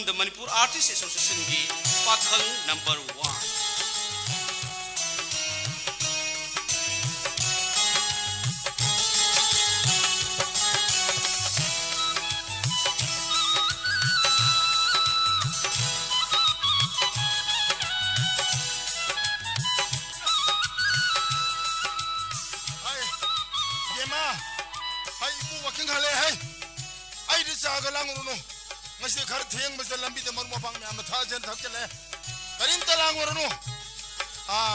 The Manipur Artists Association की पाथंग नंबर 1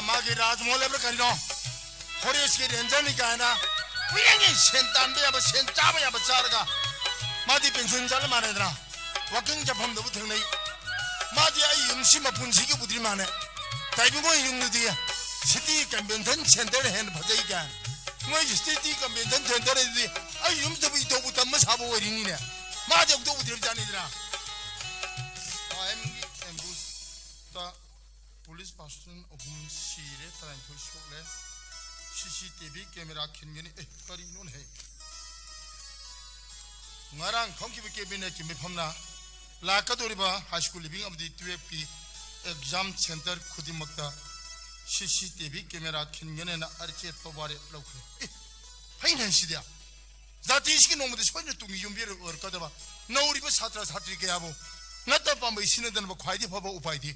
मागी राजमहल करीनो होरेस के रेंजर निकायना वियंगी सेंटान बे अब सेंटाब या बचारगा मादी पेंशन चल मानेद्रा वकिंग जफम दबु थंगनै मादी आई युमसी मपुंसी के बुद्री माने ताइबुगो युंगदि सिटी कन्वेंशन सेंटर हेन भजै गान मोय सिटी कन्वेंशन सेंटर दि आई युम दबु इतोबु तम साबो वरिनिने मादी उदो उद्रि जानिद्रा पुलिस पर्सन अहम सीरे तराइथोय सोले सीसीटीवी कैमरा खिनगनी करी नोन है ngarang thongkibi cabinet ki mifamna lakadoriba high school living of the 12 ki exam center khudimakta CCTV camera khingene na arche tobare lokhe hain sidia zati iski nomde soine tumi yumbir or kadaba nauriba satra satri ke abo nata pambai sinedan ba khwaidi phaba upaidi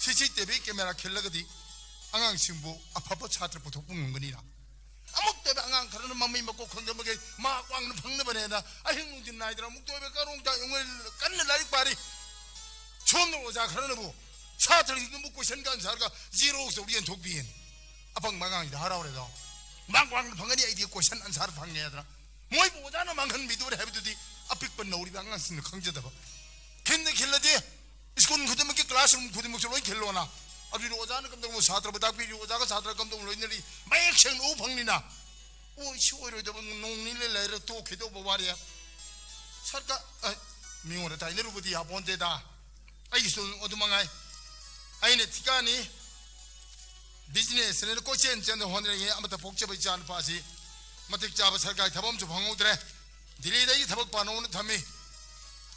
CCTV camera khellagadi angang singbu aphaba chhatra puthok ngungani na amuk te angang kharana mami mako khongjamage ma kwang na phangna bane na ahing nungdin naidra muk tobe karong ta yongel kan larik pari chomno oja kharana bu chhatra gi mu question kan sarga zero so rian thokbien apang mangang da haraure da mang kwang na phangani ai di question answer phangnya da moi bu oja na manghan midure habidudi apik pan nauri angang sin khangjada ba khinne khilladi school खुद में क्लासरूम खुद में लोई खेलो ना अभी रोजा ने कम तो छात्र बता भी रोजा का छात्र कम तो लोई नहीं मैं एक क्षण वो फंगनी ना वो इशू रो जब नोंगनी ले रे तो खेतो बवारे सरका मियों रे ताइले रुबदी आपन देदा आई स्कूल ओदमंगाई आई ने ठिकानी बिजनेस ने को चेन चेन होने रे अमता पोकचे बै जान पासी मतिक जाब सरकार थबम जो भंगोद्रे दिल्ली दई थबक पानोन थमे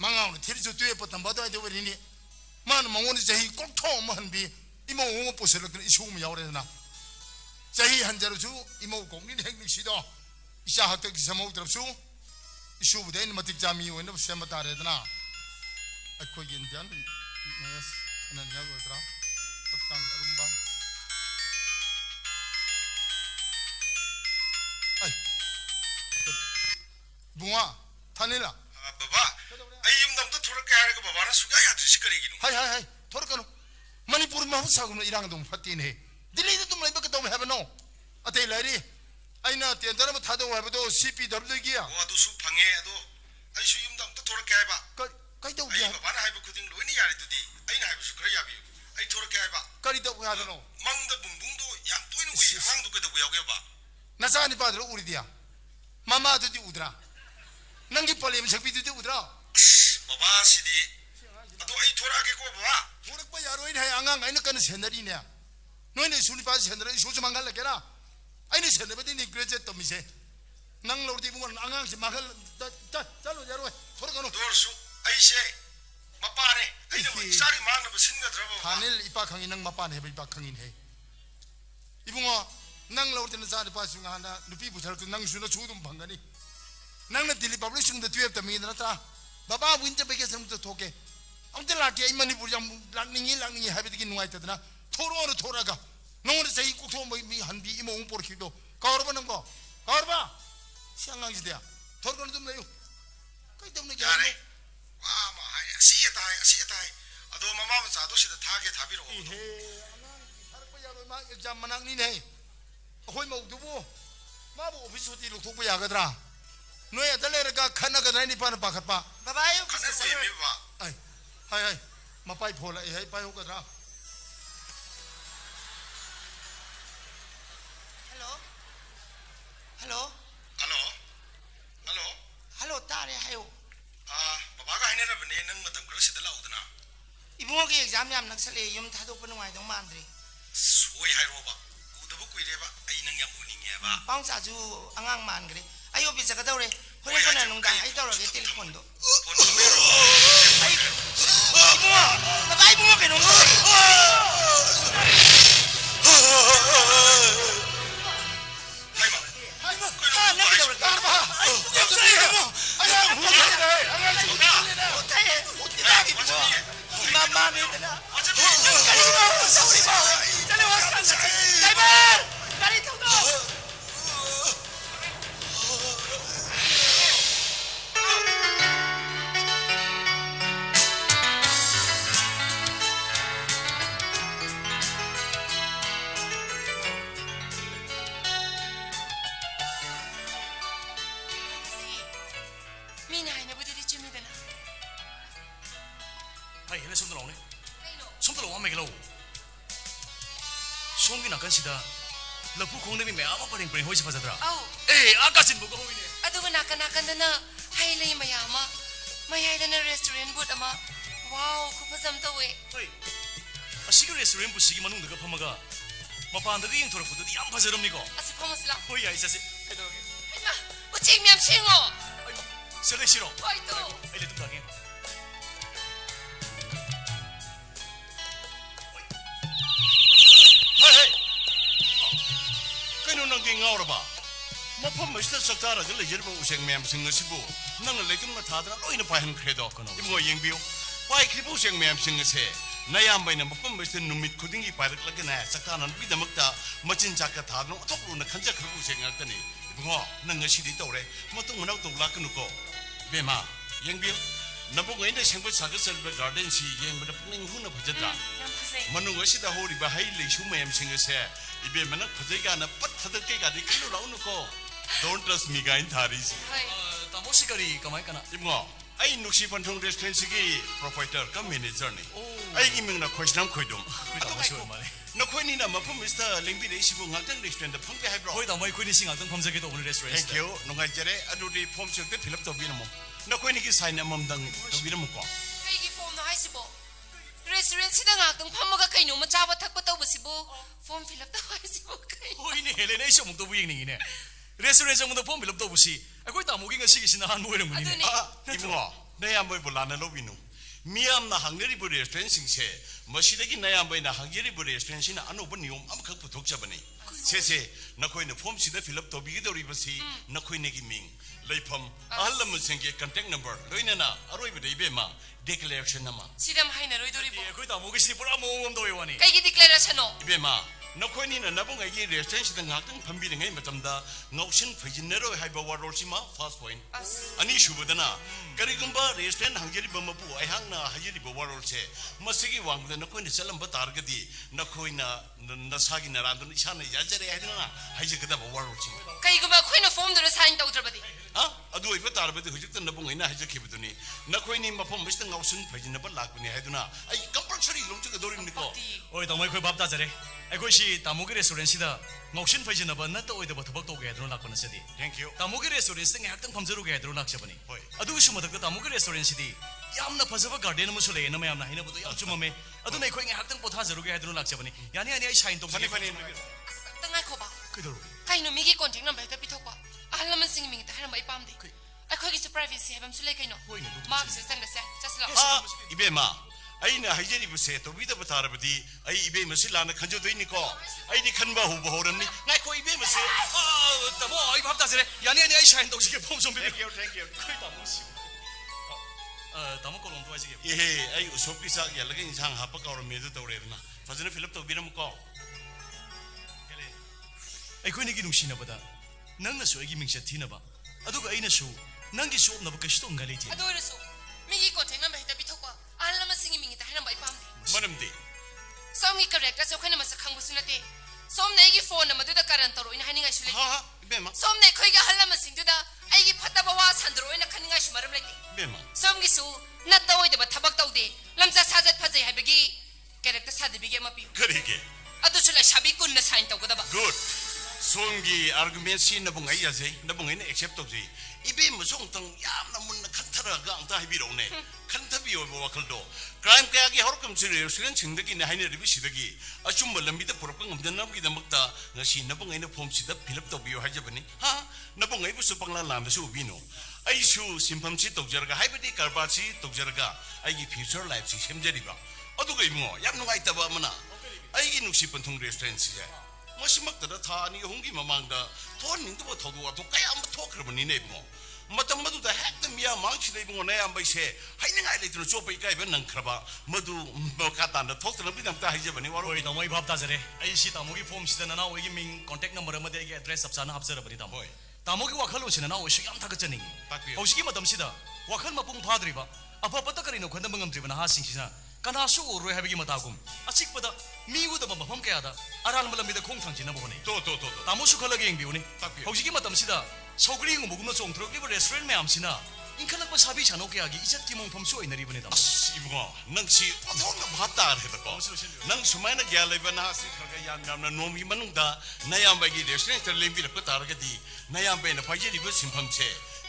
मंगाउन थिरजु तुए पतम बदय देवरिनी मान मंगोन जही कोठो महनबी इमो हो पोसलक इशू म यावरेना जही हंजरसु इमो कोंगनि हेगनिसिदो इशा हतक समौ तरसु इशू बुदेन मतिक जामी ओइन सेमता रेदना अखो गिनजन नेस ननगा गोत्रा तत्कांग रुंबा आई बुआ थानेला बाबा आई युमदम तो थोड़ा क्या है बाबा ना सुगा या तुसी करेगी नो हाय थोड़ा करो मणिपुर में हम सागुन इरांग दम फतीन है दिल्ली तो तुम लेबक तो है बनो अते लारी आइना तेंदर में थादो है बतो CPW गिया वो दुसु फंगे अदो आई सु युमदम तो थोड़ा क्या है बा कई तो गिया बाबा ना है खुदिंग लोनी यारी दुदी आई ना है सु खर याबी आई थोड़ा क्या है बा करी तो या दनो मंग द बुंबुंग दो याम तोइन वे मंग दो के तो यागे बा नसा नि पादरो उरी दिया मामा दुदी उदरा नंगी पले में सकबी दुदी उदरा बाबा सिदी अदो आई थोड़ा के को बाबा थोड़ा प यारोइन है आंगांग आइना कन सेनरी ने नोइने सुनि पास सेनरी सुज मंगल लकेरा आइने सेनबदी नि ग्रेजुएट तो मिसे नंग लोदी बुंगन आंगांग से मंगल चलो यारो थोड़ा कनो दोरसु आई से मपाने आइने सारी मांग न बसिनगा द्रबो थानेल इपा खंगी नंग मपाने है इपा खंगिन है इबुंगो नंग लोदी न सारी पास सुंगाना नुपी बुथर नंग सुनो छुदुम भंगनी नंग Delhi publishing the 12 the mean नता बाबा विंटर वेकेशन तो थोके अमते लाके आई मणिपुर जम लांगनी हाबिदगी नुआई तदना थोरो थोरागा नोन सही कुथो मी हंबी इमो पोरखिदो कावरबा नंगो कावरबा सियांगांग जिदिया थोरगन तुम लेयो कई तुमने क्या रे वा मा असी ताई अदो ममा मचा दो सिदा थागे थाबिरो हे अनांग हरप यारो मा एग्जाम मनांगनी ने होय मौदुबो 마부 오피스 호텔 룩톡부 야거드라 너희 애들 내려가 칸나거드라 니빠는 바깥바 바바이 오피스 사요. 아이 하이 마빠이 폴라 에이 빠이 호거드라 Hello. Hello. Hello tare hayo. 바바가 하이네라버니 능 마tam 그러시들 나오드나 이bungo기 exam yam naksale yum thadokpa nungai dong mandri. 소이 하이로바 우드부 꾸이레바 아이 능 야무닝에바 Pangsaju angang mangre. Ai office ka dawre. Hore kona nungdang ai dawre telephone do. 본노메로 Ai. Ibungo. Babai ibungo ke nung. Hey, hele som dalawne. Som dalawa me gelo. Som gi nakan sida. Lapu khong ne mi ama paring paring hoi si fajadra. Au, Eh, akasin bu ko hoine. aduga nakan-nakan hai lay mayama. Mayay na restaurant bud ama. Wow, kupasam tawe. Hey. Asiga restaurant bu sigi manung daga phamaga. Mapan da ging thorak pudadi yam fajaram ni ko. Asi pamasla. Hoi ai sase. Hedoge. Ima, uching miyam shingo. Ai. Sele shiro. Hoi to. Ai le tum dage. Hey. Kaino nang ging ngawraba. Mapam masta sakara gele yerba useng mem singa sibu. Nang leitum na thadra loina pahan khredo kono. Imo yengbiu. Pai khribu useng mem singa se. Nayam baina mapam masta numit khudingi parak lagana sakana bidamakta machin chaka thadno atokru na khanja khribu useng ngakani. Ibungo nang ngasidi tawre matung manau to lakanu ko. Bema yengbiu. Nabu ngaina sengbu sagasal garden si yengbada pning huna bhajatra. Yam phasay. Manung asida horiba hai leishu mayam singa se. Ibe manak phajaiga na pat thadake ga dikhilu raunu ko. Don't trust me guy in Tharis. Hoi. Tamo sikari kamai kana. Ibngo. Ai nuksi panthong restaurant sigi proprietor ka manager ni. Ai gi mingna khoisnam khoidum. Tamo sure male. Nakhoi ni na mapum mista lengbi le sibu ngakdang restaurant da phangbe hai bro. Hoi tamo khoi ni sing akdang phamjage to on restaurant. Thank you. Nongai jare adudi form sel te fill up to binamo. Nakhoi ni ki sign amam dang to binamo ko. Kaigi form na haisibo. Restaurant sida ngakdang phamaga kaino ma chaba thakpa tawbasibo. Form fill up taw haisibo kai. Hoi ni hele nei somuk to bu yeng ningine. Restaurant jang mo form fill up to busi. Akoi tamo gi ngasi gi sina han mo erem ni. Aduni. Ibngo. Nayam boy bulana lo binu. Miyam na hangari bu restaurant sing se. Masidagi nayam boy na hangari bu restaurant sina anu ban niyom am khak puthok jabani. Se nakhoi na form sida fill up to bi dori basi nakhoi ne gi ming. Leifam alam singge contact number loina na aroi bu dei be ma declaration nama. Sidam haina roidoribo. Akoi tamo gi si pura mo mom do yewani. Kaigi declaration no. Ibema nakhoi ni na nabung ai restaurant sida ngakang phambi ngai matamda ngausin phajinero haiba warol sima first point. Ani shubadana karigumba restaurant hangjeri bamapu ai hangna hajeri ba warol se masigi wangda nakhoi ni salamba targadi nakhoi na nasagi na randu isana yajare haidana hajigada ba warol sima. Kaiguma khoina form do sign tawdrabadi. Ha adu iba tarbadi hujikta nabung ina hajakibuduni nakhoi ni mapam mista ngausin phajinaba lakuni haiduna ai compulsory longchuga dorim niko. Hoi tamo khoi bab ta jare. Akoi si tamo gi restaurant sida ngausin phajina ba na to oida ba thabak to ge dron lakona sidi. Thank you. Tamo gi restaurant sing haktang phamjaru ge dron lakchabani. Hoi. Adu su madak tamo gi restaurant sidi yamna phajaba garden mo sule na mayamna hina budo yam chumame. Adu nei khoi nge haktang potha jaru ge dron lakchabani. Yani ai sign to Fani fani. Tangai khoba. Kaidoru. Kaino migi contact number ta pitokwa. Ahlam sing ming ta haram ai pamde. Akoi gi privacy habam sule kaino. Hoi ne du. Mark se sanga se. Jasla. Ha ibema aina hajeri buse to bida batarabadi ai ibe masilana khanjo doini ko ai di khanba hu bohoramni ngai ko ibe mase Tamo ai bab ta jare. Yani ai sign to ge phom som be. thank you Khoi tamo si. Tamo kolom to ai ge. ye ai usop ki sa yalage insang hapa ka me do tawrena fazana philip to biram ko Akoi ni gi nungsina bada. Nang na so ai gi mingsa thina ba. Aduga aina su nang gi shop na ba kashi to ngale ti. Adoreso. Migi contact number ta pitokwa. Ahlam sing ming ta haram ai pamde. manamdi Somgi correct as khana masa khangbu sunate. Som na igi phone na madu da karan taro ina haninga shule. ha ꯕꯦꯝꯃ ꯁꯣꯝꯅ ꯑꯩꯈꯣꯏꯒꯤ ꯑꯍꯜ ꯂꯃꯟꯁꯤꯡꯗꯨꯗ ꯑꯩꯒꯤ ꯐꯠꯇꯕ ꯋꯥ ꯁꯟꯗꯣꯔꯛꯑꯣꯏꯅ ꯈꯟꯅꯤꯡꯉꯥꯏꯁꯨ ꯃꯔꯝ ꯂꯩꯇꯦ ꯕꯦꯝꯃ ꯁꯣꯝꯒꯤꯁꯨ ꯅꯠꯇ ꯑꯣꯏꯗꯕ ꯊꯕꯛ ꯇꯧꯗꯦ ꯂꯝꯆꯠ ꯁꯥꯖꯠ ꯐꯖꯩ ꯍꯥꯏꯕꯒꯤ ꯀꯦꯔꯦꯛꯇꯔ ꯁꯥꯔꯇꯤꯐꯤꯀꯦꯠ ꯑꯃ ꯄꯤꯌꯨ ꯀꯔꯤꯒꯤ ꯑꯗꯨꯁꯨ ꯂꯩꯁꯥꯕꯤ ꯀꯨꯟꯅ ꯁꯥꯏꯟ ꯇꯧꯒꯗꯕ ꯒꯨꯗ ꯁꯣꯝꯒꯤ ꯑꯥꯔꯒꯨꯃꯦꯟꯁꯤ ꯅꯕꯨꯡꯉꯩ ꯌꯥꯖꯩ ꯅꯕꯨꯡꯉꯩꯅ ꯑꯦꯛꯁꯦꯞ ꯇꯧꯖꯩ ꯏꯕꯦꯝꯃꯁꯨ ꯑꯃꯨꯛꯇꯪ ꯌꯥꯝꯅ ꯃꯨꯟꯅ ꯈꯟꯊꯔꯒ ꯑꯝꯇ ꯍꯥꯏꯕꯤꯔꯛꯎꯅꯦ ꯈꯟꯊꯕꯤꯌꯣꯕ ꯋꯥꯈꯜꯗꯣ ꯀ꯭ꯔꯥꯏꯝ ꯀꯌꯥꯒꯤ ꯍꯧꯔꯛꯐꯝꯁꯤ ꯔꯦꯁꯇꯨꯔꯦꯟꯁꯤꯡꯗꯒꯤꯅꯦ ꯍꯥꯏꯅꯔꯤꯕꯁꯤꯗꯒꯤ ꯑꯆꯨꯝꯕ ꯂꯝꯕꯤꯗ ꯄꯨꯔꯛꯄ ꯉꯝꯗꯅꯕꯒꯤꯗꯃꯛꯇ ꯉꯁꯤ ꯅꯕꯨꯡꯉꯩꯅ ꯐꯣꯝꯁꯤꯗ ꯐꯤꯜ ꯑꯞ ꯇꯧꯕꯤꯌꯨ ꯍꯥꯏꯖꯕꯅꯤ ꯍꯥ ꯅꯕꯨꯡꯉꯩꯕꯨꯁꯨ ꯄꯪꯂꯥ ꯂꯥꯟꯕꯁꯨ ꯎꯕꯤꯅꯨ ꯑꯩꯁꯨ ꯁꯤꯟꯐꯝꯁꯤ ꯇꯧꯖꯔꯒ ꯍꯥꯏꯕꯗꯤ ꯀꯔꯕꯥꯔꯁꯤ ꯇꯧꯖꯔꯒ ꯑꯩꯒꯤ ꯐ꯭ꯌꯨꯆꯔ ꯂꯥꯏꯐꯁꯤ ꯁꯦꯝꯖꯔꯤꯕ ꯑꯗꯨꯒ 이모 ꯌꯥꯝ ꯅꯨꯡꯉꯥꯏꯇꯕ ꯑꯃꯅ ꯑꯩꯒꯤ ꯅꯨꯡꯁꯤ ꯄꯟꯊꯨꯡ ꯔꯦꯁꯇꯨꯔꯦꯟꯁꯤꯁꯦ ꯃꯁꯤꯃꯛꯇꯗ ꯊꯥ 2-3ꯒꯤ ꯃꯃꯥꯡꯗ ꯊꯣꯛꯍꯟꯅꯤꯡꯗꯕ ꯊꯧꯗꯣꯛ ꯋꯥꯊꯣꯛ ꯀꯌꯥ ꯑꯃ ꯊꯣꯛꯈ꯭ꯔꯕꯅꯤꯅꯦ 이모 ꯃꯇꯝ ꯑꯗꯨꯗ ꯍꯦꯛꯇ ꯃꯤꯌꯥꯝ ꯃꯥꯡꯁꯤꯗ 이모 ꯅꯌꯥꯝꯕꯩꯁꯦ ꯍꯥꯏꯅꯤꯡꯉꯥꯏ ꯂꯩꯇꯅ ꯆꯣꯞꯄ ꯏꯀꯥꯏꯕ ꯅꯪꯈ꯭ꯔꯕ ꯃꯗꯨ ꯃꯈꯥ ꯇꯥꯅ ꯊꯣꯛꯇꯅꯕꯒꯤꯗꯃꯛꯇ ꯍꯥꯏꯖꯕꯅꯤ ꯋꯥꯔꯣ ꯍꯣꯏ ꯇꯥꯃꯣ ꯑꯩ ꯚꯥꯞ ꯇꯥꯖꯔꯦ ꯑꯩ ꯁꯤ ꯇꯥꯃꯣꯒꯤ ꯐꯣꯝꯁꯤꯗ ꯅꯅꯥꯎ ꯑꯩꯒꯤ ꯃꯤꯡ ꯀꯣꯟꯇꯦꯛ ꯅꯝꯕꯔ ꯑꯃꯗꯤ ꯑꯩꯒꯤ ꯑꯦꯗ꯭ꯔꯦꯁ ꯆꯞ ꯆꯥꯅ ꯍꯥꯞꯆꯔꯕꯅꯤ ꯇꯥꯃꯣ ꯍꯣꯏ ꯇꯥꯃꯣꯒꯤ ꯋꯥꯈꯜꯂꯣꯟꯁꯤ ꯅꯅꯥꯎ ꯑꯩꯁꯨ ꯌꯥꯝ ꯊꯥꯒꯠꯆꯅꯤꯡꯉꯤ ꯇꯥꯛꯄꯤꯌꯨ ꯍꯧꯖꯤꯛꯀꯤ ꯃꯇꯝꯁꯤꯗ ꯋꯥꯈꯜ ꯃꯄꯨꯡ ꯐꯥꯗ꯭ꯔꯤꯕ ꯑꯐꯕꯇ ꯀꯔꯤꯅꯣ ꯈꯟꯗꯕ ꯉꯝꯗ꯭ꯔꯤꯕ ꯅꯍꯥꯁꯤꯡꯁꯤꯅ ꯀꯅꯥꯁꯨ ꯎꯔꯣꯏ ꯍꯥꯏꯕꯒꯤ ꯃꯇꯥꯒꯨꯝ ꯑꯆꯤꯛꯄꯗ ꯃꯤ ꯎꯗꯕ ꯃꯐꯝ ꯀꯌꯥꯗ ꯑꯔꯥꯟꯕ ꯂꯝꯕꯤꯗ ꯈꯣꯡ ꯊꯥꯡꯖꯤꯟꯅꯕ ꯍꯣꯠꯅꯩ ꯇꯣ ꯇꯥꯃꯣꯁꯨ ꯈꯜꯂꯒ ꯌꯦꯡꯕꯤꯌꯨꯅꯦ ꯇꯥꯛꯄꯤꯌꯨ ꯍꯧꯖꯤꯛꯀꯤ ꯃꯇꯝꯁꯤꯗ ꯁꯧꯒ꯭ꯔꯤꯒꯨꯝꯕꯒꯨꯝꯅ ꯆꯣꯡꯊꯣꯔꯛꯂꯤꯕ ꯔꯦꯁꯇꯨꯔꯦꯟ ꯃꯌꯥꯝꯁꯤꯅ ꯏꯟꯈꯠꯂꯛꯄ ꯁꯥꯕꯤ ꯁꯥꯅꯧ ꯀꯌꯥꯒꯤ ꯏꯖꯠꯀꯤ ꯃꯣꯡꯐꯝꯁꯨ ꯑꯣꯏꯅꯔꯤꯕꯅꯤ ꯇꯥꯃꯣ ꯑꯁ 이모 ꯅꯪꯁꯤ ꯑꯣꯟꯊꯣꯛꯅ ꯚꯥꯞ ꯇꯥꯔꯦꯗꯀꯣ ꯅꯪ ꯁꯨꯃꯥꯏꯅ ꯒ꯭ꯌꯥꯟ ꯂꯩꯕ ꯅꯍꯥꯁꯤ ꯈꯔ ꯌꯥꯝꯅ ꯅꯣꯡꯃꯒꯤ ꯃꯅꯨꯡꯗ ꯅꯌꯥꯝꯕꯒꯤ ꯔꯦꯁꯇꯨꯔꯦꯟꯇ ꯂꯦꯡꯕꯤꯔꯛꯄ ꯇꯥꯔꯒꯗꯤ ꯅꯌꯥꯝꯕꯩꯅ ꯄꯥꯏꯖꯔꯤꯕ ꯁꯤꯟꯐꯝꯁꯦ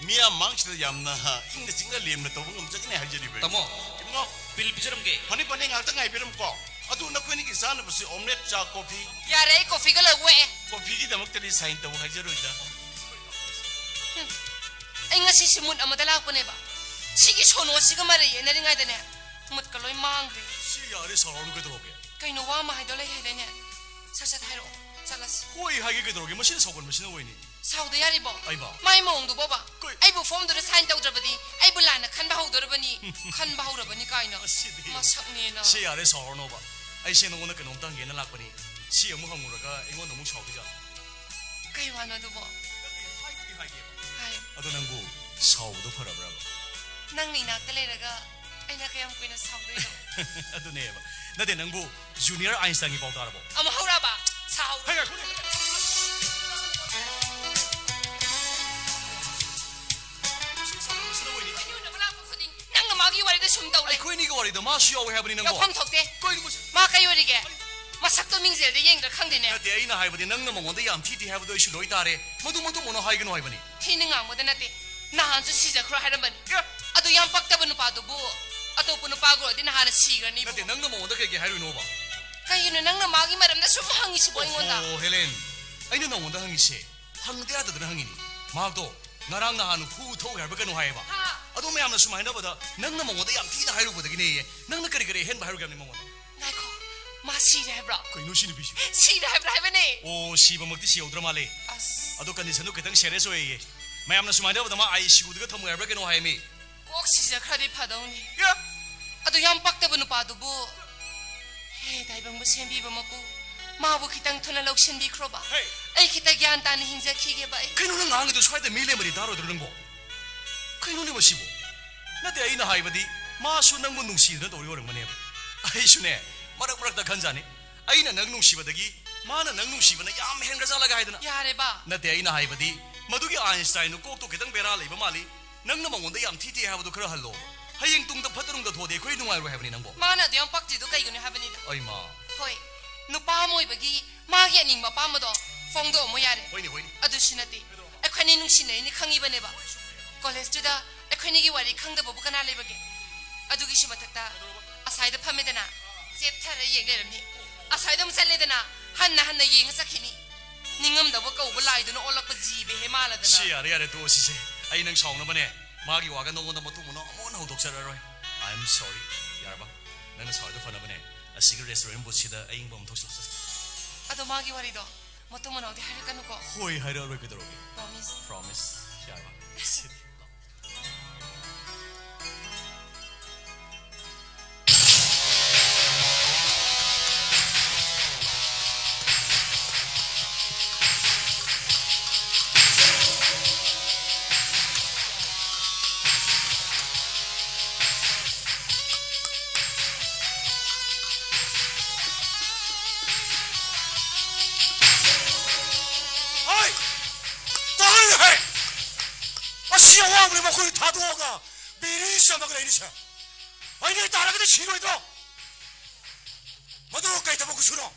ꯃꯤꯌꯥꯝ ꯃꯥꯡꯁꯤꯗ ꯌꯥꯝꯅ ꯏꯪꯅ ꯆꯤꯡꯅ ꯂꯦꯝꯅ ꯇꯧꯕ ꯉꯝꯖꯒꯅꯤ ꯍꯥꯏꯖꯔꯤꯕ ꯇꯥꯃꯣ 이모 ꯕꯤꯜ ꯄꯤꯖꯔꯝꯒꯦ ꯐꯅꯤ ꯐꯅꯤ ꯉꯥꯛꯇ ꯉꯥꯏꯕꯤꯔꯝꯀꯣ ꯑꯗꯨ ꯅꯈꯣꯏꯅꯤꯒꯤ ꯆꯥꯅꯕꯁꯤ ꯑꯣꯝꯂꯦꯠ ꯆꯥ ꯀꯣꯐꯤ ꯌꯥꯔꯦ ꯑꯩ ꯀꯣꯐꯤꯒ ꯂꯣꯏ ꯋꯦꯛꯑꯦ ꯀꯣꯐꯤꯒꯤꯗꯃꯛꯇꯗꯤ ꯁꯥꯏꯟ ꯇꯧ ꯍꯥꯏꯖꯔꯣꯏꯗ ꯑꯩ ꯉꯁꯤꯁꯤ ꯃꯨꯠ ꯑꯃꯗ ꯂꯥꯛꯄꯅꯦꯕ ꯁꯤꯒꯤ ꯁꯣꯅꯣꯁꯤꯒ ꯃꯔꯩ ꯌꯦꯠꯅꯔꯤꯉꯩꯗꯅꯦ ꯃꯨꯠꯀ ꯂꯣꯏ ꯃꯥꯡꯈ꯭ꯔꯦ ꯁꯤ ꯌꯥꯔꯦ ꯁꯥꯎꯔꯅꯨ ꯀꯩꯗꯧꯔꯒꯦ ꯀꯩꯅꯣ ꯋꯥ ꯑꯃ ꯍꯥꯏꯗꯣ ꯂꯩ ꯍꯥꯏꯗꯥꯏꯅꯦ ꯁꯠ ꯁꯠ ꯍꯥꯏꯔꯛꯑꯣ ꯆꯠꯂꯁꯤ ꯍꯣꯏ ꯍꯥꯏꯒꯦ ꯀꯩꯗꯧꯔꯒꯦ ꯃꯁꯤꯅ ꯁꯥꯎꯒꯟꯕꯁꯤꯅ ꯑꯣꯏꯅꯤ ꯁꯥꯎꯗ ꯌꯥꯔꯤꯕꯣ ꯑꯩꯕꯣ ꯃꯥꯏ ꯃꯑꯣꯡꯗꯨꯕꯣꯕ ꯀꯩ- ꯑꯩꯕꯨ ꯐꯣꯝꯗꯨꯗ ꯁꯥꯏꯟ ꯇꯧꯗ꯭ꯔꯕꯗꯤ ꯑꯩꯕꯨ ꯂꯥꯟꯅ ꯈꯟꯕ ꯍꯧꯗꯣꯔꯕꯅꯤ ꯈꯟꯕ ꯍꯧꯔꯕꯅꯤ ꯀꯥꯏꯅ ꯑꯁꯤꯗꯤ- ꯃꯁꯛꯅꯦꯅ ꯁꯤ ꯌꯥꯔꯦ ꯁꯥꯎꯔꯅꯣꯕ ꯑꯩꯁꯦ ꯅꯉꯣꯟꯗ ꯀꯩꯅꯣꯝꯇ ꯍꯪꯒꯦꯅ ꯂꯥꯛꯄꯅꯤ ꯁꯤ ꯑꯃꯨꯛ ꯍꯪꯉꯨꯔꯒ ꯑꯩꯉꯣꯟꯗ ꯑꯃꯨꯛ ꯁꯥꯎꯗꯣꯏꯖꯥꯠꯂꯣ ꯀꯩ ꯋꯥꯅꯣ ꯑꯗꯨꯕꯣ ꯍꯥꯏꯕꯨꯗꯤ ꯍꯥꯏꯒꯦꯕ ꯍꯥꯏꯌꯨ ꯑꯗꯣ ꯅꯪꯕꯨ ꯁꯥꯎꯕꯗꯣ ꯐꯔꯕ꯭ꯔꯕ ꯅꯪꯅ ꯏꯅꯥꯛꯇ ꯂꯩꯔꯒ ꯑꯩꯅ ꯀꯌꯥꯝ ꯀꯨꯏꯅ ꯁꯥꯎꯗꯣꯏꯅꯣ ꯑꯗꯨꯅꯦꯕ ꯅꯠꯇꯦ ꯅꯪꯕꯨ ꯖꯨꯅꯤꯌꯔ ꯑꯥꯏꯟꯁꯇꯥꯏꯟꯒꯤ ꯄꯥꯎ ꯇꯥꯔꯕꯣ ꯑꯃꯨꯛ ꯍꯧꯔꯛꯑꯕ ꯁꯥꯎ ꯍꯥꯏ ꯉꯥꯏꯈꯣꯅꯦ ꯀꯩꯅꯣꯅꯕ ꯂꯥꯛꯄ ꯈꯨꯗꯤꯡ ꯅꯪꯅ ꯃꯥꯒꯤ ꯋꯥꯔꯤꯗ ꯁꯨꯝ ꯇꯧ ꯂꯩ ꯑꯩꯈꯣꯏꯅꯤꯒꯤ ꯋꯥꯔꯤꯗ ꯃꯥꯁꯨ ꯌꯥꯎꯋꯦ ꯍꯥꯏꯕꯅꯤ ꯅꯪꯕꯣ ꯌꯥꯎꯐꯝ ꯊꯣꯛꯇꯦ ꯀꯩꯅꯣ ꯃꯁꯤ ꯃꯥ ꯀꯩ ꯑꯣꯏꯔꯤꯒꯦ ꯃꯁꯛꯇꯣ ꯃꯤꯡꯖꯦꯜꯗ ꯌꯦꯡꯗ꯭ꯔꯥ ꯈꯪꯗꯦꯅꯦ ꯅꯠꯇꯦ ꯑꯩꯅ ꯍꯥꯏꯕꯗꯤ ꯅꯪꯅ ꯃꯉꯣꯟꯗ ꯌꯥꯝ ꯊꯤ ꯍꯥꯏꯕꯗꯣ ꯑꯩꯁꯨ ꯂꯣꯏ ꯇꯥꯔꯦ ꯃꯗꯨ ꯃꯣꯅꯣ ꯍꯥꯏꯒꯅꯨ ꯍꯥꯏꯕꯅꯤ ꯊꯤꯅ ꯉꯥꯡꯕꯗ ꯅꯠꯇꯦ ꯅꯍꯥꯟꯁꯨ ꯁꯤꯖꯈ꯭ꯔꯣ ꯍꯥꯏꯔꯝꯕꯅꯤ ꯑꯗꯨ ꯌꯥꯝ ꯄꯛꯇꯕ ꯅꯨꯄꯥꯗꯨꯕꯨ ꯑꯇꯣꯞꯄ ꯅꯨꯄꯥꯒ ꯑꯣꯏꯔꯗꯤ ꯅꯍꯥꯟꯅ ꯁꯤꯈ꯭ꯔꯅꯤ ꯅꯠꯇꯦ ꯅꯪꯅ ꯃꯉꯣꯟꯗ ꯀꯩ ꯍꯥꯏꯔꯨꯏꯅꯣꯕ ꯀꯩꯒꯤꯅꯣ ꯅꯪꯅ ꯃꯥꯒꯤ ꯃꯔꯝꯗ ꯁꯨꯝ ꯍꯪꯉꯤꯁꯤꯕꯣ ꯑꯩꯉꯣꯟꯗ ꯑꯣ ꯍꯦꯂꯦꯟ ꯑꯩꯅ ꯅꯉꯣꯟꯗ ꯍꯪꯉꯤꯁꯦ ꯍꯪꯗ ꯌꯥꯗꯗꯅ ꯍꯪꯉꯤꯅꯤ ꯃꯍꯥꯛꯇꯣ ꯉꯔꯥꯡ ꯅꯍꯥꯟ ꯍꯨ ꯊꯧꯏ ꯍꯥꯏꯕ ꯀꯩꯅꯣ ꯍꯥꯏꯌꯦꯕ ꯍꯥ ꯑꯗꯣ ꯃꯌꯥꯝꯅ ꯁꯨꯝ ꯍꯥꯏꯅꯕꯗ ꯅꯪꯅ ꯃꯉꯣꯟꯗ ꯌꯥꯝ ꯊꯤꯅ ꯍꯥꯏꯔꯨꯕꯗꯒꯤꯅꯦꯌꯦ ꯅꯪꯅ ꯀꯔꯤ ꯑꯍꯦꯟꯕ ꯍꯥꯏꯔꯨꯒꯦ ꯍꯥꯏꯕꯅꯤ ꯃꯉꯣꯟꯗ ꯉꯥꯏꯈꯣ ꯃꯥ ꯁꯤꯔꯦ ꯍꯥꯏꯕ꯭ꯔꯣ ꯀꯩꯅꯣ ꯁꯤ ꯅꯨꯄꯤꯁꯤ ꯁꯤꯔꯦ ꯍꯥꯏꯕ꯭ꯔꯥ ꯍꯥꯏꯕꯅꯦ ꯑꯣ ꯁꯤꯕꯃꯛꯇꯤ ꯁꯤꯍꯧꯗ꯭ꯔ ꯃꯥꯜꯂꯦ ꯑꯁ ꯑꯗꯣ ꯀꯟꯗꯤꯁꯟꯗꯨ ꯈꯤꯇꯪ ꯁꯦꯔꯤꯌꯁ ꯑꯣꯏꯌꯦ ꯃꯌꯥꯝꯅ ꯁꯨꯃꯥꯏꯅ ꯇꯧꯕꯗ ꯃꯥ ICUꯗꯒ ꯊꯝꯃꯨ ꯍꯥꯏꯕ꯭ꯔꯥ ꯀꯩꯅꯣ ꯍꯥꯏꯃꯤ ꯀꯣꯛ ꯁꯤꯖꯈ꯭ꯔꯗꯤ ꯐꯗꯧꯅꯤ ꯑꯗꯨ ꯌꯥꯝ ꯄꯛꯇꯕ ꯅꯨꯄꯥꯗꯨꯕꯨ ꯍꯦ ꯇꯥꯏꯕꯪꯕꯨ ꯁꯦꯝꯕꯤꯕ ꯃꯄꯨ ꯃꯥꯕꯨ ꯈꯤꯇꯪ ꯊꯨꯅ ꯂꯧꯁꯤꯟꯕꯤꯈ꯭ꯔꯣꯕ ꯍꯦ ꯑꯩ ꯈꯤꯇ ꯒ꯭ꯌꯥꯟ ꯇꯥꯅ ꯍꯤꯡꯖꯈꯤꯒꯦꯕ ꯑꯩ ꯀꯩꯅꯣ ꯅꯪ ꯉꯥꯡꯉꯤꯗꯣ ꯁ꯭ꯋꯥꯏꯗ ꯃꯤ ꯂꯩꯔꯝꯃꯗꯤ ꯇꯥꯔꯣꯏꯗ꯭ꯔꯣ ꯅꯪꯕꯣ ꯀꯩꯅꯣꯅꯦ ꯃꯁꯤꯕꯨ ꯅꯠꯇꯦ ꯑꯩꯅ ꯍꯥꯏꯕꯗꯤ ꯃꯥꯁꯨ ꯅꯪꯕꯨ ꯅꯨꯡꯁꯤꯗꯅ ꯇꯧꯔꯤ ꯑꯣꯏꯔꯝꯒꯅꯦꯕ ꯑꯩꯁꯨꯅꯦ ꯃꯔꯛ ꯃꯔꯛꯇ ꯈꯟꯖꯥꯅꯤ ꯑꯩꯅ ꯅꯪ ꯅꯨꯡꯁꯤꯕꯗꯒꯤ ꯃꯥꯅ ꯅꯪ ꯅꯨꯡꯁꯤꯕꯅ ꯌꯥꯝ ꯍꯦꯟꯒ꯭ꯔꯖꯥꯠꯂꯒ ꯍꯥꯏꯗꯅ ꯌꯥꯔꯦꯕ ꯅꯠꯇꯦ ꯑꯩꯅ ꯍꯥꯏꯕꯗꯤ ꯃꯗꯨꯒꯤ ꯑꯥꯏꯟꯁꯇꯥꯏꯟꯗꯨ ꯀꯣꯛꯇꯣ ꯈꯤꯇꯪ ꯕꯦꯔꯥ ꯂꯩꯕ ꯃꯥꯜꯂꯤ ꯅꯪꯅ ꯃꯉꯣꯟꯗ ꯌꯥꯝ ꯊꯤ ꯍꯥꯏꯕꯗꯣ ꯈꯔ ꯍꯜꯂꯣ ꯍꯌꯦꯡ ꯇꯨꯡꯗ ꯐꯠꯇꯔꯨꯡꯗ ꯊꯣꯛꯑꯗꯤ ꯑꯩꯈꯣꯏ ꯅꯨꯡꯉꯥꯏꯔꯣꯏ ꯍꯥꯏꯕꯅꯤ ꯅꯪꯕꯣ ꯃꯥꯅ ꯑꯗꯨ ꯌꯥꯝ ꯄꯛꯇ꯭ꯔꯤꯗꯣ ꯀꯩꯒꯤꯅꯣ ꯍꯥꯏꯕꯅꯤꯗ ꯑꯩꯃꯥ ꯍꯣꯏ ꯅꯨꯄꯥ ꯑꯃ ꯑꯣꯏꯕꯒꯤ ꯃꯥꯒꯤ ꯑꯅꯤꯡꯕ ꯑꯄꯥꯝꯕꯗꯣ ꯐꯣꯡꯗꯣꯛꯑꯝꯃꯣ ꯌꯥꯔꯦ ꯍꯣꯏꯅꯦ ꯑꯗꯨꯁꯨ ꯅꯠꯇꯦ ꯑꯩꯈꯣꯏꯅꯤ ꯅꯨꯡꯁꯤꯅꯩꯅꯤ ꯈꯪꯉꯤꯕꯅꯦꯕ ꯀꯣꯂꯦꯖꯇꯨꯗ ꯑꯩꯈꯣꯏꯅꯤꯒꯤ ꯋꯥꯔꯤ ꯈꯪꯗꯕꯕꯨ ꯀꯅꯥ ꯂꯩꯕꯒꯦ ꯑꯗꯨꯒꯤꯁꯨ ꯃꯊꯛꯇ ꯑꯁꯥꯏꯗ ꯐꯝꯃꯦꯗꯅ ꯆꯦꯞꯊꯔ ꯌꯦꯡ ꯂꯩꯔꯝꯅꯤ ꯑꯁꯥꯏꯗ ꯑꯃꯨꯛ ꯆꯠꯂꯦꯗꯅ ꯍꯟꯅ ꯌꯦꯡꯉ ꯆꯠꯈꯤꯅꯤ ꯅꯤꯡꯉꯝꯗꯕ ꯀꯧꯕ ꯂꯥꯏꯗꯨꯅ ꯑꯣꯜꯂꯛꯄ ꯖꯤꯕ ꯍꯦ ꯃꯥꯜꯂꯗꯅ ꯁꯤ ꯌꯥꯔꯦ ꯇꯣꯛꯑꯣ ꯁꯤꯁꯦ ꯑꯩ ꯅꯪ ꯁꯥꯎꯅꯕꯅꯦ ꯃꯥꯒꯤ ꯋꯥꯒ ꯅꯉꯣꯟꯗ ꯃꯇꯨꯡ ꯃꯅꯥꯎ ꯑꯃꯨꯛ ꯍꯟꯅ ꯍꯧꯗꯣꯛꯆꯔꯔꯣꯏ ꯑꯥꯏ ꯑꯦꯝ ꯁꯣꯔꯤ ꯌꯥꯔꯕ ꯅꯪꯅ ꯁꯥꯎꯔꯤꯗꯣ ꯐꯅꯕꯅꯦ ꯑꯁꯤꯒꯤ ꯔꯦꯁꯇꯨꯔꯦꯟ ꯕꯨꯠꯁꯤꯗ ꯑꯏꯪꯕ ꯑꯃ ꯊꯣꯛꯆꯜꯂꯁꯤ ꯑꯗꯣ ꯃꯥꯒꯤ ꯋꯥꯔꯤꯗꯣ ꯃꯇꯨꯡ ꯃꯅꯥꯎꯗꯤ ꯍꯥꯏꯔꯛꯀꯅꯨꯀꯣ ꯍꯣꯏ ꯍꯥꯏꯔꯛꯑꯔꯣꯏ ꯀꯩꯗꯧꯔꯒꯦ ꯄ꯭ꯔꯣꯃꯤꯁ ꯄ꯭ꯔꯣꯃꯤꯁ ꯌꯥꯔꯕ ꯁꯤꯗꯤ 마시 영화물이 먹고 다 도와가 미리 써먹으라 이니샤 아니 따라가도 싫어이다 모두 가이 타먹고 싫어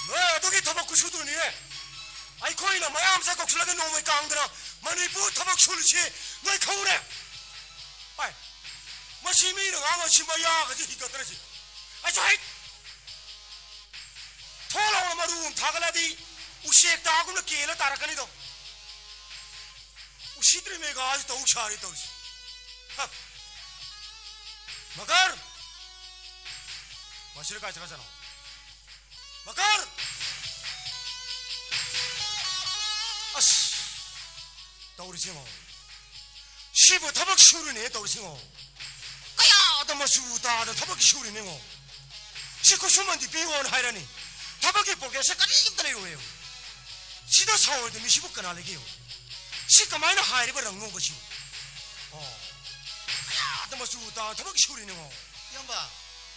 너도 타먹고 싶더니 아이 거이나 마야암사 곡슬라게 놈의 깡들아 마니부 타먹 술치 너희 가오래 아이 마시미는 아마시 마야 가지 이것들지 아이 저이 토라오나 마루음 타갈라디 우시액 다구나 끼를 따라가니도 우시들이 메가 아직도 우샤리 떠오르지 마갈 마시를 가져가잖아 마갈 아씨 떠오르지 뭐 시부 타박 쉬우르네 떠오르지 뭐 까야 마수 다다 타박이 쉬우르네 뭐 시코 수만디 비원 하이라니 타박이 보게 색깔이 힘들어요 왜요 시도 사월도 미시부까 나래게요 시가 많이 하이리버랑 놓은 것이오 까야 마수 다 타박이 쉬우르네 뭐 양바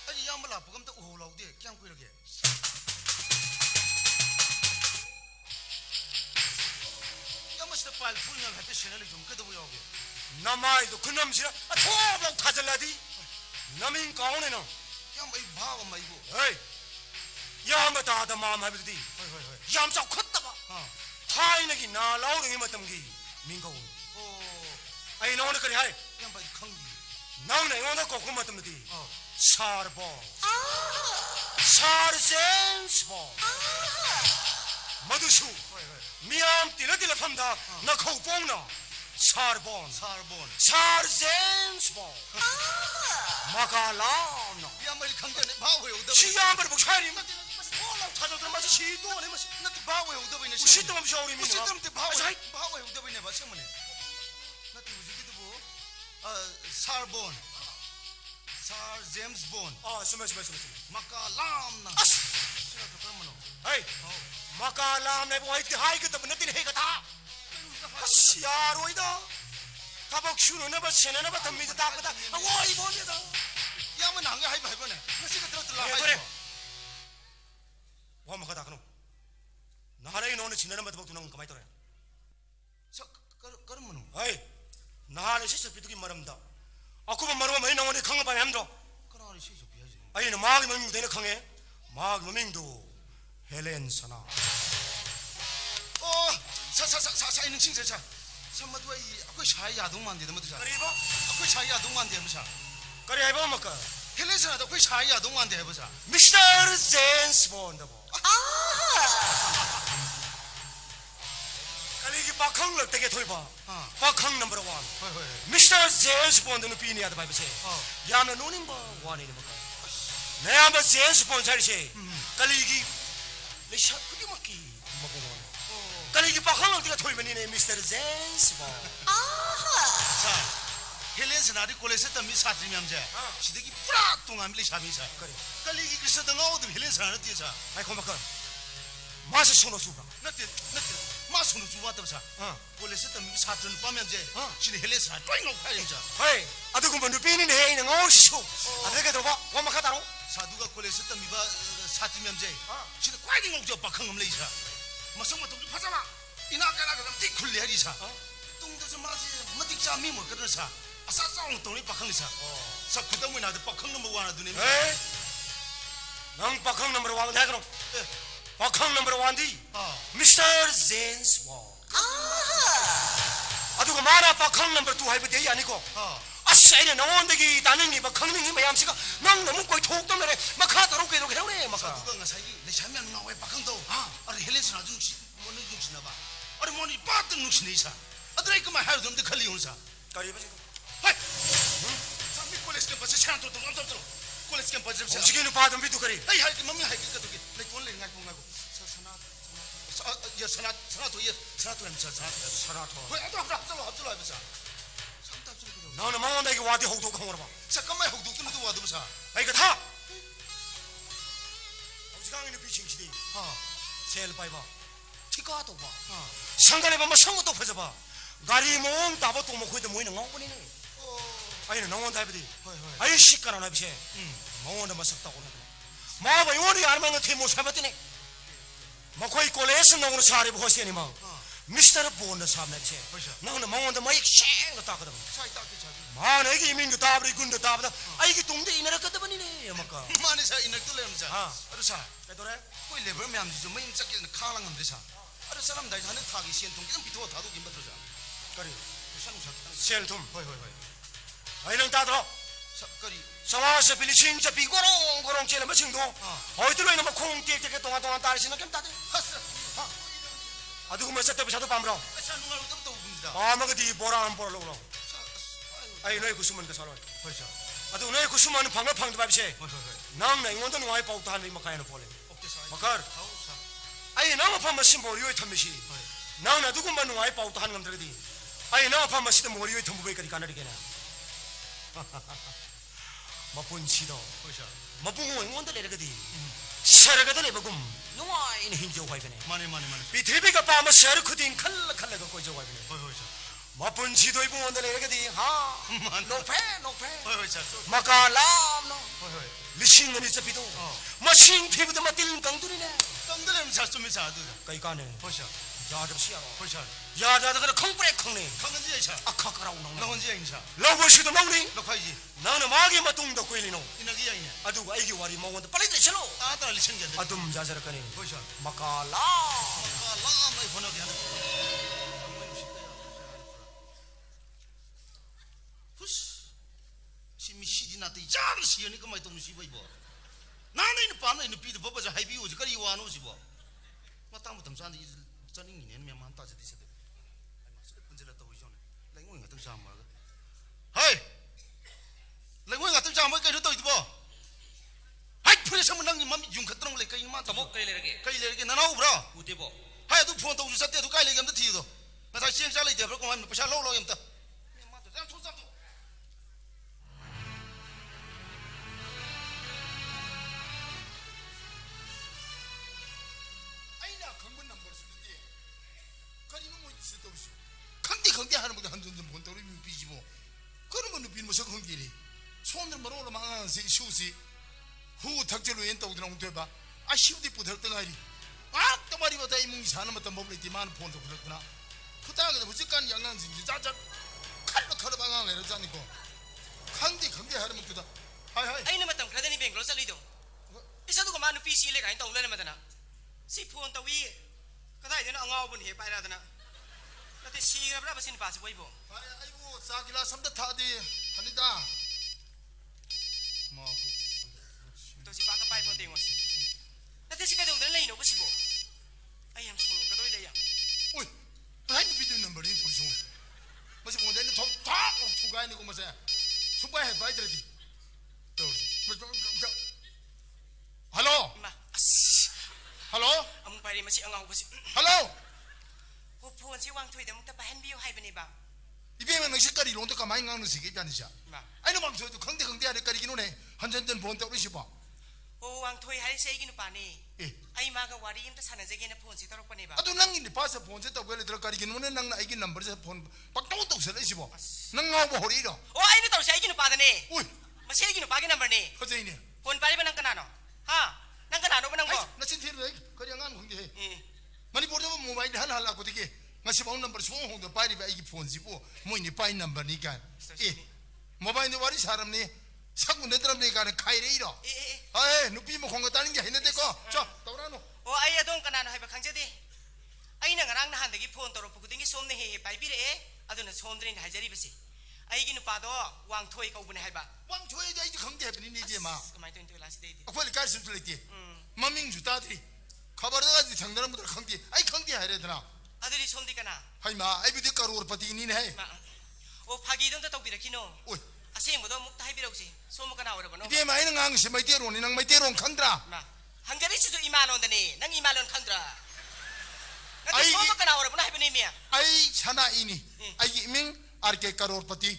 아니 양바라 보감도 오라우데 그냥 그러게 양바시다 빨 풀면 할때 신을 좀 끄덕여오게 나마이도 그 남시라 토박 타절라디 남인 가오네나 양바 이 바가 마 이거 에이 야마 다다 마음 하비디 허이 얌자 컸다봐 타이너기 나 라우르기 맞담기 민가오 아이 너는 그래 하이 양바 이 강비 나오네 너는 거꾸로 맞담디 사르보 사르센스보 마두슈 미암 띠라띠라 판다 나 거꾸뽕나 사르본 사르본 사르센스보 마갈라나 양바 이 강전에 바오에 오다 시암벌 복차리 찾아들 마시 시도 안해 마시 나도 바오에 오다 보이네 시도 없이 우리 민가 시도 바오에 오다 보이네 봐 시험은 나도 우지기도 뭐 사르본 사 제임스 본 스마 마카람나 아스 시라도 그러면은 에이 마갈람 내보 하이트 하이그도 너띠네 해가 다 아시야로이다 타박 슈는 내봐 세네 내봐 덤미도 다거다 와이 보내다 야만 한게 하이브 하이브네 나시가 들었들라 예 그래 와마가다 그놈 나라이 너는 지내는 마다 박두는 가만히 있더라 저 그러면은 에이 나를 시설 비두기 말합니다 아쿠만 말하면 많이 나오네 강한 밤에 함도 그러니 시소 비야지 아이는 마기 명도 되는 강해 마기 명도 헬렌 사나 사사 있는 칭세차 참마도 이 아쿠 샤이 야동만 되는 것도 자 그리고 아쿠 샤이 야동만 돼 보자 그래 해봐 먹까 헬레스나도 아쿠 샤이 야동만 돼 보자 미스터 제임스 본드보 아니 이게 박항력 되게 돌봐 박항 넘버 원 미스터 제임스 본드는 비니야다 바이브세 야는 노닝 봐 원이니 먹까 내 한번 제임스 본드 자리세 깔리 이기 내 샷 그게 먹기 먹고 깔리 이게 박항력 되게 돌면 이네 미스터 제임스 본드 자 헬레스나리 콜레스 땀이 사트리면제 시대기 뿌라 동안밀리 샤미사 그래 깔리기 그래서 등어도 헬레스나는 뛰자 아이 고마워 마스 손으로 수가 나때 마스는 주와도 자 콜레스 땀이 사트는 빠면제 시대 헬레스나 ጦ잉 파이자 에이 아두고 뭐 누비니네 해이는 어시쇼 아들게 들어봐 고마카다로 사두가 콜레스 땀이 봐 사트면제 시대 꽈잉 옥저 박항 엄레이자 마성마 동주 파자마 이나까나 그럼 띠쿨레리자 똥도서 마지 마딕자 미모 그러사 아싸싸옹 동이 박항리사 사 그다음에 나도 박항 넘버 하나 두네 에이 난 박항 넘버 원 내가 그럼 박항 넘버 원디 미스터 제임스 원 아두고 마나 박항 넘버 투 하이브 데이 아니고 아싸이네 너원데기 나는 이 박항 능이 마ям시가 난 너무 거의 톡도 내래 마카도로 그래도 그래 마카 사두가 nga 사이 내 샤면 나왜 박항도 아리 헬레스 나중 뭐는 좀 지나봐 아리 뭐니 빠뜨 누시네이사 아드라이 그만 하여도 없는데 칼리 온사 까리바 지금 하이 상미 콜레스 캠퍼스 샤한토 동감잡들어 콜레스 캠퍼스 좀 지게는 받은 비도 그래 하이 하이 그 맘이 하이 그 그도 내 돈을 내가 공하고 사나토 엠차 사라토 왜 아도 합절로 해보자 상답소리 그도 나는 마원데기 와디 혹도 강으로 봐 잠깐만 혹도 끊어도 와도 보자 아이 그 다 어지강이는 비칭시디 세일 바이바 티가도 봐 상관에 보면 성것도 퍼져봐 가리 모음 따보 또 먹고 있다 모이는 거보니네 아이는 너원 다이브디 아이 시까나 나비세 너원도 맛있다고 그러더라 마바 요리 알만은 티모 사봤더니 뭐 거의 꼴레스 너는 사리 보시니 뭐 미스터 본나 삼내체 나는 멍원다 마이크 쉥 따거든 마 내게 이민도 따버리 군도 따버다 아이게 동대 이나라 까다버니네 아마까 마네 사 이날 뚫려면 사 아루 사 그래 거기 레벨 맘지 좀 매임 짝기는 카랑 함데 사 아루 사람 다이 하는 타기 시엔 동 기름 비토 다도 김 버터 자 그래 상 셀tum 호이 아이랑 따들어 사 거리 사와서 빌리 진짜 비고롱고롱 째는 뭐 칭도 어디로 이놈 콩 띠게 동안 따르시는 게 따들 하스 아두 그 몇살 때 자도 밤으로 사 누가 또 봅니다 아마가 디 보라 안 보라 그러 아이 너희 구수만 그 살아 호이 사 아두 너희 구수만 방을 방도 밥이세 호이 낭 내원도 와이 pau도 하는 이 막하는 폴레 오케이 사 막ar 하우 사 아이 나마 파마 심보리오에 탐미시 나나 누구만 와이 pau도 하는 놈들이 아이 나마 파마 시도 모리오에 탐부베까지 가나리게나 마본시도 호이 사 마bungo ingondale regadi saragadale bagum nuai in hinjo waibene 마네 bithibiga pama sar khudin khalla khalla ga kojo waibene 호이 사 mapunchi doi bungondale regadi ha no phe 호이 사 makalam no 호이 lising ni chapido masing thibuda matil kangdurine 깜들em 사 좀이 사 아두 kai kane 호이 사 yadab siaro 호이 사 yadada ga khongpre khongne 강은지 사 akakara unong 나 혼자 인사 lawo shido mawni 럭하이지 nana magi matungda koilino 이나기 야이네 adu aigi wari mawonda palide chalo 아따 리생게 adum jajarakani 호이 사 makala 라마이 번역이 하나 푸스 심이 시디나도 이자를 시연이까 많이 동무 시버 이거 나는 이는 밤에 이는 비도 버버져 하이비 오지 거리 와노 시버 마땅부 덤산데 이 전잉이 내 면만 따져 디세데 마스레 분절했다 오이존 랭고잉 같은 사람 말가 하이 랭고잉 같은 사람 뭐가 이러다 이거 하이 프레셔 문낭님 맘 융같던 걸 까이 마 Tamo kay lerage. 까이 레게 나나오 브라 Utibo. 하이 도 폰 또 주사 때도 까이 레게 암도 티도 나 시행 살이 돼 버고 만 부샤 로로 염다 마도 장 초삼도 아이나 강번 넘버 쓰는데 가리는 뭐 있어도 없이 강대 하는 분들 한전전 본다고 비지 뭐 그러면 누빈 뭐 석흥길이 손들 뭐로 올라망한 시우시 후 탁절로 엔다고 들어온 돼봐 아 시우디 뿌들 떠나리 아 떠마리보다 이몽이 사는 것도 몸을 뒤만 본도 그렇구나 그다음에 무직간 양난진지 짜자 칼로 방황을 내려자니까 강대 하는 것보다 하이 Ay na matam kada ni Benglo sa lido. Isa to kumano PC le kain tong le matana. Si phone tawi. Kadai din ang awon he pa ra dana. Nate si ra bra basin pa si boibo. 아이고 싸기라 삼다 타디 합니다 뭐 To si pa ka pai phone ting was. Nate si kada udan le no basibo. Ay am solo ka doi da ya. 오이 하이 비디오 넘버링 돌송 뭐지 뭐 내는 더 투가 있는 거 뭐지 수바해 봐야 되지 또 할로 Ma. As. 할로 Among pari masi ang aw basi. 할로 Ho phone si wang thoi da mong ta pa han biyo hai bani ba. 이베면 낚시거리 론도 가만히 가는 시기 아니죠 Ma. 아니 뭐 저도 강대 하는 거리 기노네 한전전 본다 우리 시바 Ho wang thoi hai sa iginu pa ni. 예 Ay maga wari im ta sana jage na phone si tarok pa ni ba. 아도 낭인데 봐서 본제다 원래 들어가리 기노네 낭나 이긴 넘버에서 본 박동도 없어 시바 낭하고 허리로 O ay ni tor sa iginu pa da ni. 오이 Masi iginu pa gi number ni. 허재이네 Phone pari ba nang kanano? Ha? Nang kanano ba nang 아이 bo? 나 진짜로 그냥 안 공개해 Eh. 많이 보려면 모바일 하나 하려고 되게 ngasi phone number so hong do pari ba igi phone sibo mo ni pai number ni kan 모바일 니 와리 사람니 사고 내드람니 가는 카이레 이러 Eh. 아에 누피 뭐 공거 따는 게 했는데 거자 떠라노 O ay adong kanano hay ba kang jadi. Ay nang arang nahan dagi phone toro pugudingi som ne he pai bire aduna som drin hajari basi. Ay ginu pa do wang thoi ka ubune hay ba. 왕 줘야지 이제 관계 해버리 니지 마 Kamay to into last day. 아빨리 갈수 있을지 마밍 주다들이 가버려가지고 장난한분들 관계 아이 관계 해야 되나 Aduri som di kana. 하이마 아이 비디 가루를 빠티기 니네 해 Ma. O phagi dong ta tok bira kino. 오이 Asing mo do mukta hay birok si. Som mo kana ora ba no. 이게 마이는 강시 마이테로니 낭 마이테론 칸드라 Ma. Hangjari si imalon dani. Nang imalon khandra. Nati Ay, som mo kana ora ba na hay ba ni miya. 아이 차나 이니 아이 이밍 아르케 가로르파티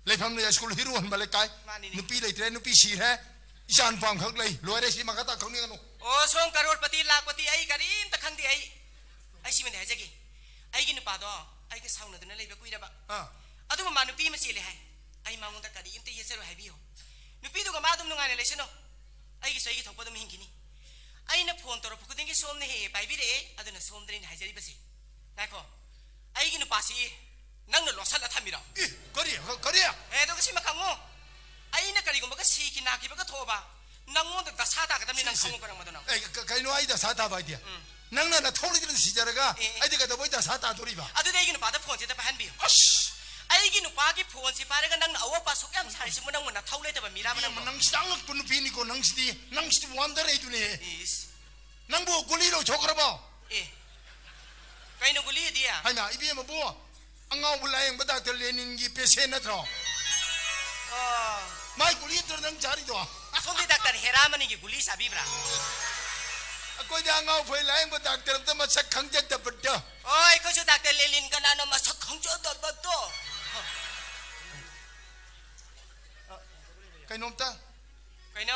레팜네 야스쿨 히루원 말레카이 Manini. 누피 레이트레 누피 시해 이산 방 흑레이 로레시 마가타 강니가노 O som karor pati lakpati ay karim ta khangdi ay. Ay simen hay jagi. Ay ginu pa do. Ay ka sauna dana leba kuira ba. 아 Adu ma nupi masile hay. Ay mamunta kadi imte yesero hay biyo. Nupi do ka madum nunga ne leseno. Ay giso ay gi thokpa dum hingkini. Ay na phone toro phukudingi som ne he pai bire adu na som drin hay jari basi. Nako. 아이기 누파시 낭는 로살라 탐이라 이 거리야 에도 그시 막강고 아이나 가리고 뭐가 시키 나기버가 도봐 낭원도 다 사다가 담니 낭 강고 거랑 마도나 에이 가이노 아이다 사다 봐이디야 낭나나 토리들은 시자라가 아이디가 더 보이다 사다 도리봐 아도 내기는 받아 폰지다 반비요 아씨 아이기 누파기 폰지 바래가 낭 아워빠 속암 살시 문항 문나 타울레다 봐 미라바나 뭐 낭시당을 분노 비니고 낭시디 원다레 이두네 이스 낭보 굴리로 조그라봐 예 가이노 굴리 디야 하이나 이비에 뭐 앙아 올라행 보다 들레닌기 베세나트로 마이 굴리 들는 자리도 손대 닥터 헤라마니기 굴리 사비브라 거기 앙아 보일라행 보다 들었다 마차 강제다 버려 어이 그저 닥터 렐린가 나는 마서 강조도 것도 가이놈다 가이노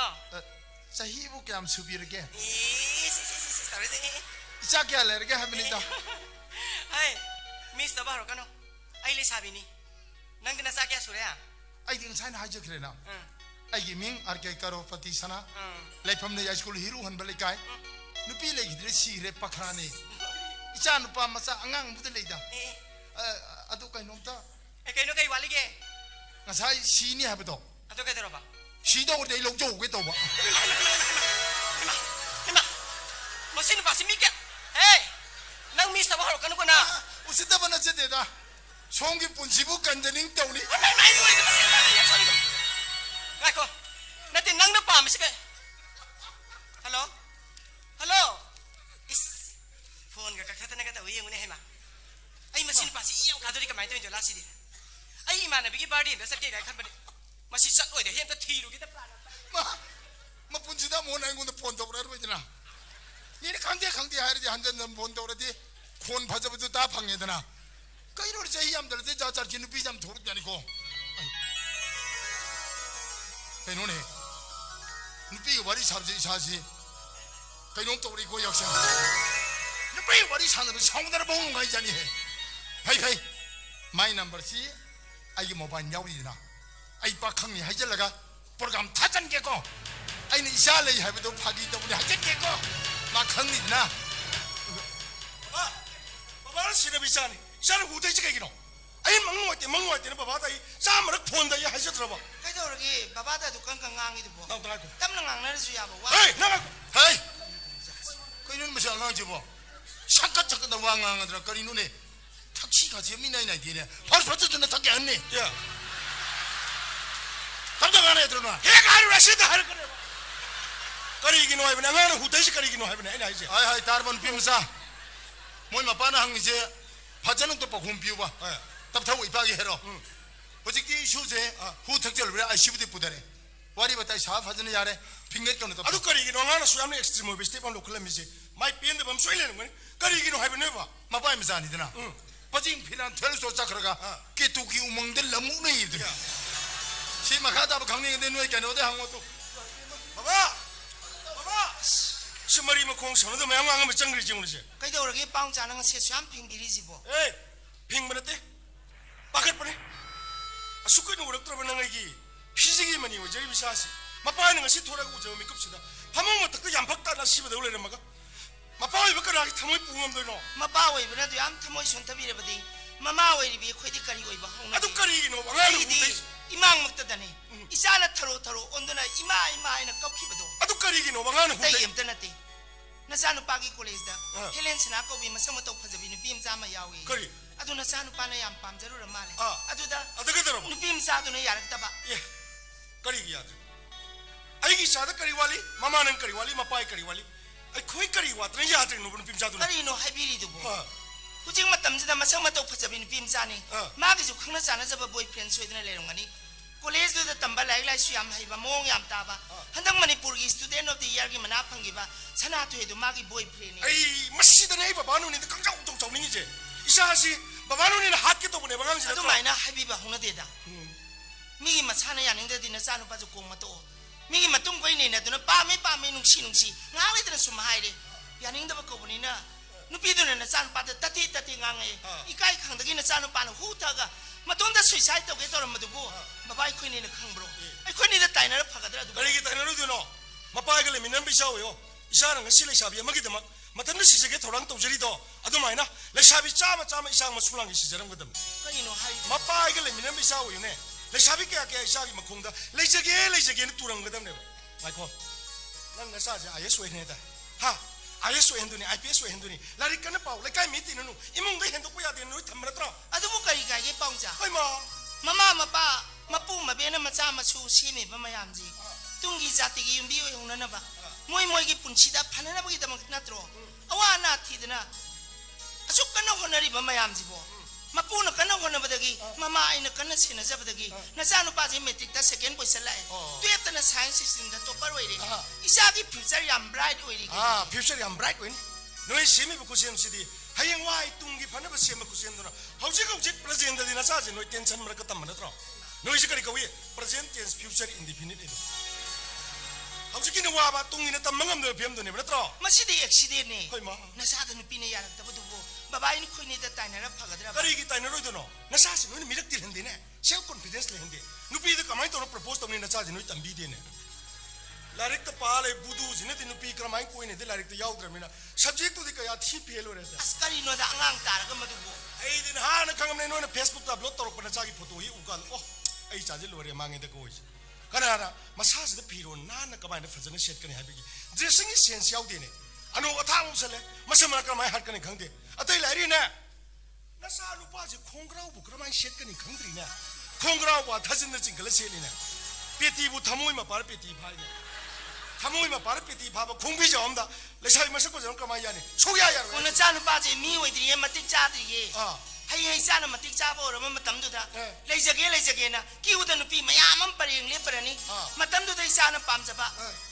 사히부 꺄암 수비르게 이시시시 사르데 이자게 알레르게 하면이다 하이 미스터 바로 가노 아이리 사비니 낭드나 사게 소래야 아이디 사이나 하죠 그래나 응 아이기 밍 아르게 카로 파티사나 응 레이펌네 야스쿨 히루 한발리카이 누피 레기드레 시레 파크라니 이자 누파 마사 앙앙 무들레이다 에 아도 가이놈다 가이노 가이 wallige 나사이 시니 하버도 아도 가 들어봐 시도 우리 롱조 오게 또 봐. 이마 머신 바시미게 에이 낭 미스터 바로 가는구나 우스다 바나 제대다 송기 분지부 간다닝 떠오니 마이 뭐이도 마세야 소리 가이코 나한테 낭나 빠미시게 할로 할로 이스 폰가 kakata나가다 의용네 해마 아이 머신 바시 이양 가도리가 많이 되는 줄 아시디 아이 이마나비기 바디인데 삽게 칸바니 마시 싹로이데 햄다 티루기다 플라나 뭐 분지다 못하는 건데 본다 그러는 거잖아. 니네 강대 하야지 한잔 넘 본다 그러지. 콘 파자부터 다 방해되나. 그 이러리 제 이암들한테 자잘 기는 비잠 도르지 아니고. 배노네. 누삐 와리 sab지 사시. 배농도 우리 고 역사. 누삐 와리 산으로 성대를 먹는 거 아니잖니. 파이파이. 마이 넘버 C. 아이게 모바일 야우리나. 아이 박항니 하이절라가 프로그램 타잔 개고 아이는 이샤레이 하비도 파기 때문에 하잔 개고 막항니나 바바는 시럽이잖니 이사는 후대지가 이기노 아이 먹는 때는 바바다 이 싸움을 폰다 이 하셔 들어봐 그래도르기 바바다도 깡깡강이도 뭐 나도 갈고 땀랑랑나를 수야 뭐 에이 나가고 헤이 그 이놈 무슨 앙앙지 뭐 샷갓 나 왕왕하더라 거리 눈에 택시 가지 미나이나 뒤네 바로 받쳐준다 택기 안니 야 감당 안 해 들어놔 해가 하루라 시다 할 거래 거리 이기노 하이브네 나는 후대지 거리 이기노 하이브네 아니 아니지 하이 다르번 비무사 뭐이 마빠나 항 이제 파자는 또 봄 비우봐 답타고 이빠게 해라 어저께 쇼세 후택절 왜 아시부대 부대래 와리바타 샤 파자는 야래 핑계 꺼내 아도 거리 이기노 나는 수염네 엑스트리모 비스티반 로클라미지 마이 비엔드 밤 쏘이려는 거니 거리 이기노 하이브네 봐 마빠이 미사 아니더나 빠진 피난 텔 쏘자 그러가 깨뚜기 우멍들 너무 네이들 시마 가다 뭐 강릉에 내 누에 깨는 어디 항어도 바바 시머리면 공 선어도 매왕왕하면 짱그리지 오늘지 그래도르기 빵자는 세 수암 핑기리지 뭐 에이 핑문했대 빠갈 뻔해 숙고있는 오락 들어보는 거기 피지기만 이거 저기 비싸시 마빠하는 것이 돌아가고 저 미급시다 밥먹으면 그 얌팍다 나 씹어도 올래는 마가 마빠가 이밖에 하기 타모이 부응함도 이노 마빠오이브라도 얌 타모이 손탑이래버디 마마오이비 코디까리 오이바 홍나 아도 까리 이노 왕하는 후대 이망 먹다다니 이사나 타로 온도나 이마이나 껍히버도 아도 까리 이노 왕하는 tay 후대 yểm tên là tì nó sa nupa ki college da Helen sina ko bi masama to phajabi ni pim sama yawi 거리 adu na sa nupa na yam pam jaru ra male 아. adu da 어떻게 들어 ni pim sa du na yar ta ba 예 까리 이야 아이기 사다 까리 와리 마마는 까리 와리 마빠이 까리 와리 아이 코이 까리 와 트렌지 하트는 노분 빔자도 kari no haibiri du bo 어 hujing matam jida masama to phajabi ni pim sa ni 아. ma gi ju khangna sa na jaba boyfriend soidna le rong ani college du da tamba lai su yam haiba mong yam ta ba handang manipur gi student of the year gi mana phangi ba sana tu edu ma gi boyfriend ni 아이 마시다네 바바누니도 깡깡 정정이지 이사시 바바누니는 학기 또 보내 방황지 adu mai na haibiba hona de da migi masana yaning de dina sanu pa ju kong ma to migi matung koi ne na duna pa me nungsi ngang le dina sum hai de yaning da ba ko buni na nupi duna na san pa ta tati ngang e ikai khang da gi na sanu pa na hu ta ga matung da suicide to ge to ma du bu babai khoi ne na khang bro ai khoi ne da tai na pha ga da du 거리기 따르는 두노 마빠이글 미는 비샤오요 이사는 실내 샤비에 먹이더만 ꯃꯊꯟꯗ ꯁꯤꯖꯒꯦ ꯊꯧꯔꯥꯡ ꯇꯧꯖꯔꯤꯗꯣ ꯑꯗꯨꯃꯥꯏꯅ ꯂꯩꯁꯥꯕꯤ ꯆꯥꯝꯃ ꯏꯁꯥ ꯃꯁꯨꯂꯥꯡꯒꯤ ꯁꯤꯖꯔꯝꯒꯗꯕꯅꯤ ꯀꯔꯤꯅꯣ ꯍꯥꯏꯔꯤꯕ ꯃꯄꯥꯒ ꯂꯩꯃꯤꯟꯅꯕ ꯏꯆꯥ ꯑꯣꯏꯌꯨꯅꯦ ꯂꯩꯁꯥꯕꯤ ꯀꯌꯥ ꯏꯆꯥꯒꯤ ꯃꯈꯣꯡꯗ ꯂꯩꯖꯒꯦꯅ ꯇꯨꯔꯝꯒꯗꯕꯅꯦꯕ ꯉꯥꯏꯈꯣ ꯅꯪ ꯅꯆꯥꯁꯦ IAS ꯑꯣꯏꯍꯟꯅꯦ ꯇꯥꯏ ꯍꯥ IAS ꯑꯣꯏꯍꯟꯗꯣꯏꯅꯤ IPS ꯑꯣꯏꯍꯟꯗꯣꯏꯅꯤ ꯂꯥꯏꯔꯤꯛ ꯀꯟꯅ ꯄꯥꯎ ꯂꯩꯀꯥꯏ ꯃꯤ ꯇꯤꯟꯅꯅꯨ ꯏꯃꯨꯡꯗ ꯍꯦꯟꯗꯣꯛꯄ ꯌꯥꯗꯦ ꯅꯣꯏ ꯊꯝꯕ ꯅꯠꯇ꯭ꯔꯣ ꯑꯗꯨꯕꯨ ꯀꯔꯤ ꯀꯥꯏꯒꯦ ꯄꯥꯎꯖꯥ ꯍꯣꯏ ꯃꯥ ꯃꯃꯥ ꯃꯄꯥ ꯃꯄꯨ ꯃꯕꯦꯅ ꯃꯆꯥ ꯃꯁꯨ ꯁꯦꯝꯃꯤꯕ ꯃꯌꯥꯝꯁꯤ ꯇꯨꯡꯒꯤ ꯖꯥꯇꯤꯒꯤ ꯌꯨꯝꯕꯤ ꯑꯣꯏꯍꯧꯅꯅꯕ ꯃꯣꯏꯒꯤ ꯄꯨꯟꯁꯤꯗ ꯐꯅꯅꯕꯒꯤꯗꯃꯛ ꯅꯠꯇ꯭ꯔꯣ ꯑꯋꯥ ꯑꯅꯥ ꯊꯤꯗꯅ ꯑꯁꯨꯛ ꯀꯟꯅ ꯍꯣꯠꯅꯔꯤꯕ ꯃꯌꯥꯝꯁꯤꯕꯣ ꯃꯄꯨꯅ ꯀꯟꯅ ꯍꯣꯠꯅꯕꯗꯒꯤ ꯃꯃꯥ ꯑꯩꯅ ꯀꯟꯅ ꯁꯦꯟꯅꯖꯕꯗꯒꯤ ꯅꯆꯥꯅꯨꯄꯥꯁꯤ ꯃꯦꯇ꯭ꯔꯤꯛꯇ ꯁꯦꯀꯦꯟ ꯄꯣꯏꯁꯟ ꯂꯥꯛꯑꯦ ꯇꯨꯌꯦꯜꯞꯇꯅ ꯁꯥꯏꯟꯁ ꯁꯤꯁꯇꯦꯝꯗ ꯇꯣꯞꯄꯔ ꯑꯣꯏꯔꯦ ꯏꯆꯥꯒꯤ ꯐ꯭ꯌꯨꯆꯔ ꯌꯥꯝ ꯕ꯭ꯔꯥꯏꯠ ꯑꯣꯏꯔꯤ ꯐ꯭ꯌꯨꯆꯔ ꯌꯥꯝ ꯕ꯭ꯔꯥꯏꯠ ꯑꯣꯏꯅꯤ ꯅꯣꯏ ꯁꯦꯝꯃꯤꯕ ꯈꯨꯠꯁꯦꯝꯁꯤꯗꯤ ꯍꯌꯦꯡꯋꯥꯏ ꯇꯨꯡꯒꯤ ꯐꯅꯕ ꯁꯦꯝꯕ ꯈꯨꯠꯁꯦꯝꯗꯨꯅ ꯍꯧꯖꯤꯛ ꯄ꯭ꯔꯖꯦꯟꯇꯗꯤ ꯅꯆꯥꯁꯦ ꯅꯣꯏ ꯇꯦꯟꯁꯟ ꯃꯔꯛꯇ ꯇꯝꯕ ꯅꯠꯇ꯭ꯔꯣ ꯅꯣꯏꯁꯤ ꯀꯔꯤ ꯀꯧꯏ ꯄ꯭ꯔꯖꯦꯟ ꯇꯦꯟꯁ ꯐ꯭ꯌꯨꯆꯔ 인디피니트 이도 ꯍꯧꯖꯤꯛꯀꯤꯅ ꯋꯥꯕ ꯇꯨꯡꯒꯤꯅ ꯇꯝꯕ ꯉꯝꯗꯕ ꯐꯤꯕꯝꯗꯨꯅꯦꯕ ꯅꯠꯇ꯭ꯔꯣ ꯃꯁꯤꯗꯤ ꯑꯦꯛꯁꯤꯗꯦꯟꯅꯦ ꯍꯣꯏ ꯃꯥ ꯅꯆꯥꯗ ꯅꯨꯄꯤꯅ ꯌꯥꯔꯛꯇꯕꯗꯨꯕꯨ ꯕꯕꯥ ꯑꯩꯅ ꯈꯣꯏꯅꯤꯗ ꯇꯥꯏꯅꯔ ꯐꯒꯗ꯭ꯔꯥ ꯀꯔꯤꯒꯤ ꯇꯥꯏꯅꯔꯣꯏꯗꯣꯏꯅꯣ ꯅꯆꯥꯁꯤ ꯅꯣꯏꯅ ꯃꯤꯔꯛ ꯇꯤꯜꯍꯟꯗꯦꯅꯦ ꯁꯦꯜꯐ ꯀꯣꯟꯐꯤꯗꯦꯟꯁ ꯂꯩꯍꯟꯗꯦ ꯅꯨꯄꯤꯗ ꯀꯃꯥꯏꯅ ꯇꯧꯔ ꯄ꯭ꯔꯄꯣꯁ ꯇꯧꯅꯤ ꯅꯆꯥꯁꯤ ꯅꯣꯏ ꯇꯝꯕꯤꯗꯦꯅꯦ ꯂꯥꯏꯔꯤꯛꯇ ꯄꯥ ꯂꯩ ꯕꯨꯗꯨꯁꯤꯅꯗꯤ ꯅꯨꯄꯤ ꯀꯔꯝꯍꯥꯏꯅ ꯀꯣꯏꯅꯗꯤ ꯂꯥꯏꯔꯤꯛꯇ ꯌꯥꯎꯗ꯭ꯔꯕꯅꯤ나 ꯁꯕꯖꯦꯛꯇꯨꯗꯤ ꯀꯌꯥ ꯊꯤ ꯐꯦꯜ ꯑꯣꯏꯔꯦ ꯑꯁ ꯀꯔꯤꯅꯣꯗ ꯑꯉꯥꯡ ꯇꯥꯔꯒ ꯃꯗꯨꯕꯨ ꯑꯩꯗꯤ ꯅꯍꯥꯟꯅ ꯈꯪꯉꯝꯅꯦ ꯅꯣꯏꯅ ꯐꯦꯁꯕꯨꯛꯇ ꯑꯞꯂꯣꯗ ꯇꯧꯔꯛꯄ ꯅꯆꯥꯒꯤ ꯐꯣꯇꯣ ꯍꯦꯛ ꯎꯀꯥꯟꯗ ꯑꯣ ꯑꯩ ꯆꯥꯖꯦ ꯂꯣꯏꯔꯦ ꯃꯥꯡꯉꯦꯗ ꯀꯣꯏꯁꯦ ꯀꯅꯥꯅ ꯃꯁꯥꯁꯤꯗ ꯐꯤꯔꯣꯟ ꯅꯥꯟꯅ ꯀꯃꯥꯏꯅ ꯐꯖꯅ ꯁꯦꯠꯀꯅꯤ ꯍꯥꯏꯕꯒꯤ ꯗ꯭ꯔꯦꯁꯤꯡꯒꯤ ꯁꯦꯟꯁ ꯌꯥꯎꯗꯦꯅꯦ ꯑꯅꯧ ꯑꯊꯥꯡ ꯎꯁꯜꯂꯦ ꯃꯁꯝꯅ ꯀꯔꯝꯍꯥꯏꯅ ꯍꯥꯠꯀꯅꯤ ꯈꯪꯗꯦ ꯑꯇꯩ ꯂꯥꯏꯔꯤꯅꯦ ꯅꯆꯥ ꯅꯨꯄꯥꯁꯦ ꯈꯣꯡꯒ꯭ꯔꯥꯎꯕꯨ ꯀꯔꯝꯍꯥꯏꯅ ꯁꯦꯠꯀꯅꯤ ꯈꯪꯗ꯭ꯔꯤꯅꯦ ꯈꯣꯡꯒ꯭ꯔꯥꯎꯕꯨ ꯊꯥꯖꯤꯟꯅ ꯆꯤꯡꯈꯠꯂ ꯁꯦꯠꯂꯤꯅꯦ ꯄꯦꯇꯤꯕꯨ ꯊꯃꯣꯏ ꯃꯄꯥꯗ ꯄꯦꯇꯤ ꯐꯥꯏꯅꯦ ꯊꯃꯣꯏ ꯃꯄꯥꯗ ꯄꯦꯇꯤ ꯐꯥꯕ ꯈꯣꯡꯕꯤꯖꯥꯎ ꯑꯝꯗ ꯂꯩꯁꯥꯕꯤ ꯃꯁꯛ ꯐꯖꯅ ꯀꯃꯥꯏꯅ ꯌꯥꯅꯤ ꯁꯨꯛꯌꯥ ꯌꯥꯔꯣꯏ ꯅꯆꯥ ꯅꯨꯄꯥꯁꯦ ꯃꯤ ꯑꯣꯏꯗ꯭ꯔꯤꯌꯦ ꯃꯇꯤꯛ ꯆꯥꯗ꯭ꯔꯤꯌꯦ ꯍꯌꯦꯡ ꯏꯆꯥꯅ ꯃꯇꯤꯛ ꯆꯥꯕ ꯑꯣꯏꯔꯕ ꯃꯇꯝꯗꯨꯗ ꯂꯩꯖꯒꯦꯅ ꯀꯤꯎꯗ ꯅꯨꯄꯤ ꯃꯌꯥꯝ ꯑꯃ ꯄꯔꯦꯡ ꯂꯦꯞꯄꯔꯅꯤ ꯃꯇꯝꯗꯨꯗ ꯏꯆꯥꯅ ꯄꯥꯝꯖꯕ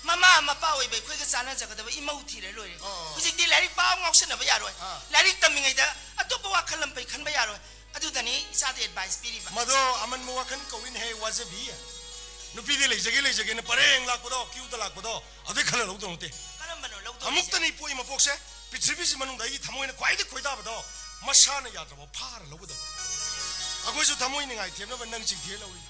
ꯃꯃꯥ ꯃꯄꯥ ꯑꯣꯏꯕ ꯑꯩꯈꯣꯏꯒ ꯆꯥꯟꯅꯖꯒꯗꯕ ꯏꯃꯧ ꯊꯤꯔ ꯂꯣꯏꯔꯦ ꯍꯧꯖꯤꯛꯇꯤ ꯂꯥꯏꯔꯤꯛ ꯄꯥꯎ ꯉꯥꯎꯁꯟꯅꯕ ꯌꯥꯔꯣꯏ ꯂꯥꯏꯔꯤꯛ ꯇꯝꯃꯤꯉꯩꯗ ꯑꯇꯣꯞꯄ ꯋꯥꯈꯜ ꯂꯝꯄꯩ ꯈꯟꯕ ꯌꯥꯔꯣꯏ ꯑꯗꯨꯗꯅꯤ ꯏꯆꯥꯗ ꯑꯦꯗꯚꯥꯏꯁ ꯄꯤꯔꯤꯕ ꯃꯗꯣ ꯑꯃꯟꯕ ꯋꯥꯈꯜ ꯀꯧꯏꯅ ꯍꯦ ꯋꯥꯖꯕꯤ ꯅꯨꯄꯤꯗꯤ ꯂꯩꯖꯒꯦꯅ ꯄꯔꯦꯡ ꯂꯥꯛꯄꯗꯣ ꯀꯤꯎꯗ ꯂꯥꯛꯄꯗꯣ ꯑꯗꯨꯏ ꯈꯜꯂ ꯂꯧꯗꯧ ꯅꯠꯇꯦ ꯀꯔꯝꯕꯅꯣ ꯂꯧꯗꯣꯏꯁꯦ ꯑꯃꯨꯛꯇꯅꯤ ꯄꯣꯛꯏ ꯃꯄꯣꯛꯁꯦ ꯄ꯭ꯔꯤꯊꯤꯕꯤꯁꯤ ꯃꯅꯨꯡꯗ ꯑꯩꯒꯤ ꯊꯃꯣꯏꯅ ꯈ꯭ꯋꯥꯏꯗꯒꯤ ꯈꯣꯏꯗꯥꯕꯗꯣ ꯃꯁꯥꯅ ꯌꯥꯗ꯭ꯔꯕ ꯐꯥꯔ ꯂꯧꯒꯗꯕ ꯑꯩꯈꯣꯏꯁꯨ ꯊꯃꯣꯏ ꯅꯤꯡꯉꯥꯏ ꯊꯦꯝꯅꯕ ꯅꯪ ꯆꯤꯡꯊꯤꯔ ꯂꯧꯔꯤ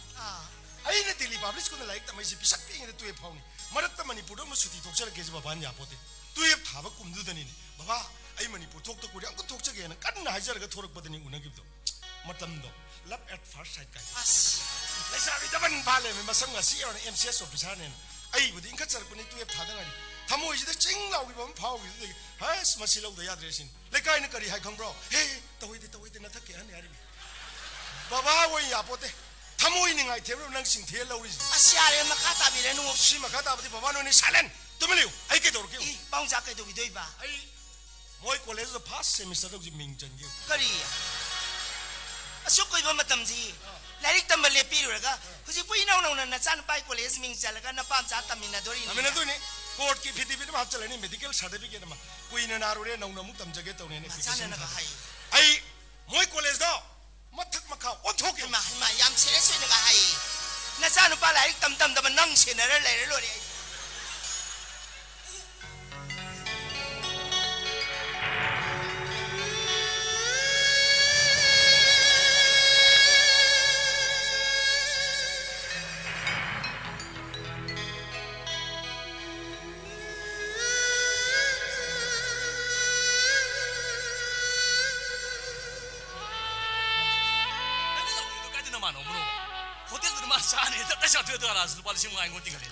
ꯑꯩꯅ ꯗꯦꯜꯂꯤ ꯄꯥꯕ꯭ꯂꯤꯛ ꯁ꯭ꯀꯨꯜꯗ ꯂꯥꯏꯔꯤꯛ ꯇꯝꯃꯛꯏꯁꯤ ꯄꯤꯁꯛ ꯄꯤꯛꯏꯉꯩꯗ 12 ꯐꯥꯎꯅꯤ ꯃꯔꯛꯇ ꯃꯅꯤꯄꯨꯔꯗ ꯑꯃꯨꯛ ꯁꯨꯇꯤ ꯊꯣꯛꯆꯔꯛꯀꯦꯁꯤ ꯕꯕꯥꯅ ꯌꯥꯄꯣꯠꯇꯦ 12 ꯊꯥꯕ ꯀꯨꯝꯗꯨꯗꯅꯤꯅꯦ ꯕꯕꯥ ꯑꯩ ꯃꯅꯤꯄꯨꯔ ꯊꯣꯛꯇ ꯀꯨꯏꯔꯦ ꯑꯃꯨꯛ ꯊꯣꯛꯆꯒꯦꯅ ꯀꯟꯅ ꯍꯥꯏꯖꯔꯒ ꯊꯣꯔꯛꯄꯗꯅꯤ ꯎꯅꯈꯤꯕꯗꯣ ꯃꯇꯝꯗꯣ ꯂꯞ ꯑꯦꯠ ꯐꯥꯔꯁ ꯁꯥꯏꯠ ꯀꯥꯏ ꯂꯩꯁꯥꯕꯤ ꯗꯕꯟ ꯐꯥꯜꯂꯦ ꯃꯁꯝ ꯉꯁꯤ ꯌꯧꯔꯅ MCS ꯑꯣꯐꯤꯁꯥꯔꯅꯦꯅ ꯑꯩꯕꯨꯗꯤ ꯏꯟꯈꯠꯆꯔꯛꯄꯅꯤ 12 ꯊꯥꯗ ꯉꯥꯏꯔꯤ ꯊꯃꯣꯏꯁꯤꯗ ꯆꯤꯡ ꯂꯥꯎꯈꯤꯕ ꯑꯃ ꯐꯥꯎꯈꯤꯕꯗꯒꯤ ꯍꯁ ꯃꯁꯤ ꯂꯧꯗ ꯌꯥꯗ꯭ꯔꯦ ꯁꯤꯅꯤ ꯂꯩꯀꯥꯏꯅ ꯀꯔꯤ ꯍꯥꯏ ꯈꯪꯕ꯭ꯔꯣ ꯍꯦ ꯇꯧꯏꯗꯦ ꯅꯊꯛꯀꯤ ꯑꯍꯟ ꯍꯥꯏꯔꯤꯕ ꯕꯕꯥ ꯑꯣꯏ ꯌꯥꯄꯣꯠꯇꯦ ꯊꯃꯣꯏ ꯅꯤꯡꯉꯥꯏ ꯊꯦꯝꯅꯕ ꯅꯪ ꯆꯤꯡꯊꯤꯔ ꯂꯧꯔꯤꯁꯤ ꯑꯁ ꯌꯥꯔꯦ ꯃꯈꯥ ꯇꯥꯕꯤꯔꯅꯨ ꯁꯤ ꯃꯈꯥ ꯇꯥꯕꯗꯤ ꯕꯕꯥ ꯅꯣꯏꯅꯤ ꯁꯥꯏꯂꯦꯟ ꯇꯨꯃꯤꯟ ꯂꯩꯌꯨ ꯑꯩ ꯀꯩꯗꯧꯔꯛꯀꯦ ꯄꯥꯎꯖꯥ ꯀꯩꯗꯧꯕꯤꯗꯣꯏꯕ ꯑꯩ ꯃꯣꯏ ꯀꯣꯂꯦꯖꯗ ꯐꯥꯔꯁ ꯁꯦꯃꯤꯁꯇꯔꯗ ꯍꯧꯖꯤꯛ ꯃꯤꯡ ꯆꯟꯒꯦ ꯀꯔꯤ ꯑꯁꯨꯛ ꯀꯨꯏꯕ ꯃꯇꯝꯁꯤ ꯂꯥꯏꯔꯤꯛ ꯇꯝꯕ ꯂꯦꯞꯄꯤꯔꯨꯔꯒ ꯍꯧꯖꯤꯛꯄꯨ ꯏꯅꯧ ꯅꯧꯅ ꯅꯆꯥꯅꯨꯄꯥ ꯀꯣꯂꯦꯖ ꯃꯤꯡ ꯆꯜꯂꯒ ꯅꯄꯥꯝꯆꯥ ꯇꯝꯃꯤꯟꯅꯗꯣꯏꯅꯤ ꯀꯣꯔꯠꯀꯤ ꯐꯤꯗꯤꯕꯤꯠ ꯑꯃ ꯍꯥꯞꯆꯜꯂꯅꯤ ꯃꯦꯗꯤꯀꯦꯜ ꯁꯥꯔꯇꯤꯐꯤꯀꯦꯠ ꯑꯃ ꯀꯨꯏꯅ ꯅꯥꯔꯨꯔꯦ ꯅꯧꯅ ꯑꯃꯨꯛ ꯇꯝꯖꯒꯦ ꯇꯧꯅꯦꯅ ꯑꯩ ꯃꯣꯏ ꯀꯣꯂꯦꯖꯗꯣ ꯃꯊꯛ ꯃꯈꯥ ꯑꯣꯟꯊꯣꯛꯀꯦ ꯍꯩꯃꯥ ꯌꯥꯝ ꯁꯦꯔꯤꯌꯁ ꯑꯣꯏꯅꯒ ꯍꯥꯏ ꯅꯆꯥꯅꯨꯄꯥ ꯂꯥꯏꯔꯤꯛ ꯇꯝꯗꯕ ꯅꯪ ꯁꯦꯟꯅꯔ ꯂꯩꯔ ꯂꯣꯏꯔꯦ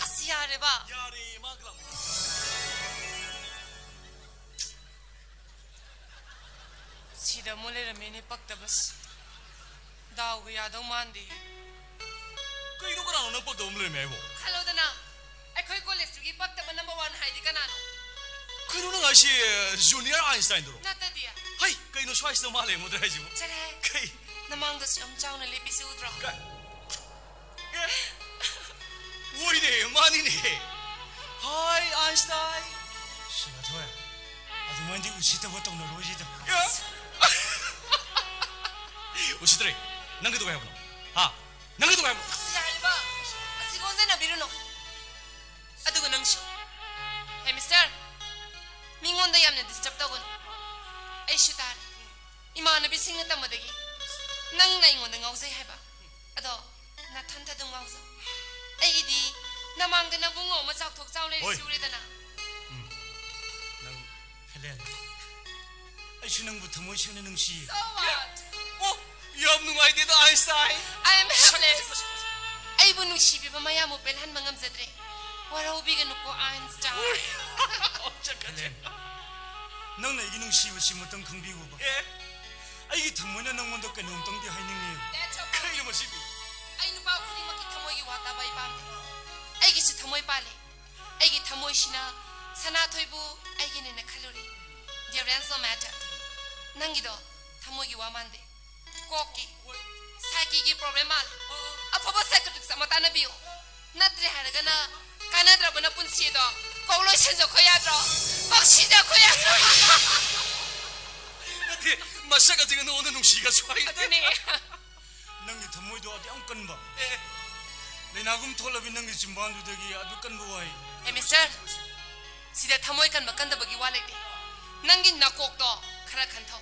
ꯑꯁ ꯌꯥꯔꯦꯕ ꯁꯤꯗ ꯑꯃꯨꯛ ꯂꯩꯔꯝꯃꯦꯅꯦ ꯄꯛꯇꯕꯁ ꯗꯥꯎꯒ ꯌꯥꯗꯧ ꯃꯥꯟꯗꯦ ꯀꯩꯅꯣ ꯀꯅꯥꯅꯣ ꯅꯪ ꯄꯛꯇꯕ ꯑꯃ ꯂꯩꯔꯝꯃꯦ ꯍꯥꯏꯕꯣ ꯈꯜꯂꯣꯗꯅ ꯑꯩꯈꯣꯏ ꯀꯣꯂꯦꯖꯇꯨꯒꯤ ꯄꯛꯇꯕ ꯅꯝꯕꯔ 1 ꯍꯥꯏꯗꯤ ꯀꯅꯥꯅꯣ ꯀꯩꯅꯣ ꯅꯪ ꯍꯥꯏꯁꯤ ꯖꯨꯅꯤꯌꯔ ꯑꯥꯏꯟꯁꯇꯥꯏꯟꯗꯨꯔꯣ ꯅꯠꯇꯗꯤ ꯍꯩ ꯀꯩꯅꯣ ꯁ꯭ꯋꯥꯏꯁꯤꯗ ꯃꯥ ꯂꯩꯔꯝꯃꯨꯗ꯭ꯔꯥ ꯍꯥꯏꯁꯤꯕꯨ ꯆꯔꯦ ꯀꯩ ꯅꯃꯥꯡꯗꯁꯨ ꯌꯥꯝ ꯆꯥꯎꯅ ꯂꯦꯞꯄꯤꯁꯤ ꯎꯗ꯭ꯔꯣ ꯍꯣꯏꯅꯦ ꯃꯥꯅꯤꯅꯦ ꯍꯥꯏ ꯑꯥꯏꯟꯁꯇꯥꯏꯟ ꯁꯤꯅꯊꯣꯏ ꯑꯗꯨꯃꯥꯏꯅꯗꯤ ꯎꯁꯤꯠꯇꯕ ꯇꯧꯅꯔꯣꯏꯁꯤꯗ 우시들이 낭그도 가야보노 아 낭그도 가야보노 야리바 아시고 언제나 비르노 아두고 낭쇼 헤이 미스터 민곤도 얌네 디스터브 더군 에이 슈타르 이마나비 싱나 담마데기 낭나 인곤도 ngau세 해봐 아도 나 탄타도 ngau서 에이디 나망드나 붕어 마 짝톡 짜울레리 시우레다나 난 Kalen. I should know what emotion and she. So what? Oh, yam nungai dito Einstein. I am helpless. Ay bu nungsibi ba maya mo pelhan mangam zadre. Waraw bigan ko Einstein. Kalen. Nang na iginong she was simutang kang bigo ba? Eh, Ay itamunan ng mundo kanong tong di haining niyo. That's a kayo mo sibi. Ay nuba ko ni makitamoy gi wata bay pam. Ay gi si tamoy pale. Ay gi tamoy shina sana thoibu ay gi ne khaluri. Dear ransom matter. Nangido tamoy gi wamande. Koki. Saki gi problem al. Apoba secretary samata na biyo. Natre haraga na kanadra bana punsi do. Kolo senjo khoya do. Bakshi da khoya do. Nati masaga 지금 오는 농시가 swai. Aduni. Nang itamoy do adi ang kan ba? Lenagum tholabin nang simban do dagi adu kan buwai. Hey mister. Sida tamoy kan bakanda bagi walek de. Nangi nakok do khara khantho.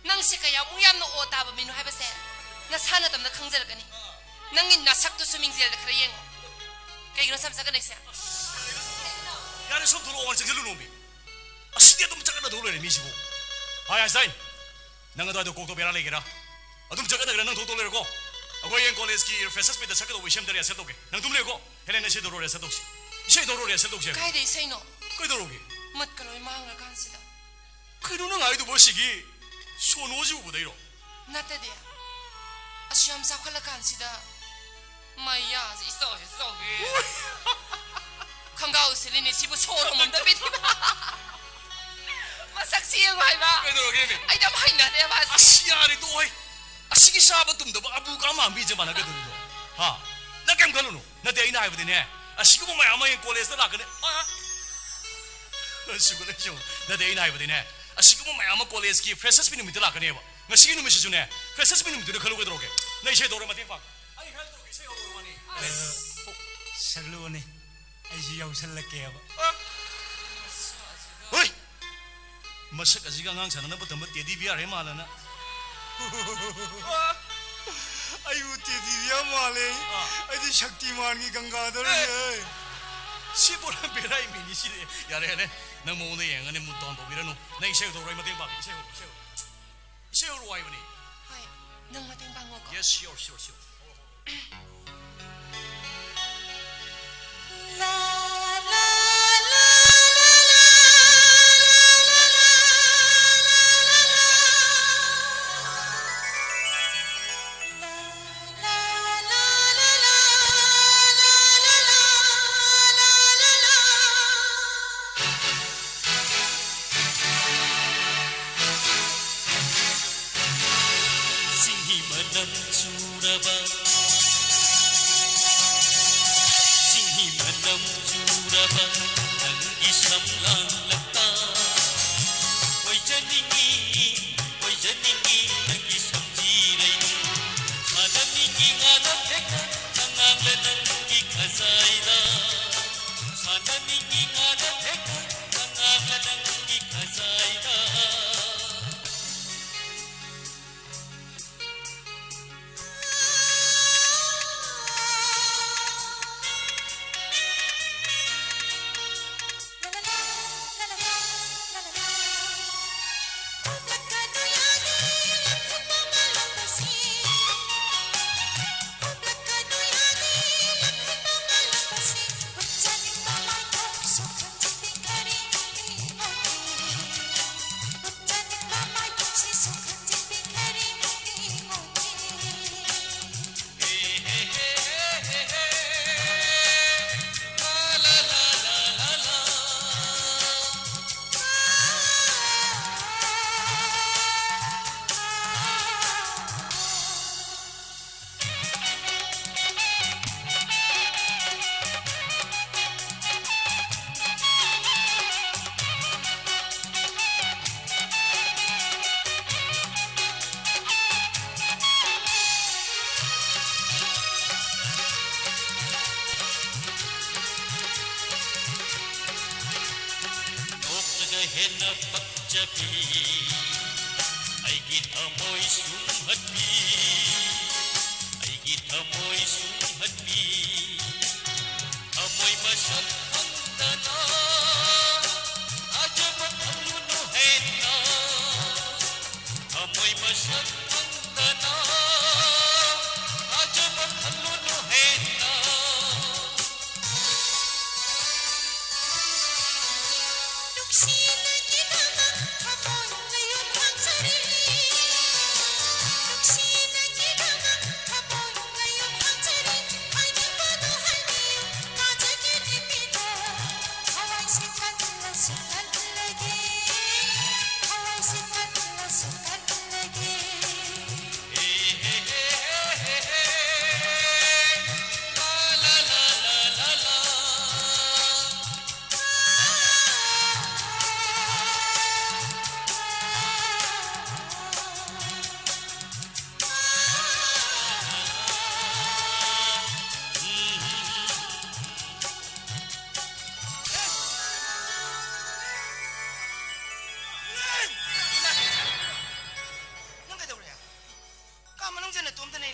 Nang sikaya uyam no ota ba minu haibase. Na sana tam na khangjar kani. Nangi nasak to swimming zel khara yengo. Kay gino sam saga naisa. 야는 손 들어오면 저절로 놈이. 아 시대도 못 잡아도 돌려내 미시고. 아야 사인. nanga do ko to bera legera adum jaga da nang to to lergo ago yen college ki professors pe da chaka do wishem da ya sedoge nang tum lego hele ne se do ro ya sedok se do ro ya sedok se kai de sei no kai do rogi mat kaloi mang ga kan sida kai do nang ai do bo sigi so no ji bu da iro nata de asyam sa khala kan sida maya si so ge khangao selini sibu choro mom da bit masak siang hai ba kai do rogi me ai dam hai na de ba asiari do oi asigi saba tum da ba abu ka ma bi je bana ga do ha na kem kalu no na de ina ai bu de ne asigi mo ma ya ma yen college da la ka ne asigu le jo na de ina ai bu de ne asigu mo ma ya ma college ki freshers bi ni mi da la ka ne ba ngasi ni mi shi ju ne freshers bi ni mi da khalu ga do ge na ise do ro ma ting pa ai hel do ge ise do ro ma ni Saglo ne. Ay si yaw salake ba. oi masak asiga ngang sana na ba tamat tedi biar he mala na Ay uti diya male. Ay di Shaktiman ki Gangadhar ne. si bo na berai mi ni si ya re ne na mo ne yang ne mu ton do bi ra no na ise do ro ma ting pa ise ro wai ba ni hai nang ma ting bang ko yes sure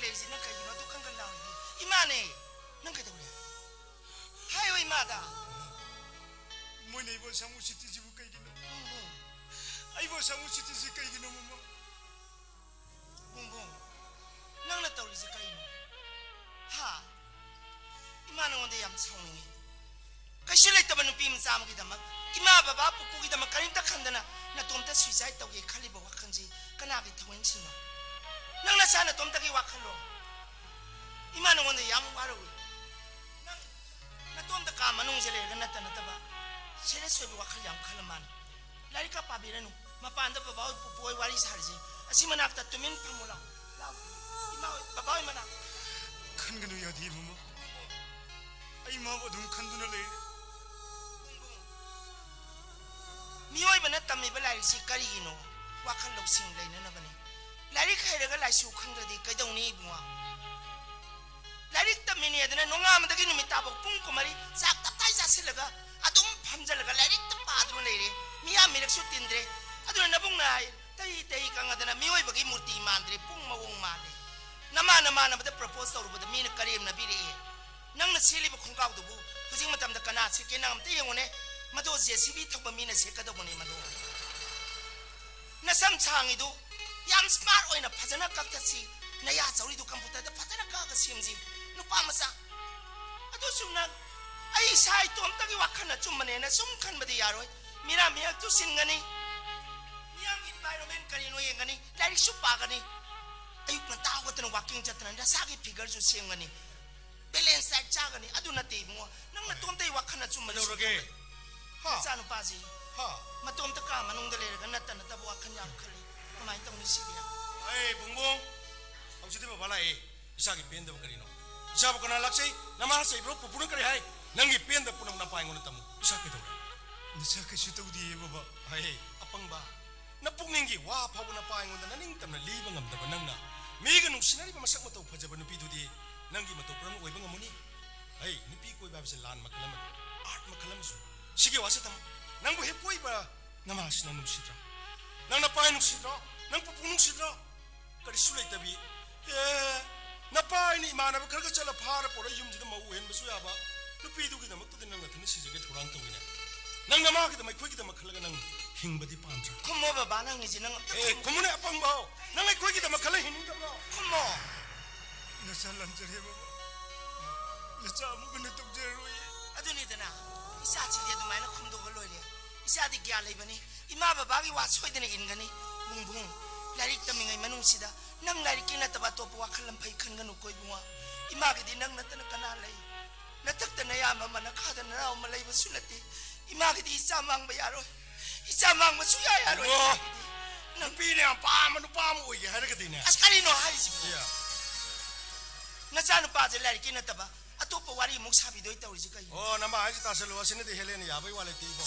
lazy न कहिनो तू खंगन लाउदी इमाने नंग कदौरे हायो इमादा मोइने इबो सांगु सिटिजिबु कइगिनो आइबो सांगु सिटिजि कइगिनो मम बुंबुं नंगना तौरिजे कइनो हा इमाने ओंदे याम साउनिंगे कइसे लेतब नुपी मचा मगिदमक इमा बाबा पुपुगिदमक करिमता खंदना नतोमता सुइसाइड तौगे खालिबो वाखंजी कनागी थवें सिनो नंगना साना तोमता की वाखलो इमाने ओंदे याम वारोवे नंग नतोमता का मनुंजे लेगा नता नतबा सेरे सोइबो वाखल याम खलमान लारिका पाबिरनु मपांदा बाबा पुपुई वारी सारजे असि मनाकता तुमिन फमुला लाव इमा बाबा मना खनगनु यादी मम आई माबो दुम खंदुना ले मियोय बना तमी बलारिसी करिगिनो वाखल लौसिंग लेननबने लारिक हैरगा लाइसु खंगदि कैदौनी बुआ लारिक तमिने दना नोंगामदगी नुमिताबो पुंग कुमारी साक तताई जासिलगा अदुम फमजलगा लारिक त पादु लेरे मिया मिरकसु तिंद्रे अदुना नबुंगनाय तई कंगदना मियोय बगी मूर्ति मांद्रे पुंग मवोंग माले नमा नबद प्रपोज तौरुबद मीना करीम नबिरे नंगना सेलिब खुंगावदुबु हुजिंग मतमदा कना सिके नंगमते यंगोने मदो जेसीबी थोबा मीना सेकदबोने मदो नसम छांगिदु याम स्मार्ट ओइना फजना कक्तसी नया चौरिदु कंप्यूटर दा फजना कागा सिमजी नुपा मसा अदो सुना आई साइ तोमतगी वाखना चुमने सुम खनबदि यारोय मीरा मिया तु सिंगनी मियाम एनवायरनमेंट करिनो येंगनी लाइक सु पागनी अयुक नता वतन वाकिंग चतन रसागी फिगर जु सेंगनी बैलेंस साइड चागनी अदु नते मो नंग तोमतई वाखना चुमने रोगे हा चानु पाजी हा मतोम तका मनुंग लेरगा नता नता वाखन याम खली कमाई तौनी सिबिया ए बुंबुं हौसिदे बाबा लाए इसागी पेंदब करिनो इसाबो कना लाक्सै नमा सैब्रो पुपुन करि हाय नंगी पेंद पुनम ना पाइंगोन तमु इसा के दो निसा कइसु तौदी बाबा हाय अपंबा न पुंगिंगी वा फाबु ना पाइंगोन ना निंग तमना लीबा ngam नंगना मीगा नुसिनारि मसक मतौ फजब नुपी दुदी नंगी मतौ प्रम ओइबा ngamuni हाय नुपी कोइ बाबसे लान मखलम आर्ट मखलम सु सिगे वासे तम नंगबो हे पोइबा नमासना नुसिद्रा नंगना पाइ नुसिद्रा नंग पुपु नुसिद्रा करि सुलै तबि ए नपाइनि मानब खरगा चला फार पोरा युमजिदा मौ हेन बसु याबा नुपी दुगी दमक तुदि नंग थनि सिजगे थोरांग तौइना नंग नमा के दमक खोइगी दमक खलगा नंग हिंगबदि पामजा खुमो बाबा नंग नि जिनंग ए खुमुने अपंगबो नंग खोइगी दमक खला हिनिंगबो खुमो नसा लंजरे बाबा नसा मुगन तौजरोय अदुनि दना इसा छिदे दुमाइना खुमदो गलोइले इसा दि ग्या लेबनी इमा बाबा की वा सोइदने इनगनी बुंबुं लारिक तमिंगै मनुंगसिदा नंग लारिक कि नतबा तोप वाखलम फै खनगनु कोइ बुआ इमा गिदि नंग नतन कना लई नतक नया मन खादन राव मलई बसुनते इमा गिदि इसा मांगबा यारो इसा मांगबा सुया यारो नंग पीने पाम नु पाम ओइ हरगदिने अस्करी नो हारिसि या नचा नु पाजे लारिक कि नतबा अतोप वारी मुख साबिदोइ तौरिजि कै ओ नमा हाजि तासलो वसिने दे हेलेन याबै वाले तिबो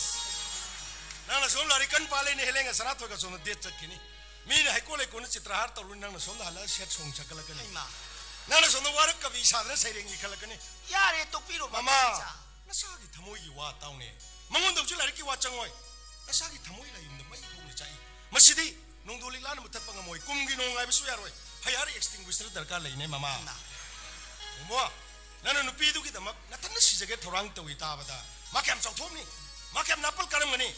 नंग सोम लारी कन पाले ने हेलेंगा सना थोगा सोम दे चखिनी मीने हाइकोले कोन चित्रहार तरुन नंग सोम हाला सेट सोंग चकलकनी मा नंग सोम वार कवि सादर सैरेंगी खलकनी यारे तोपिरो मामा नसागी थमोई वा ताउने मंगोन दौजु लारी की वा चंगोय नसागी थमोई लाइम द मई होने चाहि मसिदी नोंदोली लान मुथप ngमोय कुमगी नोंगाय बसु यारोय फायर एक्सटिंग्विशर दरकार लइने मामा मो नन नुपी दुगी दमक नतन सिजगे थोरांग तोइ ताबदा माकेम चौथोमनी माकेम नापल करमगनी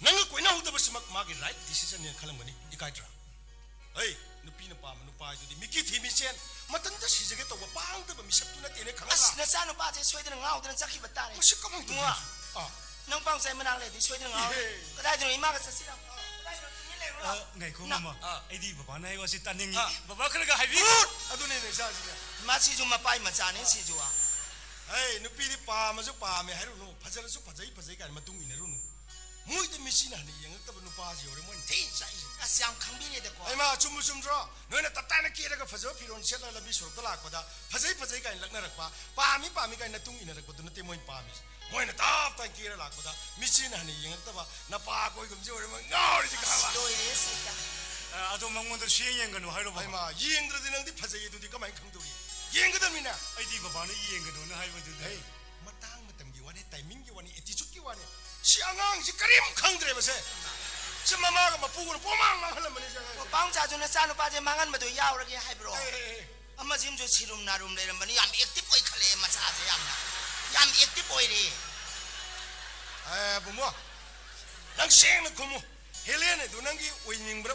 नंग कोइना हुदबसमक मागी राइट डिसीजन ने खलमगनी इकाइद्रा ए नुपी न पाम नुपा दुदी मिकी थीमी चेन मतन त सिजगे तो पांग दब मिसप तुना तेने खंगा अस नसा नु पाजे सोइदन गाउदन चखि बतारे मसि कमन तुआ नंग पांग साइ मनांग लेदि सोइदन गाउ कदाइ दु इमा ग ससिरा कदाइ दु तिनि लेरो ngai ko mama aidi baba nai wasi taningi baba kharaga haibi adune ne sa siga मासी जो मपाई मचाने सी जो आ ए नुपी दि पामजु पामे हारुनु फजरसु फजै फजै का मतुंग इनरुनु मुइ द मिसिना ने यंगतब नुपा जी ओरे मोन थि साइ अस याम खंबिरे दे को ai ma chum chumdro noina taptana kiraga fajo firon sela labi sorta lakpada fajai kai lakna rakpa pami kai natung ina rakpa dunate moi pami moina tap ta kira lakpada michina hani yengtaba na pa koi gum jore ma ngawri ji khala loire saita ado mangonda sheyenganu hairo ai ma yengra dinang di fajai du di kamai khangduri yenga mina ai di baba na yenganu na haibo du hey matang matam gi wani timing gi wani attitude gi wani si angang si karim khangdre base si mama ga mapu ko pomang mang halam ni ja पाउं चाजु न सानो पाजे मांगन मदो याउरगे eyebrow ama jim jo sirum narum leram bani yam active oi khale macha je yam active oi ri bumo nang seng na kumu helene du nangi winning bra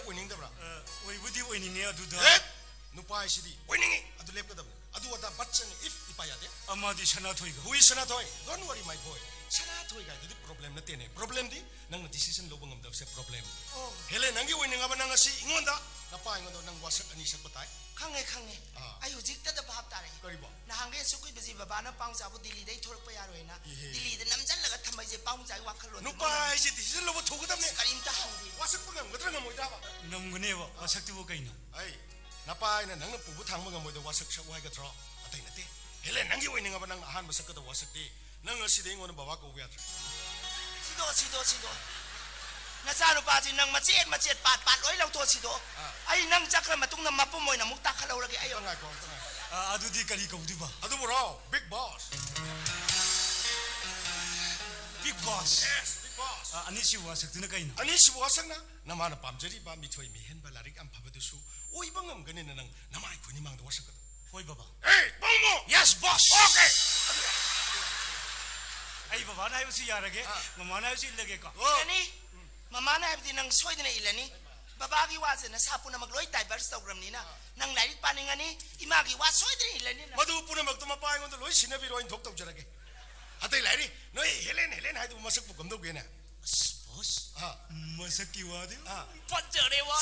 oibudi oininge aduda nupa isidi winning adu lepkadam adu wata batchen if ipayade amadi sana thoiga who is Sanatoy? Don't worry, my boy. Sanatoy guy, the problem na tene. Problem di, nang decision lo bang amdaw sa problem. Oh, Hele, nangi winning aba nang si ingonda. Napa ingonda nang wasak anisag patay. khang nge ai hujik ta da bhap tare Karibo. na hang ge sukui biji baba na paung sa bu dili dai thorok pa yaro na dili de namjan laga thamai je paung jai wa khalo Nupa isi decision lo ba thogadam ne. karim ta hang di Wasak pa ngam gadra ngam moida ba. namgune ba asakti bo kaino Ay, napa ina nang pubu thang ngam moida wasak sa wai gadra. Atay nate. Hele, nangi winning aba nang ahan masak kada wasak di. Nang si de ngon baba ko wiat. sido na sa ru pa ji nang machet pat loi lau to sido ai nang chakra matung na mapu moi na mukta khalau lagi ayo Tangay ko, tangay. adudi kari kaudi ba Adu bro, big boss. big boss Yes, big boss. anisi wa sakti na kaino Ani si wasak na namana pamjari ba mithoi mi hen ba larik am phabadusu oi bangam gani na nang namai khuni mang da wasak ka hoi baba hey bongo yes boss okay ai baba na yusi yarage mama na yusi lage ka ani mama na habdi nang soi dina ilani baba gi wa na sapu na magloi diverse program ni na nang lai paningani ima gi wa soi dina ilani na madu puna mak tuma pai ngon loi sinabi roin thok tok jarage atai lairi noi helen hai du masak pu gamdo ge na boss masaki wa de pajare wa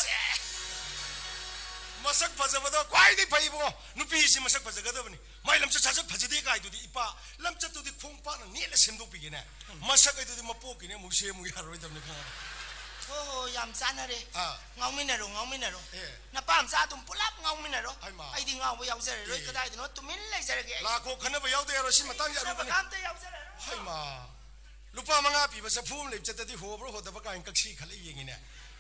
masak phajabado kwai dei phai bo nupi si masak phajagadabani mai lamcha chajak phajade kai du di ipa lamcha tu di khongpa na ne la semdo pi ge na masak ai du di mapo ki ne mu se mu ya roi dam ne khang oh yam sana re ngau min ro Eh. na pam sa tum pulap ngau min ro Ai ma. ai di ngau bo yau jare roi kadai no tu min lai jare ge la ko khana ba yaw de ro si matang ya ru ba ne am te yau jare hai ma lupa manga pi ba sa phum le chata di ho bro ho da ba ka kaksi khale yengi ne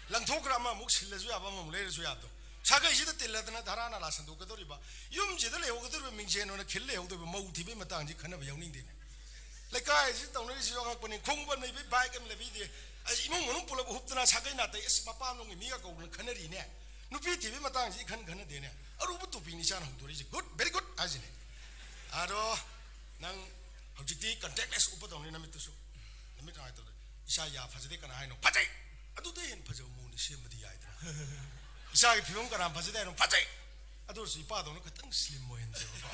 lang thokra ma muk sil ju ya ba mum le ju ya do saga isi da tilla da na dharana la sandu ka dori ba yum je da le ho ga dori ming je no na khil le ho do ba mau thi be matang ji khana ba yaw ning de ne le kai si tong ne si yo ga ko ni khong ba nei be bai kam le bi de ai imong monum pula bu huptana sagai na te is papa nong mi ga ko khana ri ne nu pi thi be matang ji khana de ne aru bu tu pi ni chan ho dori ji good very good as ne aro nang hojiti contactless upadong ni namit su namit ai to isa ya phajade kana hai no phajai adu de hen phajau mu ni semadi ai da isa gi phim kana phajade no phajai adu si pa do no katang slim mo hen je ba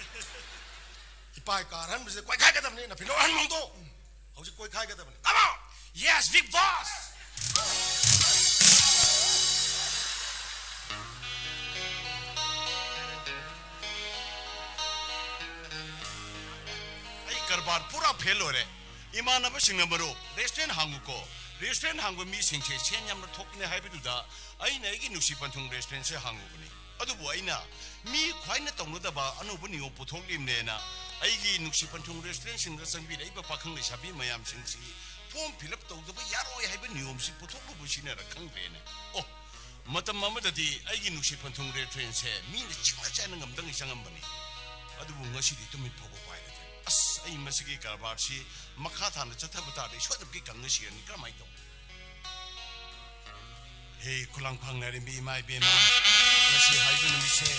ipa ka ran bje koi khai ka dam ni na phino han mong to hoji koi khai ka dam ni come on yes big boss करबार पूरा फेल हो रहे इमानब सिंह मरो रेस्टोरेंट हांगु को रेस्टोरेंट हांगु मी सिंह से सेन्याम थोकने हाइबदुदा अइना एगी नुसी पंथुंग रेस्टोरेंट से हांगु बनी अदुबो अइना मी ख्वाइना तौनदबा अनुभव नियो पुथोकलिमनेना अइगी नुसी पंथुंग रेस्टोरेंट सिंग संबि लेबा पाखंग लेसाबि मयाम सिंगसी फॉर्म फिलअप तौदबा यारोय हाइब नियम सि पुथोकबु सिना रखंग्रेने ओ मतम ममददी अइगी नुसी पंथुंग रेस्टोरेंट से मी ने छवा चाना ngमदंग संगमबनी अदुबो ngasidi तुमि फोबो पाइले अस आई मसिगी कारबार सी मखा थाना चथब तादे सोदब की कंग सिरनी करमाइ तो हे खुलांग फांगनारे मी माइ बेमा मसि हाइबो नमिसे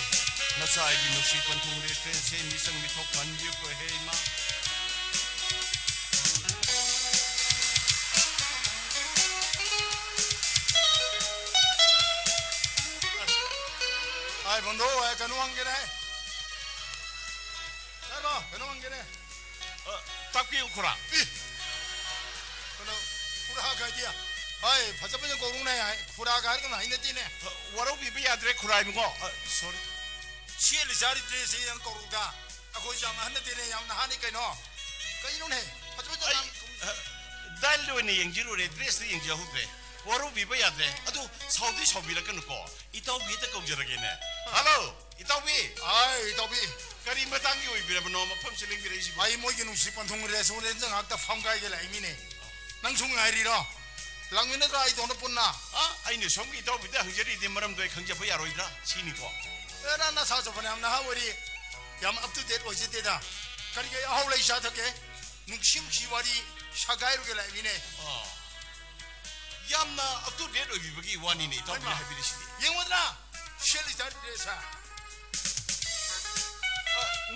नसा आइगी नुसी पंथुंग रेस्टोरेंट से मिसंग मिथोक फनबि को हे मा ai bondo ai kanu ang gene Nero, kanu ang gene ताकि खुरा kanu kura ka dia ai phaja phaja ko rung nai ai kura ka har kana hine tine वरो भी याद रे खुराइ मगो sorry siel jari tre se yang ko rung da akoi jam han tine yam na hani kai no kai no ne phaja phaja दाल लोने यंजिरो रे ड्रेस रे यंजि हुबे वरो भी याद रे अदु साउदी साउबी लकन को इताउ भी त कौजरगे ने हेलो इताउ भी ai tobi करी मतंगी ओइ बिरब नो मफम सिलिंग बिरे सिबो ai moi ginu si panthung re so re jang ak ta pham gai ge lai mi ne nang chung ngai ri ro lang mi ne rai do no punna 아 아이네 성기 이따우 비다 흥제리 디 마람도 강제 보 야로이다 시니고 era na sa so phane am na ha wori yam up to date oi je te da kari ge hau lai sha thake nung sim si wari shagai ru ge lai mi ne यामना up to date ओइ बिबगी वानी ने इताउ भी हाइबिरे सिदि yeng wodra siel jari tre sa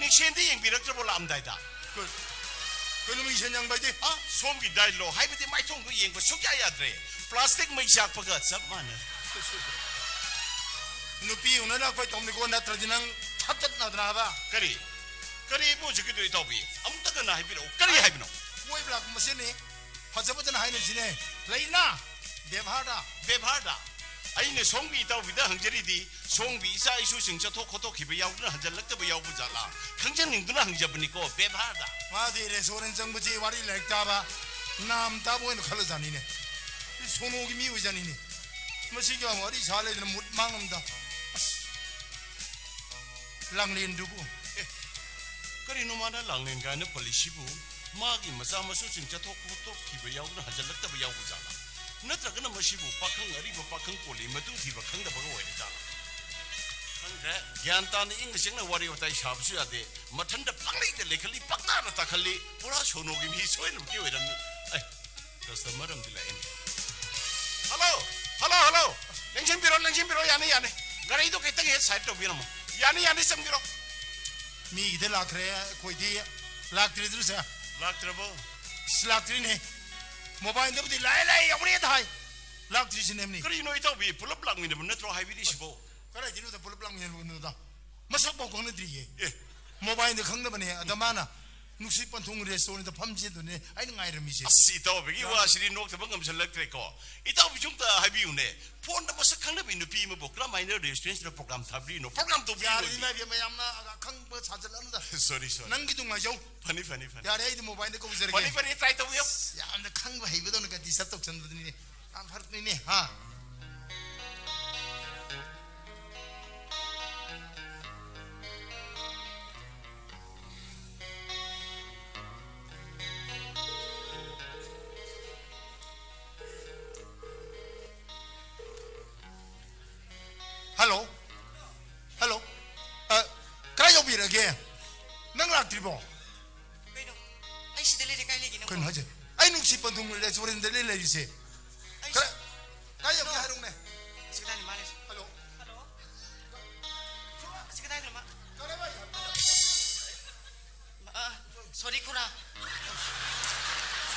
ningshendi yengbiraktrabo lamdaida 그놈이 현양 바이디 somgi dailo haibidi maithongdo yengba sukya yadre plastic mai sakpaga chap mana 누피 오늘나 거의 domni고 나트라지낭 탑tat 나드나바 kari bu jikido itobi amtaga na haibiro kari haibino 모이 블락 머신이 하자보전 하이는 지네 레이나 bebharda aine songbi itawida hangjari songbi isa isu singcha to khoto khibe yawdna hanjalaktaba yawbu jala khangjan ningduna hangjabni ko bebharda 와디 레소렌 정부지 와리 렉다바 남 따보이는 칼로자니네 손오기 미우자니네 뭐시겨 머리 잘해주는 못망음다 랑린 두고 kari numana langlen gana polisibu magi masa masu singcha to khoto khibe yawdna hanjalaktaba yawbu jala natraga na masibu pakhang ariba pakhang koli matu thiba khangda baga wai jala khangda gyan tan ing singna wari watai sabsu ade mathanda panglai de lekhali pakna na takhali pura sonogi mi soilum ki oiramni ai customer am dilai ni hello lengchen biro yani gari do ketang he side to biramo yani samgiro 미 이들 라크레 코이디 라크트리드르세 laktrabo 슬라트리네 모바일 데부디 라이라이 아무리 다이 라크트리시네미 kari no itabi pulap langni de natro haibidi sibo 그래 지루다 볼블랑니 누누다 마삭 보고는 드리게 모바일 데 강나바네 아다마나 눅시번 동물에 쏘는데 밤지도네 아이는 아이름이지 asito begi wasiri nok tabang am select ko itabi jungta habiune phone da masak khangna bi nupi mo bokra minor residence program thabri no program to bi 야리나 비마야나 강버 찾을란다 sorry 난기둥아 요 funny 야래 이디 모바일 데 거기서 funny try to yo 야 근데 강버 해비도는 그 디스럽 전부들이네 안 파르네 하 hello kaya yo birage nang laktribo Pero, ay si dali kay lagi kun haje ay nuk sipan tung le soren de le yuse kaya yo harung ne Sige tayo malis. hello Sige tayo naman. kare ba Sorry ko na.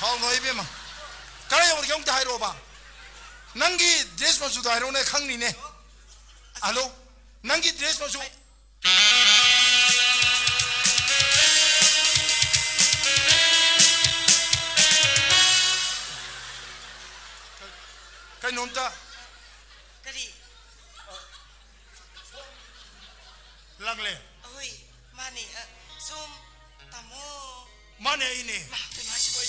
sao nói biết mà kaya yo 경다 하이로 봐 nangi dress ma suda hairo ne khangni ne hello nangi dress ma su cái nôm ta Kali, lăng lệ oy, mani, sum, tamo. mana ini Masih boy.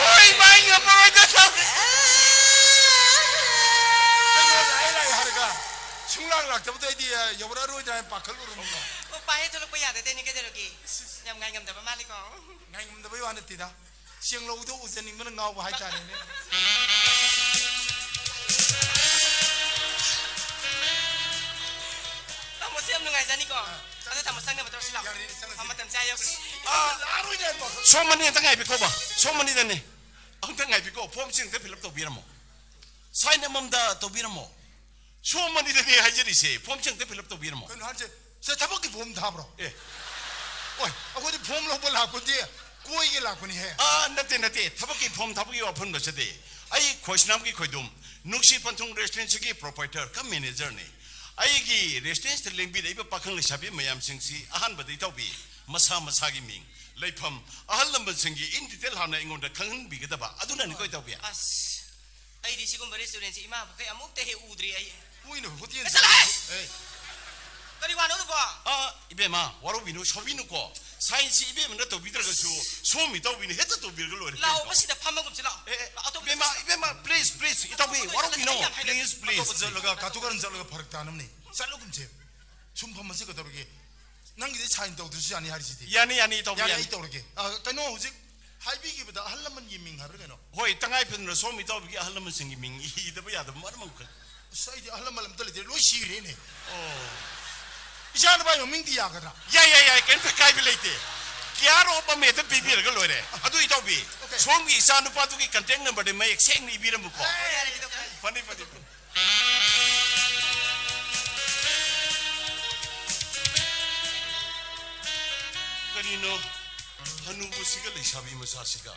oi bai ngapa ta sa lại lại harga 충랑 락자부터 이디 여보라로 이제 바클로 rumba Upaya tulog pa yata, tini ka dalogi. Nyam ngay ngam dapat mali ko. ngay ngum da bai wan tida siang lo do usen ning mana ngau ba hai ta ne Tamo siyam nungay zani ko. Ano tamo sang na betul sila. Mama tam sayo. aro ide ba somani tangai bi ko ba somani dane ang tangai bi ko phom sing te philap to biramo saina mamda to biramo somani dane hajari se phom sing te philap to biramo kun hanse se tabaki bom da bro eh oi ako di bom lo bol ha ko di ko ige la ko ni he nate tabaki phom tabaki wa phon ba chade ai khosnam ki khoidum nuksi panthung restaurant ki proprietor ka manager ne ai gi restaurant te lengbi dei ba pakhang le sabi mayam sing si ahan ba dei tawbi masa gi ming leifam ahal lamban singi in detail hana ingon da khangin bi ga ba aduna ni koi tawbi As, ay di sigong restaurant si ima kay amok te he udri ay. ui no ko ti Salai! Kali wano to ba? ibema waro binu shobinu ko science ibema na to bidra ga su so mi tawbi ni heta to bir ga lo re Lao ba sida pamagum sila? ibema please itawi waro binu please zalga katugaran zalga farak ta namne salogum je sum pham se ko dorge nang gi chain to dusi ani hari ji yani tawbi ya ito dorge kano hu직 하이비 기보다 할라만 예밍 하르게노 hoi tangai phenra so mi tawbi ahal lamban singi ming i da ba ya da mar mang ka 사이디 할라만 떨리데 로시리네 이샤는 봐 용민디 야가라 ya ken pe kai bi leite kyaro pa me ta bi bi ga lo re adu i tawbi so mi sa nu pa tu ki contact number de mai exchange ni bi ram ko funny 그리노 한우부시가 레샤비 마사시가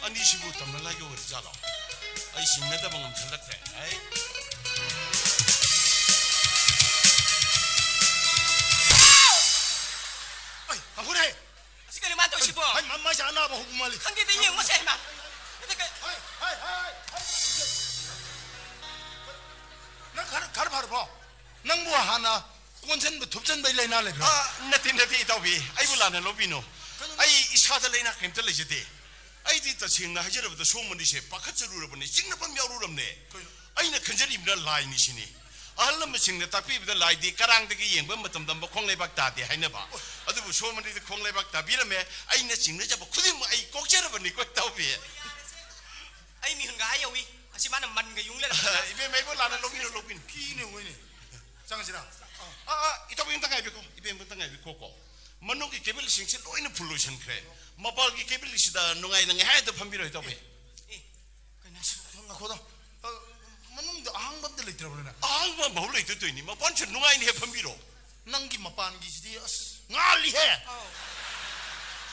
아니시부 담날라게 오르자라 아이 신나다 방금 살락해 아이 아이 아무래 시간이 많다 싶어. 아이 맘마시 안 와봐 호구 말리 한개도 이형 못해 마. 나 가르 바로 봐난 뭐 하나 꼰센 톱전 베일레 나래 봐 나티 이따위 아이 불라네 로비노 아이 이사다 레나 햄터 레제데 아이 디터 싱나 하저버도 소문이시 바카츠루르버니 싱나번 묘루럽네 아이나 근저리입니다 라인이시니 아할람 싱나 딱비비다 라이디 까랑데기 옌번 마텀다 뭐 콩레박 다데 하이나봐 아두부 소문이디 콩레박 다비라메 아이나 싱나 잡아 쿠디모 아이 꼭제르버니 꼬따오비 아이 미훈가 하여위. 하지만은 만가 용래라. 이베 메이버 라네 로비노 기네 뭐니 장신아 이따위 인당가 이베고 이베 인당가 이베고 만노기 케빌 싱시 로이는 블루션 그래 마발기 케빌리시다 농아이는 해도 판비로 이따위 형아 고다 만놈도 아항밤들 있더라 그러나 아뭐 몰라 이때도 있니 뭐 번째 농아이는 해 판비로 난기 마빠는 기시디 ngallihe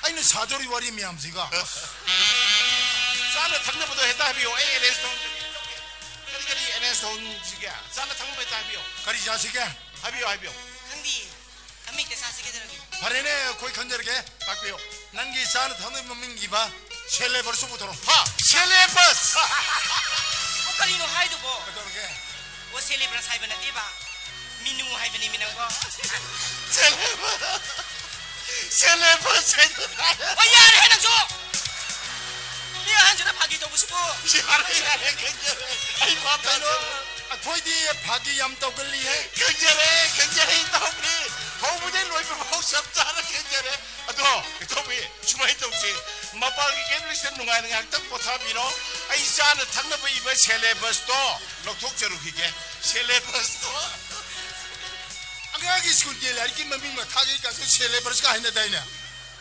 아이는 사조리 와리 미암지가 sana thangna bodo heta habiyo ai NS kari NS don jiga sana thang bai ta habiyo 가리 자식에 habiyo 강디 아미테 사시게 들어기. 바래네 거기 건져르게 habiyo 난기 사는 더는 민기바 셀레 벌써부터로 ha syllabus 오카리노 하이도 보. 그러게 오 셀레브라 사이버나 띠바. 미누 하이버니 미나고. syllabus 야래 해는 줘. 니 한주나 파기 더 보시고. 야래 ai babano 거기 박이 얌떡 걸리해 kenjare tawni hobune loi ba sabtara kenjare ado tobi chumai tawsi mapalgi keblisem nungai nang tak pothabiro ai sana thangna ba iba syllabus to lokthok jarukige syllabus to angagi school ke lari mami ma thagi ka so syllabus ka haina daina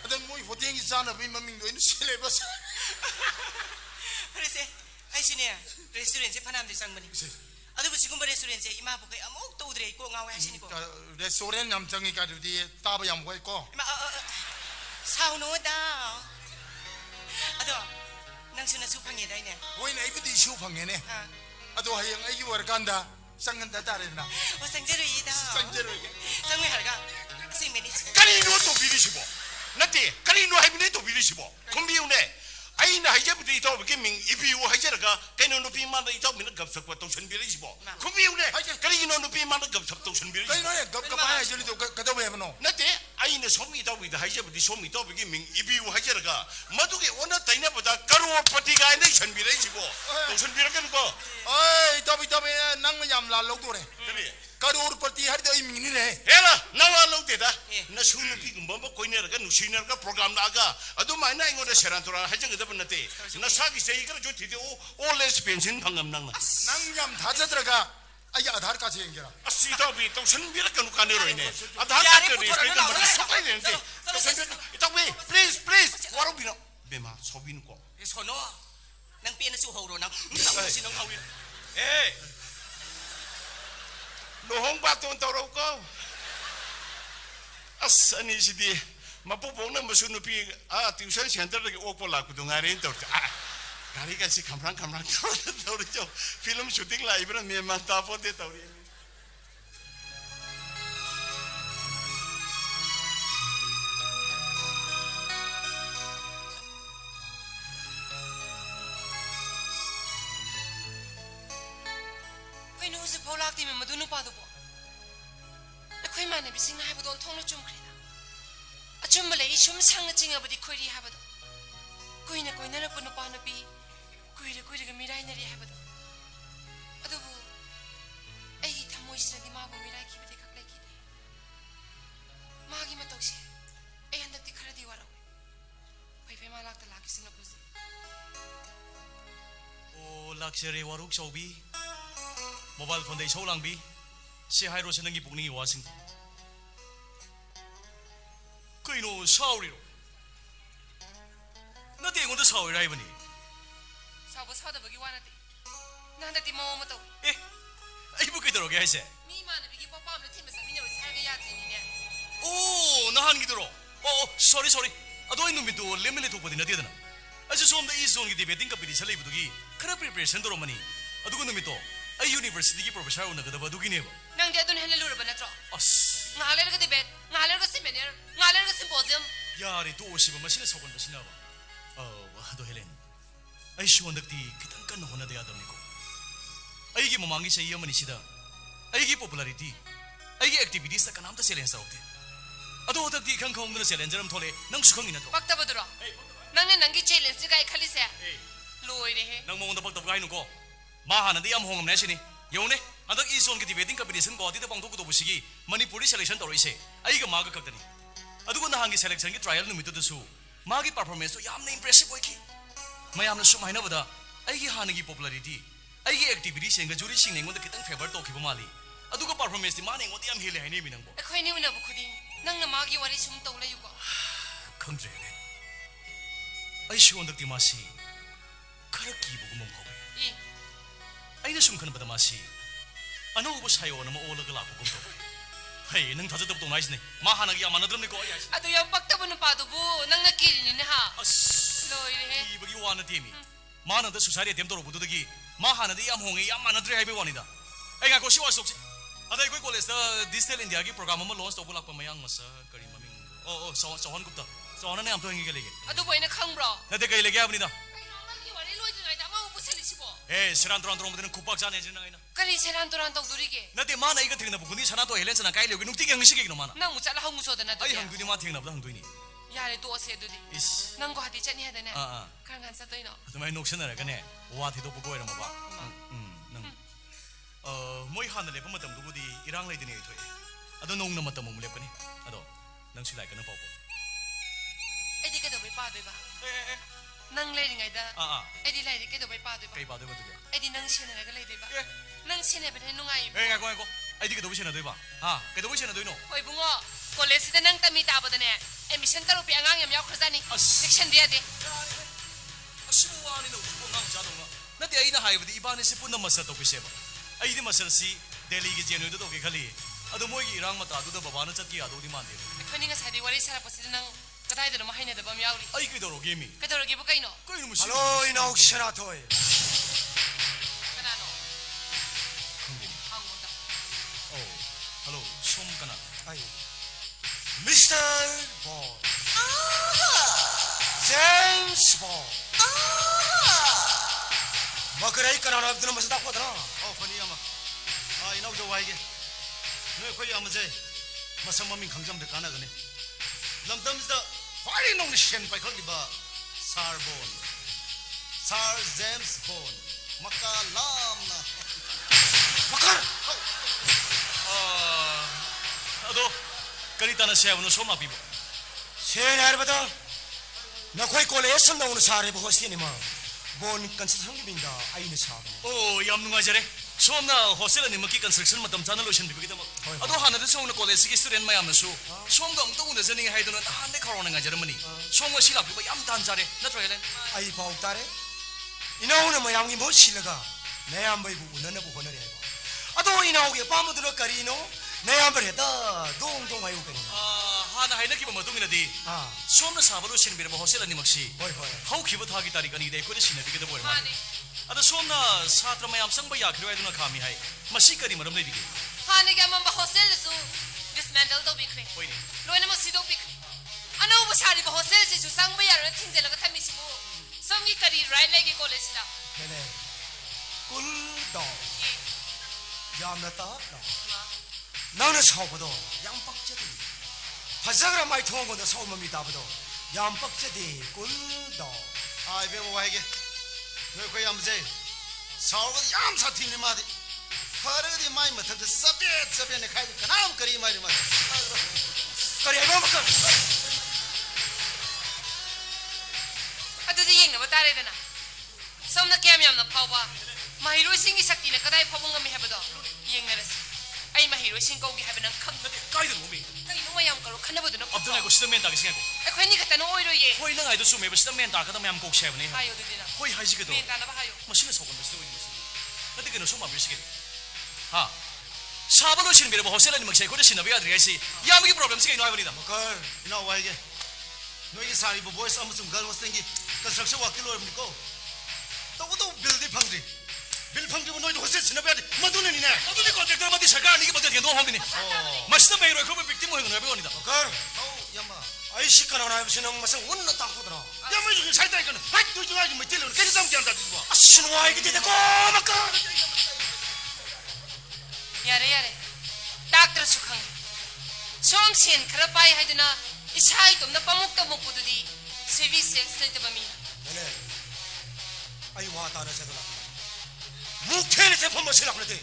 adan moi hotengi sana bi mami do in syllabus 그래서 아이시네 레스토랑에 파남들 상분이. 아두부 지금 레스토랑에 이마 보고 아무것도 오드레 있고 나와 하시니고. 레스토랑 남정이 가르디 따바 양고 있고 이마 사우노다. 아도 낭수나 수팡에 다이네. 보이네 이부디 쇼팡에네 아도 하영 아기 월간다 쌍근다 따르나 상제로이다. 상제로이게. 상회 할가. 생메니. karino to bilisibo nati karino haibine to bilisibo kumbiune aina hajabuti ito bigiming ibiu hajaraga kaino no pima da ito min gapsak pa tawsan bilisibo kumbiune karino no pima da gapsak tawsan bilisibo kay noy gap kapaya jeli to kadaw yebno nati aina somi ito bida hajabuti somi ito bigiming ibiu hajaraga maduge ona taina bada karo pati ga ne san bilisibo tawsan bilagan ko oi tobi nang yam la lo dore kali karor pati har de mini re hela nawa lo te da na sunu pi gumba ko iner ga nusinar ga program da ga adu mai na ingo da seran tora hajang da banate na sagi sei ga jo thide o les pension phangam nang na nang yam 다져 들어가 아이 아धार 까지 연결아 asida bi to san bi ka nu ka ne ro ine adha ka ke ri pe da ma so kai ne te to san ita we please waro bi no be ma so bi nu ko 소노. 낭 피에는 수 호로 낭. 낭시 낭 하위. eh no hong ba ton toro ko asani sidi mapupong na masunu pi tuition center lagi opo la ku dungarin to gari kasi kamrang to jo film shooting la ibran me manta po de to Koi nu se polak di me madunu pa do bo. Na koi mane bising na habu don thong na chum kreda. Achum bale I chum sang na chinga budi koi ri habu do. Koi na ko na pa na bi. Koi re ga mirai na ri habu do. Adu bu. Ai thamoi sra di ma bu mirai ki budi kak lai ki de. Ma gi ma tok se. Ai handak di khara di wara. Koi pe ma lak ta lak sin na kuzi. 오 락셔리 와룩 쇼비 모바일 폰데 쇼랑비 시하이로 세능기 북능이 와싱 그이노 샤오리로 나 대군도 샤오리라 이번이 Sabu sa da bagi wana de. Na handak di mo mo to. 에 아이부 그대로게 하세 Mi ma na bigi papa am na tin ba sa mi ne wa sa ga ya tin ni ne. 오 나한 기들어 sorry ado ai numit to lemele thokpadi na dedana aje somda e zone gi debating competition leibudugi khara preparation doromani adugo numit to ai university gi professor unagadaba dugi neba nang de adun hela luraba natro as ngaler ga debate ngaler ga seminar ngaler ga symposium yari to osiba masina sogon basina ba ado helen ai shondakti kitang kan hona de adamni ko ai gi mamangi sei amani sida ai gi popularity ai gi activities ta kanam ta challenge saukte ado odakti khang khong na challenge ram thole nang sukhang ina to bakta baduro nang ne nang gi challenge ga khali se loi re he nang mong da bakta gai nu ko ma hana de am hongam na sini yone adak e zone gi debating competition ko adi da bangthok do busigi manipuri selection to roise ai ga ma ga kaktani adugo na hangi selection gi trial nu mitu su ma gi performance to yamna impressive oiki mayam na sum haina bada ai gi hana gi popularity ai gi activity senga juri sing nengon da kitang favor to ki mali adugo performance ti ma nengon di am hele haine mi nang bo akhoi ni una bu khudi nang na ma gi wari sum to la yu ko khangdre le ai shondak ti masi khara ki bu gum bhawe i aina sum khan bada masi ano bu sayo na ma ola ga la bu gum to hey nang thaja dab to nais ne ma hana gi amana drum ne ko ai adu ya bakta bu nu pa du bu nang na ki ni ne ha as loi re he ki bagi wana temi ma na da society tem to ro bu du gi ma hana di am hongi am mana dre hai be wani da ai ga ko shi wa sok chi adai koi college da digital india gi program ma launch to bu lak pa mayang masa kari maming sohon gupta sohon ne am to ngi ge lege adu boy na khang bro na de kai lege abni da ai no nang gi wari loi du ngai da ma bu seli si bo eh siran tron tron den kupak jane jin ngai na kari seran turan to duri ge na de ma na iga thing na bu ni sana to helen sana kai lege nukti ge ngi sig ge no mana nang mu chala hong so da na ai du hang du ni ma thing na ba hang du ni yare to se du di is nang ko hati chani ha da na ah kan gan sa to ino adumai nok sena ra ga ne wa thi do bu ko ra ma ba nang moi han na le pa matam du bu di irang lai dine thoi ado nong na matam mu le pa ni ado nang silai ka na pa ko ai di ka do bai pa do ba nang lai ngai da ai di lai di ka do bai pa do ba kai ba do ba du ge ai di nang sene na ga lai de ba nang sene ba ne nungai eh ga ko ai di ka do bu sena do ba ha ka do bu sena do no oi bungo college da nang tami ta ba da ne admission taru pi angang yam yaw khrazani section dia de asimu wa ni no ko ngam ja do na de ai na hai ba di ibani si pun na masa to ku se ba ai di masa si delhi gi jenu do ke khali ado moi gi irang mata du da baba na chat ki ado di man de khani nga sa di wari sara pasi nang kadai da ma haina da bam yawli ai ki do ro ge mi ka do ge bu kai no ko ni mu si Hello, inaw shara toy. kana no khang hang mo ta oh hello som kana Ay. Mr. Bond. James Bond. Magaray ka na nagdun masada ko na. Oh funny ama inaw jo wai ge noi khoi am je masam maming khangjam de kana gane lamdam da hwai nong shen pai khol ba Sir Bond Sir James Bond maka lam na Makar. ado kari tana se avno som api Sen arbata. Na khoi college sam na un sare bo hosti ni ma. Bon kan sang binda ai na sa. oh yam nunga jare somna hostel ni maki construction matam chana lotion bi gidam ado hana de somna college gi student mayam na su somga ung tong na jani hai do na han de khorona nga jare mani somga sila bi yam tan jare na trailen Ai pau tare. Inaw na mayang ni mo silaga. Nayam bai bu unana bu honare ai ba. Ado inaw ge pamu do kari no. Nayam bre da dong dong ai u pe. hana hai na ki matung ina di Ah. somna sabalo sin bi hostel ni maksi Hoi hoi. hau khiba thagi tarik ani de ko de sin bi gidam boy mani ada somna satra mayam sang ba ya khiroi do na khami hai masi kari maram le dige hani ga mamba hostel su dismantle do bi khre oi ni loi na mo si do bi ano bu sari ba hostel si su sang ba ya ra thing je la ga thami si bu som gi kari right leg gi college da Hele. Kul do. Yam na ta na. Nang na sao ba do. Yam pak che di. Hazagra mai thong ko da sao ma mi ta ba do. Yam pak che di. Kul do. ai be wai ge noi khoi am je saw ga yam sa thi ni ma di phar di mai ma thad sabe ne khai kanam kari mai ma Kari ai ba ma ka. adu di yeng na ba tare da na som na kem yam na phawa mahiro sing gi sakti na kadai phawung ngam he ba do yeng na ras ai mahiro sing ko gi ha ba nang kham na de kai do mi kari no mayam karo khana ba do na abdul ko system men ta gi singa ko ai khoi ni ka ta no oi ro ye hoi na ngai do su me ba system men ta ka da mayam ko sheb ne hayo de na hoi hai ji ke do men ta na ba hayo machine so kon bes do ni na de ke no so ma bi sige ha sabalo sin bi hostel ni maksai ko de sin na bi adri ai si yam gi problem sige no ai bani da Makar. inaw wai ge 너희 사리부 보이스 아무튼 갈머스땡기 컨스트럭션 와길 로입니까? 또도 빌디 팡드리 빌 팡드리고 너희도 호스텔 지나봐야지 마두는이네 어디 컨택터 마디 सरकार 니게 먼저 된도 hom이네 마시다 메이로 그거 빅팀 모이는 거야 배원이다 걸 야마 아이 시끄러워 나 무슨 무슨 운나 딱 보더라 야마 이거 잘 따니까 하이 너희 좀 하지 뭐 딜러 괜히 싸움기 한다 지금 아 신와 이게 되고 막까 야래 닥터수 칸 처음 신 khara pai haiduna isai tomna pamuk ta mukududi service sex leitaba mi 네네 아이 와다 나 제대로 묵태를 대판 멋이라 그러대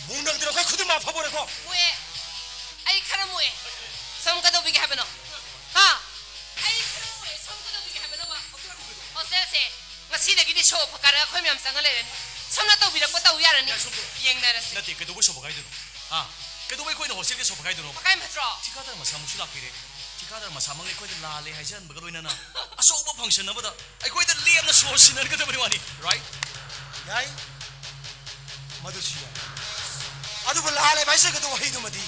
묵낭들하고 그들 마파버리고 mue ai khara mue som ka do bigi habano ha ai khara mue som ka do bigi habano ba hostel se ngasi da gidi show phakara khoi myam sang le somna to birak pata uyara ni yengna rasi 나한테 그도 왜 쇼파 가이드노 아 그도 왜 거기는 호스텔에 쇼파 가이드노 pakai matro 티카다르 마사 무시 락피레 티카다르 마사 망레 거기들 라레 하이전 뭐가 로이나나 아소바 펑션 나보다 아이 거기들 리암나 소시나 그도 버리 와니 right 야이 마두시야 아두 벌라래 바이서가도 헤이도 마디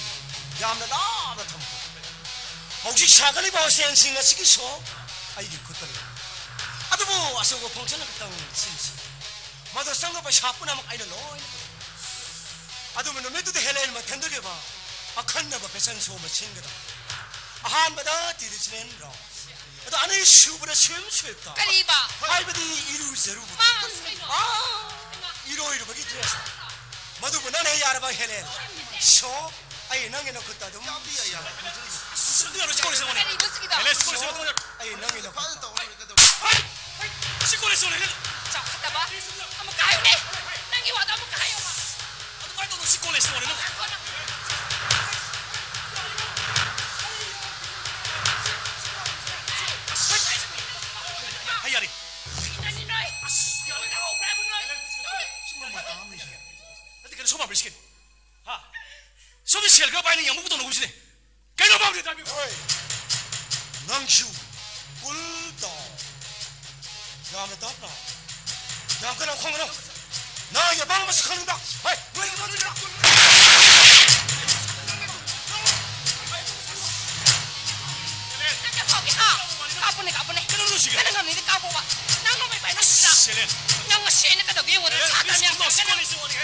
야암나 나나 탐고 혹시 샤갈이 봐 생싱가 시기쇼 아이디 굿들 아두 뭐 아소고 펑션을 그땅 신시 마도 상가바 샤프나 막 아이는 로이 아두 뭐 너네도 헬레일 마 텐더게 봐 아칸나바 배상 소마 친거다 아한바다 디르치는 로 아두 안에 슈브라 쉔쉔다 kaliba 하이바디 이루세루 mama suino 이로이로 버기 드렸어 모두 나네 야라바 헬렌 쇼 아이 너게 놓고 따도 야비야 순두야 너 시골에서 오네 kaliba sigida 헬레 시골에서 오네 아이 너게 놓고 빠졌다 오니까 시골에서 오네 cha khata ba am kayo ne nangi wa da am kayo ma 아두 말도 너 시골에서 오네 하이야리 nani noi yo na ho pra noi 나한테 그래 소마 브리스켓 아 소비 시간 그거 봐야 양무부터 놓고 있으네 개가 방대 답이 낭슈 꿀도 야메 답나 야 그냥 콩으로 나에게 방마스 가는다 아이 왜 이렇게 만들까 Kopi ha, kapo ne. 그놈 놓으시게 Kana ngam ni kapo wa. Nang no mai pai na sira. 셀렌 Nang nga shene ka dogi wo sa ta nya. 너 시골에서 오네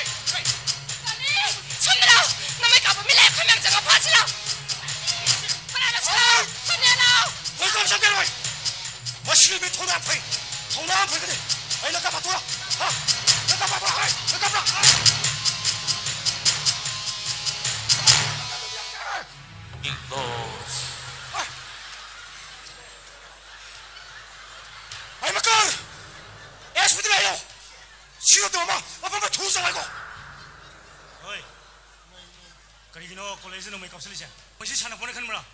Somra, na mai kapo mi le kham yang jang pa sira. Para na sa. Sonya na. 왜 깜짝이야 왜 마시를 왜 통나 아파이 통나 아파이 그래 아이 나가 봐 돌아 나가 봐 나가 봐 아이 막간 에스피드라요 시간도 엄마 아빠 도우상 알고 어이 그리기노 콜레이즈는 뭐 값을리자 뭐시 차나 보내 칸무라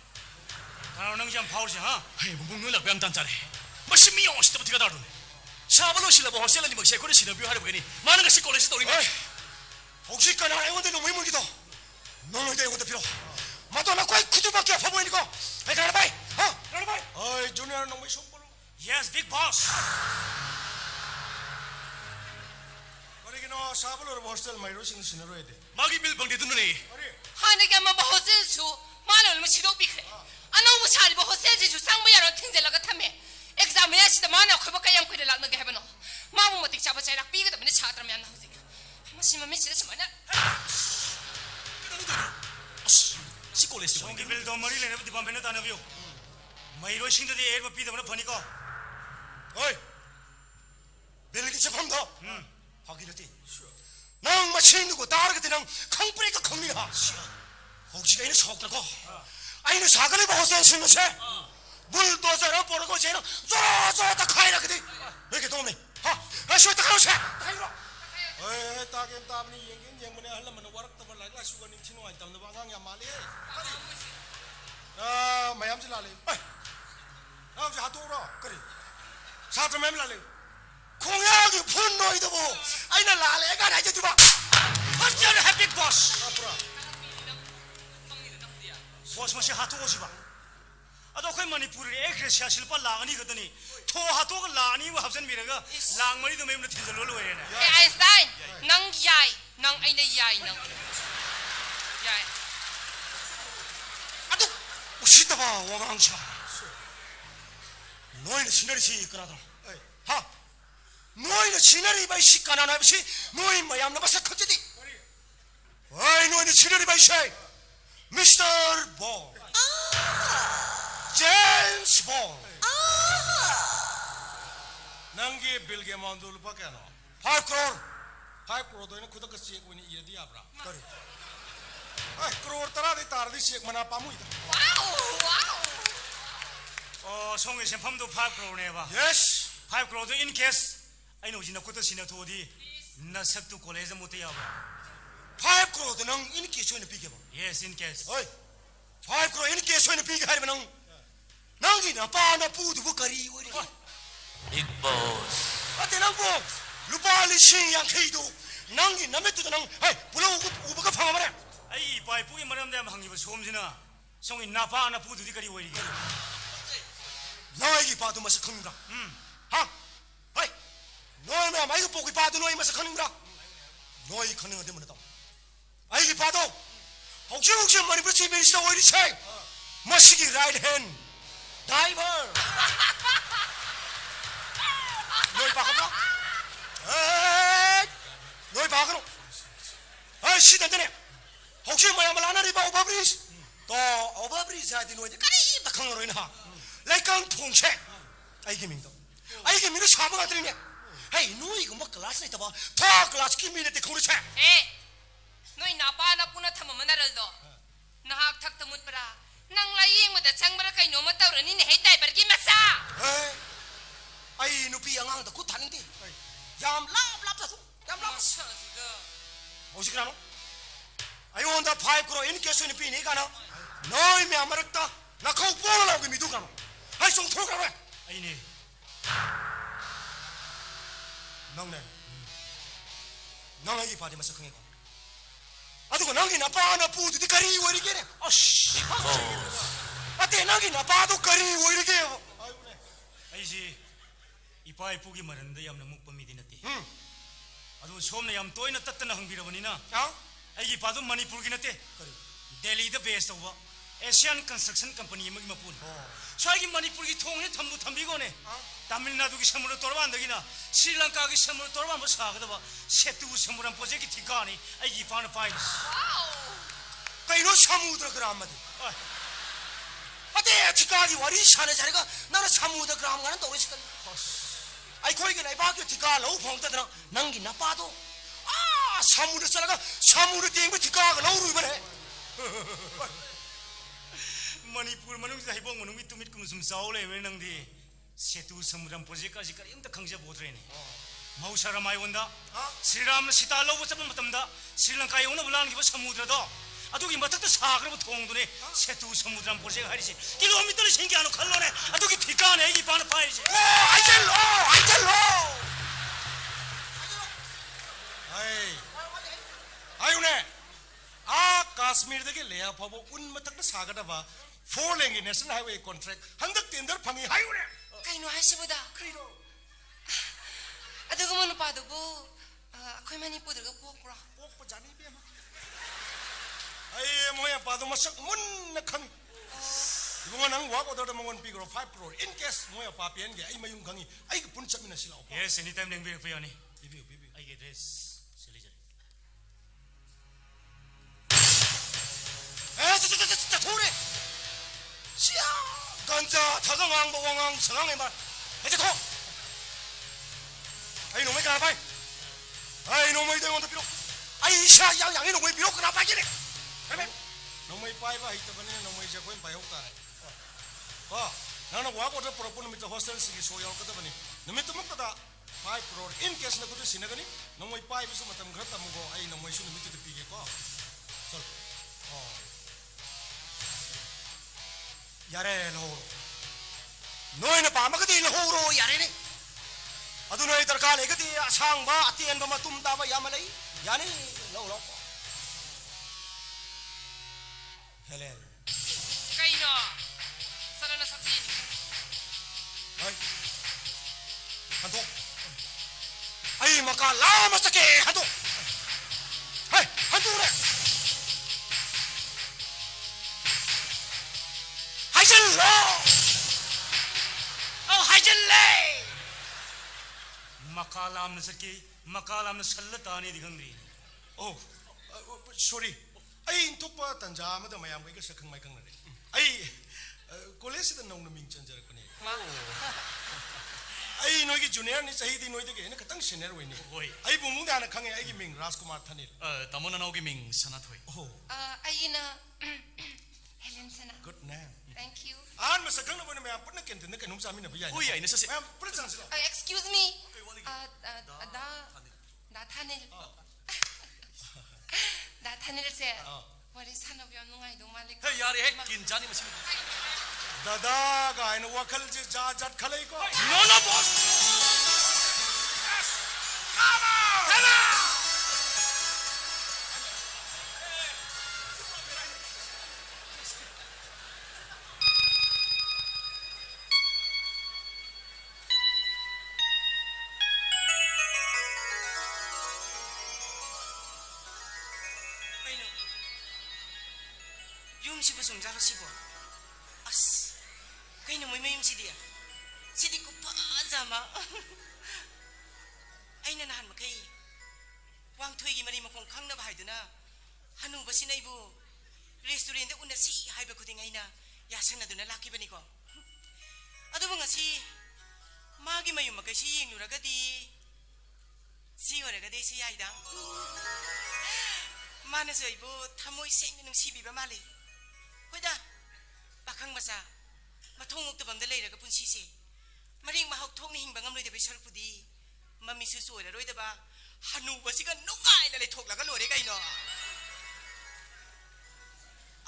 가나 능지 안 파울지 하 헤이 뭉뭉 락 뱀단 짜래 마시 미용 시도 티가 다르네 샤발로 실라보 호셀라니 뭐 셰코르 시나 뷰하려 보니 많은 것이 꼴레시 돌이 혹시 까나 애원데 너무 힘들기도 너는 이제 이것도 필요 마도 나 거의 구두밖에 아파 보이니까 가라 바이 가라 바이 어이 주니어 너무 쇼볼로 Yes big boss 그러기는 샤블로 호스텔 마이로 신신으로 해야 돼. 마기 빌 방대 듣느니 Hana ga ma ba hosel su. Malol ma sido bi khre. Ano mo sari ba hosel ji su sang mo yaron thingje laga thame. Exam ya sida mana khoi ba kayam khoi de lagna ge habano. Ma mo matik cha ba chai rak pi ga da mane chhatra myan na hosik. Ma sima me sida smana. 시골에서 송기 빌도 머리 내내 부디 밤배는 다녀비요 마이로 신들이 에르바 비드면 버니까 어이 벨기 제품도 확인했지 난 마치 누구 다르게 되는 康브레이크 컴리가 혹시가 이는 속들고 아이는 사거리 호스텔 신는세 물도저를 보르고 쟤는 쏘다 카이라 그디 이렇게 도움이 쉬었다 가로세 어이 따긴 따ብ니 얘긴 얘문에 하려면 와락도 말라가 수건이 티노가 있다는 방향이야 말이. 아 마ям지 라래. 아무지 하도라 그래. 사람 맴라래. 공약이 분노이도 뭐 아이나 라레가 나이제 주봐 어쩌는 해피 보스 앞으로. 보스 마시 하토 오지바 아도 코이 머니푸르 에크레시아 실파 라가니 거더니 토 하토가 라니 뭐 합선 미래가 랑머리도 매면 텐절로 왜네 Hey Einstein, nang yai, nang aina yai nang. Yai. 아도 멋있다 봐 와강차 너희는 시너리시 끊어더라. 하, 너희는 시너리 바이 시까나 나비시 너희 마ям 나 바사 커지디. 어이 너희는 시너리 바이 시 미스터 볼, 제임스 볼. नंगे बिल के अमाउंट दो रुपया क्या ना 5 crore. 5 करोड़ तो इन्हें खुद का चेक वो नहीं ये दिया अपना करो. करोड़ तरह दे तार दी चेक मना पामु इधर 송이 샘품도 5 crore 네바 Yes. 5 crore in case I know 지나 코트 시나 토디 나 섭도 콜레지 못해 야바 5 crore 너 인기 소리는 비게 봐. yes in case 어이. 5 crore 인기 소리는 비게 하면 넌 나 빠나 부두 부거리 우리. Big boss. 어때 넌 뭐? 루파리 신양케이도 넌이 남의 뜻은 넌 에이 불러오고 우버가 방어하래. 아이 바이 뿌이 말하면 항이버 소음지나 송이 나파 나 부두디 거리 왜 이게 너에게 봐도 맛이 큰가? 하, 어이. 너나 마이그 보고 봐도 너희 맛이 큰가? 너희 커는 거 때문에다. 아이기 봐도 혹시 머리 붙이 밀서 오이리 차이. 머시기 라이트 핸 다이버. 너희 봐가? 에이, 너희 봐가? 아, 시대되네. 혹시 뭐야 말 하나리 봐 오버브리즈. 또 오버브리즈 하디 너희 까리 박항으로 인하. 라이칸 통체. 아이게 민도. 아이게 민도 사바가 들리네. 헤이, 너희 이거 뭐 클래스 있다 봐. 다 클래스 김민한테 그러지. 에 너희 나빠 나쁘나 타면 나를도 나학 탁 못 봐라 nang laying mo da chang mara kay no mataw rin ni hey tay barki masa 에이, 아이 누피 양앙도 굿 타는데. 얌랍랍다 얌랍. 오시그라노? 아이 온다 5 crore 인 개수는 비니 가나. 너희 매 아마르다. 나 그거 보러라고 미두가노. 아이 좀 들어가라. 아이니 넌네. 너희 바디마서 흥이고. 아두고 너희 나빠나 부두디 가리 오리게네. 아씨. 아때 너희 나빠도 가리 오리게요. 아이지 이 바이 뿌기 말하는데 얌나 묵범 미디나티 응. 아주 소음나 얌 또이나 따따나 흥비라보니나 야? 아이기 봐도 머니푸르기나테 델리더 베이스 오버 에시안 컨스트럭션 컴퍼니 이먹이 마뿐 저기 머니푸르기 통해 탐부 탐비고네 타밀나두기 선물로 돌아반다기나 스리랑카기 선물로 돌아반 뭐 사거든 봐 세트우 선물한 프로젝트 티가니 아이기 파는 파이스 가이노 사무드라 그라 한마디. 아때 티가기 와리 샤네 자리가 나는 사무드라 그라 한가는 또 오시건. 아이 거기 나 바뀌어 티가 너무 봉다더라. 난기 나빠도 아 사무드 살아가 사무드 땡고 티가가 너무 이번에. 머니푸르 만ung사 해봉 만ung이 뚜밋 꿈숨 싸울래 왜 낭디 세트우 선물한 프로젝트까지 까림다 강제 보드래네 마우사라 마이 온다 스리람 시달로 붙잡은 맞답니다 스리랑카에 오는 불라는 기버 사무드라도 아두기 마탁도 사그러고 통도네 세트우 선물한 프로젝트 하리시 킬로미터를 생겨하는 칼로네 아두기 티가네 이 바는 파이지 오 아이젤로 아이젤로. आयुने आ कश्मीर दे के लेया पाबो उन मतक न सागदा बा 4 लेंग नेशनल हाईवे कॉन्ट्रैक्ट हंदक टेंडर फंगी आयुने kay no hasiboda adugo mo pa dugo akoy mani pudra pokra पोक प जानी बे आई मोया पादो मसक मुन न खंग इबंग नंग वाक ओदर मंगन पिगरो 5 crore in case मोया पा पेन गे आई मयुंग खंगी आई पुन चमिना सिलाओ yes anytime nang bir payani बिबी बिबी I get this silly jari 에스스스스 도래. 시야 간자 타강왕 보왕왕 성왕의 말. 이제 더. 아이 놈의 가라 바이. 아이 놈의 대원도 비록. 아이 샤 양양이 놈의 비록 그나 바기네. 그러면 नोमई पाइबा हितबने नोमई जकोय पाइहौ तारे को नाना वाक ओदर प्रपोन मित हॉस्टल सिगी सोयाव कदबनी नमित मक्तदा 5 crore in case na kudu sinagani नोमई पाइबा सु मतम घर तमुगो आई नोमई सु नमित ते पिगे को चल 야래 로. 너희는 밤아그디 호로 야래네. 아두 너희 들가네 그디 상바 아티엔 바마 tum다바 야말레이 야네 로로. 헬렌. kay no sara na sabihin 아이. 한도. 아이 마카 라마스케 한도. 하이 한도래. 하이젤로. 어 하이 하실래? 마칼람나 새끼 마칼람나 살라타니 디강리 오 sorry ai thokpa tanja amada mayam ga sakhang mai kang na ai college da nong na ming chanjar kone ai noi gi junior ni sahi di noi de ge na katang senior we ni Hoi. ai bumung da na khange ai gi ming Rajkumar Thanil Tamo na naugi ming Sanathoi. oh Ayina Helen Sana. good name Thank you. an ma sakhang na bone mayam putna ken tin na kanum sami na biya Ui, ay nasa si... mayam putna chang sila Excuse me. Okay, wali. Da Thanil. Da Thanil se. Wari sana biya nungai dong malik. Hey, yari, hey, kinjani masih. dada ga ai na wakhal je ja jat khalai ko No, no, boss! Yumsibu sumjalo sibo. As. Kaino mo may yumsidiya. Sidi ko pa zama. Ay nanahan makay. Wang tuigi mari mo kung kang nabahay doon na. Hanu ba sinay bu? Restaurant una si hay ba kuting ay na. Yasan na doon na laki ba ni ko? Ado mo nga si magi mayum makay si yung nuragadi. Si oragadi si yaydang. Mana sa ibo tamoy sa inyo ng sibi ba mali? Hoida, bakang masa, matungog tabang dalay na kapun sisi. Maring mahawtok ni hingbang amloy da bay sarpudi. Mamisusuwa na roy da ba? Hanu ba siga nungay na litok lang kalori kayo no?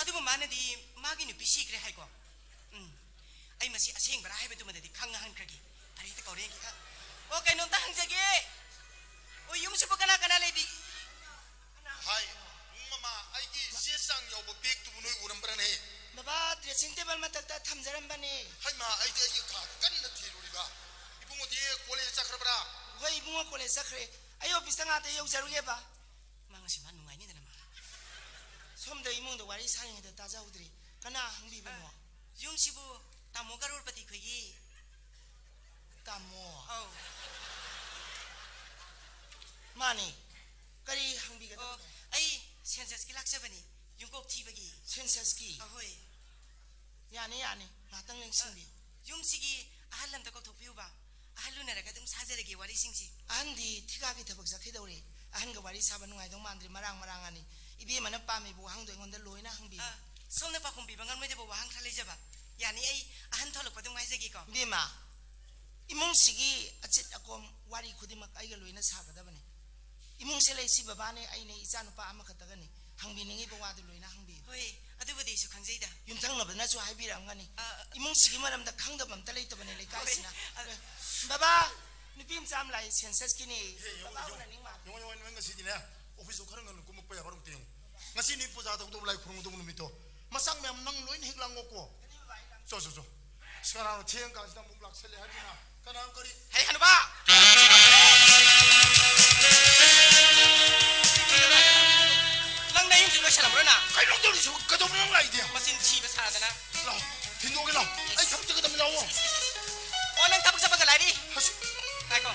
Ado mo mana di maginu pisikre hay ko. Ay masi asing barahay ba tumada di kangahan kragi. Tarita ka rin kita. Okay, nung tahang jagi. O yung subo ka na kanalay di. Hai, mama, aiki sesang yo bo big tu bunoi uram brane. Baba, dressing table matagta thamjaram bane. Hai ma, aiki aiki ka kan na thiru riba. Ibungo die college sakrabra. Hoy ibungo college sakre. Ay office ta ngate yau jaruge ba. Mga si man nungay ni na naman. Somda imong da wari sayang da taja udri. Kana hangbi ba mo. Yung sibu tamo garur pati khoyi. Tamo. Oh. Mani. Kari hangbi ga. Oh, ay census ki laksa bani. Yung kok thi bagi. Census ki. Ahoy. Yani ngatang ning singbi. Yung sige ahalam ta kok thokpiu ba. Ahalu na raga dum sajarage wari singsi. Andi thiga ki thabak sakhe dawre. Ahan ga wari saba nungai dong mandri marang ani. Ibi mana pami bu hang do ngonda loina hangbi. Somna pa kumbi bangal mo de bu hang thalai jaba. Yani ay ahan tholok pa dum ngai jagi ko. Bima. Imong sige achit akom wari khudimak ai ga loina sagadabane. Imong sila si babane ay na isa no pa ama katagani. Hangbi ningi ba wadu loina hangbi. Hoy, adu ba di su khangjai da. Yumtang na ba na su haibiram ngani. Imong sige maram da khangda bam talai to bane lekai sina. Baba, nupim sam lai census kini. Baba na ning ma. Yung nga sidi na. Office ko karang ko magpaya karong tiyong. Nga sini po sa atong tulay kurung dong numito. Masang mem nang loin higlang ko. So. Sekarang tiyong ka sidang bumlak sele hadina. Kanang kari. Hey, ano ba? Lang na yung sila siya na. Kay long dong so ka dong nang lai dia. Masin chi ba sa na? Lo, tindo ke lo. Ay kam jaga dam lawo. O nang tapos sa pagkalari. Hasi. Ay ko.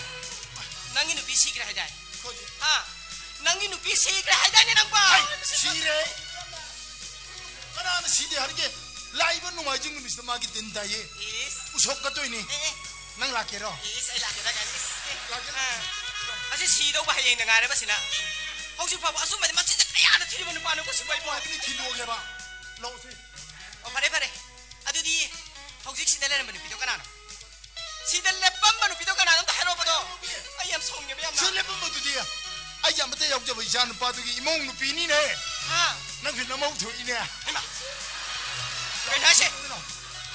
Nang inu bisi kira haday. Ko. Ha. Nang inu bisi kira haday ni nang ba. Hai, sire. Kana sidi harge. Live no majing mis magi dinda ye. Is. Usop ka to ini. Nang lakero. Is ay lakera kan is. Asi sido ba hayeng na ngare ba sina? Hausi pa asum ba masin kaya na tiri mo paano ko si bay mo. Ni tindo ke ba. Lo si. O pare. Adu di hausi sidala na pito kanano. Sidala pamba no pito kanano ta hero pa do. Ay am song nge ba. Sile pa mo dia. Ay am te yok jabo isan pa gi imong nu pini ne. Ha. Nang pin na mo thu ine. Ay ma. Kaya na siya.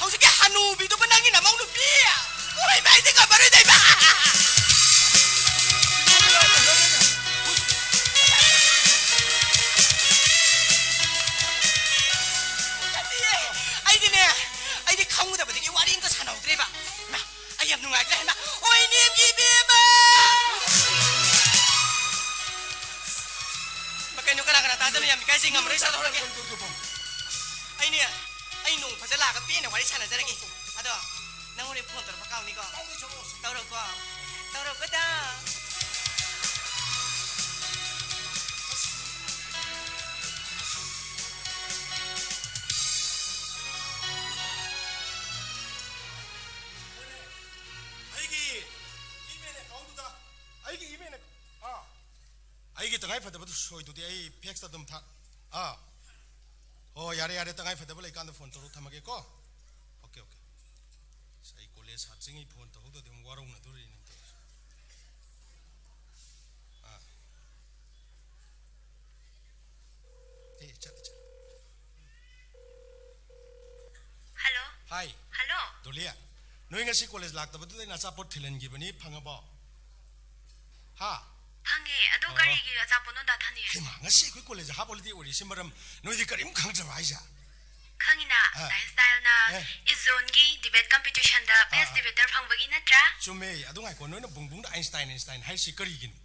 Hausi ka hanubi do ba nangin na mong nubiya. Uy, may di ka ba rin ba? Ay di kamu dapat di warin ka sana udre ba? Na, ayam nungay ka na. Oy, nim gibiba! Makanya ka na taza niya kasi ngamray sa dorog. Ay niya, ay nung pasala ka pina wari sana zaragi. Ado, ꯅꯪ ꯍꯣꯔꯦꯟ ꯐꯣꯟ ꯇꯧꯔꯛꯄ ꯀꯥꯎꯅꯤꯀꯣ ꯇꯧꯔꯛꯄ ꯇꯧꯔꯛꯄꯗ ꯑꯩꯒꯤ ꯇꯉꯥꯏ ꯐꯗꯕꯗꯨ ꯁꯣꯏꯗꯨꯗꯤ ꯑꯩ ꯐꯦꯛꯁꯇ ꯑꯗꯨꯝ ꯊꯥ ꯍꯣꯏ ꯌꯥꯔꯦ ꯇꯉꯥꯏ ꯐꯗꯕ ꯂꯩꯀꯥꯟꯗ ꯐꯣꯟ ꯇꯧꯔ ꯊꯝꯃꯒꯦꯀꯣ ꯑꯣꯀꯦ ꯑꯩ ꯀꯣꯂꯦꯖ ꯍꯥꯞꯆꯤꯡꯉꯤ ꯐꯣꯟ ꯇꯧꯍꯧꯗ꯭ꯔꯗꯤ ꯑꯃꯨꯛ ꯋꯥꯔꯧꯅꯗꯣꯔꯤꯅꯦ ꯆꯠꯂꯦ Hello. ꯍꯥꯏ Hello. ꯗꯣꯂꯤꯌꯥ ꯅꯣꯏ ꯉꯁꯤ ꯀꯣꯂꯦꯖ ꯂꯥꯛꯇꯕꯗꯨꯗ ꯑꯩꯅ ꯑꯆꯥꯄꯣꯠ ꯊꯤꯜꯍꯟꯈꯤꯕꯅꯤ ꯐꯪꯉꯕꯣ ꯍꯥ ꯐꯪꯉꯦ ꯑꯗꯣ ꯀꯔꯤꯒꯤ ꯑꯆꯥꯄꯣꯠꯅꯣ ꯗꯥꯊꯥꯅꯤ ꯍꯩꯃꯥ ꯉꯁꯤ ꯑꯩꯈꯣꯏ ꯀꯣꯂꯦꯖ ꯍꯥꯞ ꯍꯣꯂꯤꯗꯦ ꯑꯣꯏꯔꯤꯁꯤ ꯃꯔꯝ ꯅꯣꯏꯗꯤ ꯀꯔꯤꯝ ꯈꯪꯗ꯭ꯔꯕ ꯍꯥꯏꯁꯦ ꯈꯪꯉꯤꯅ ꯁꯥꯏꯟꯁꯇꯥꯏꯜꯅ ꯏꯖꯣꯟꯒꯤ ꯗꯤꯕꯦꯠ ꯀꯝꯄꯤꯇꯤꯁꯟꯗ ꯕꯦꯁ ꯗꯤꯕꯦꯇꯔ ꯐꯪꯕꯒꯤ ꯅꯠꯇ꯭ꯔꯥ ꯆꯨꯝꯃꯦ ꯑꯗꯨ ꯉꯥꯏꯈꯣ ꯅꯣꯏꯅ ꯕꯨꯡꯕꯨꯡꯗ ꯑꯥꯏꯟꯁꯇꯥꯏꯟ ꯍꯥꯏꯔꯤꯁꯤ ꯀꯔꯤꯒꯤꯅꯣ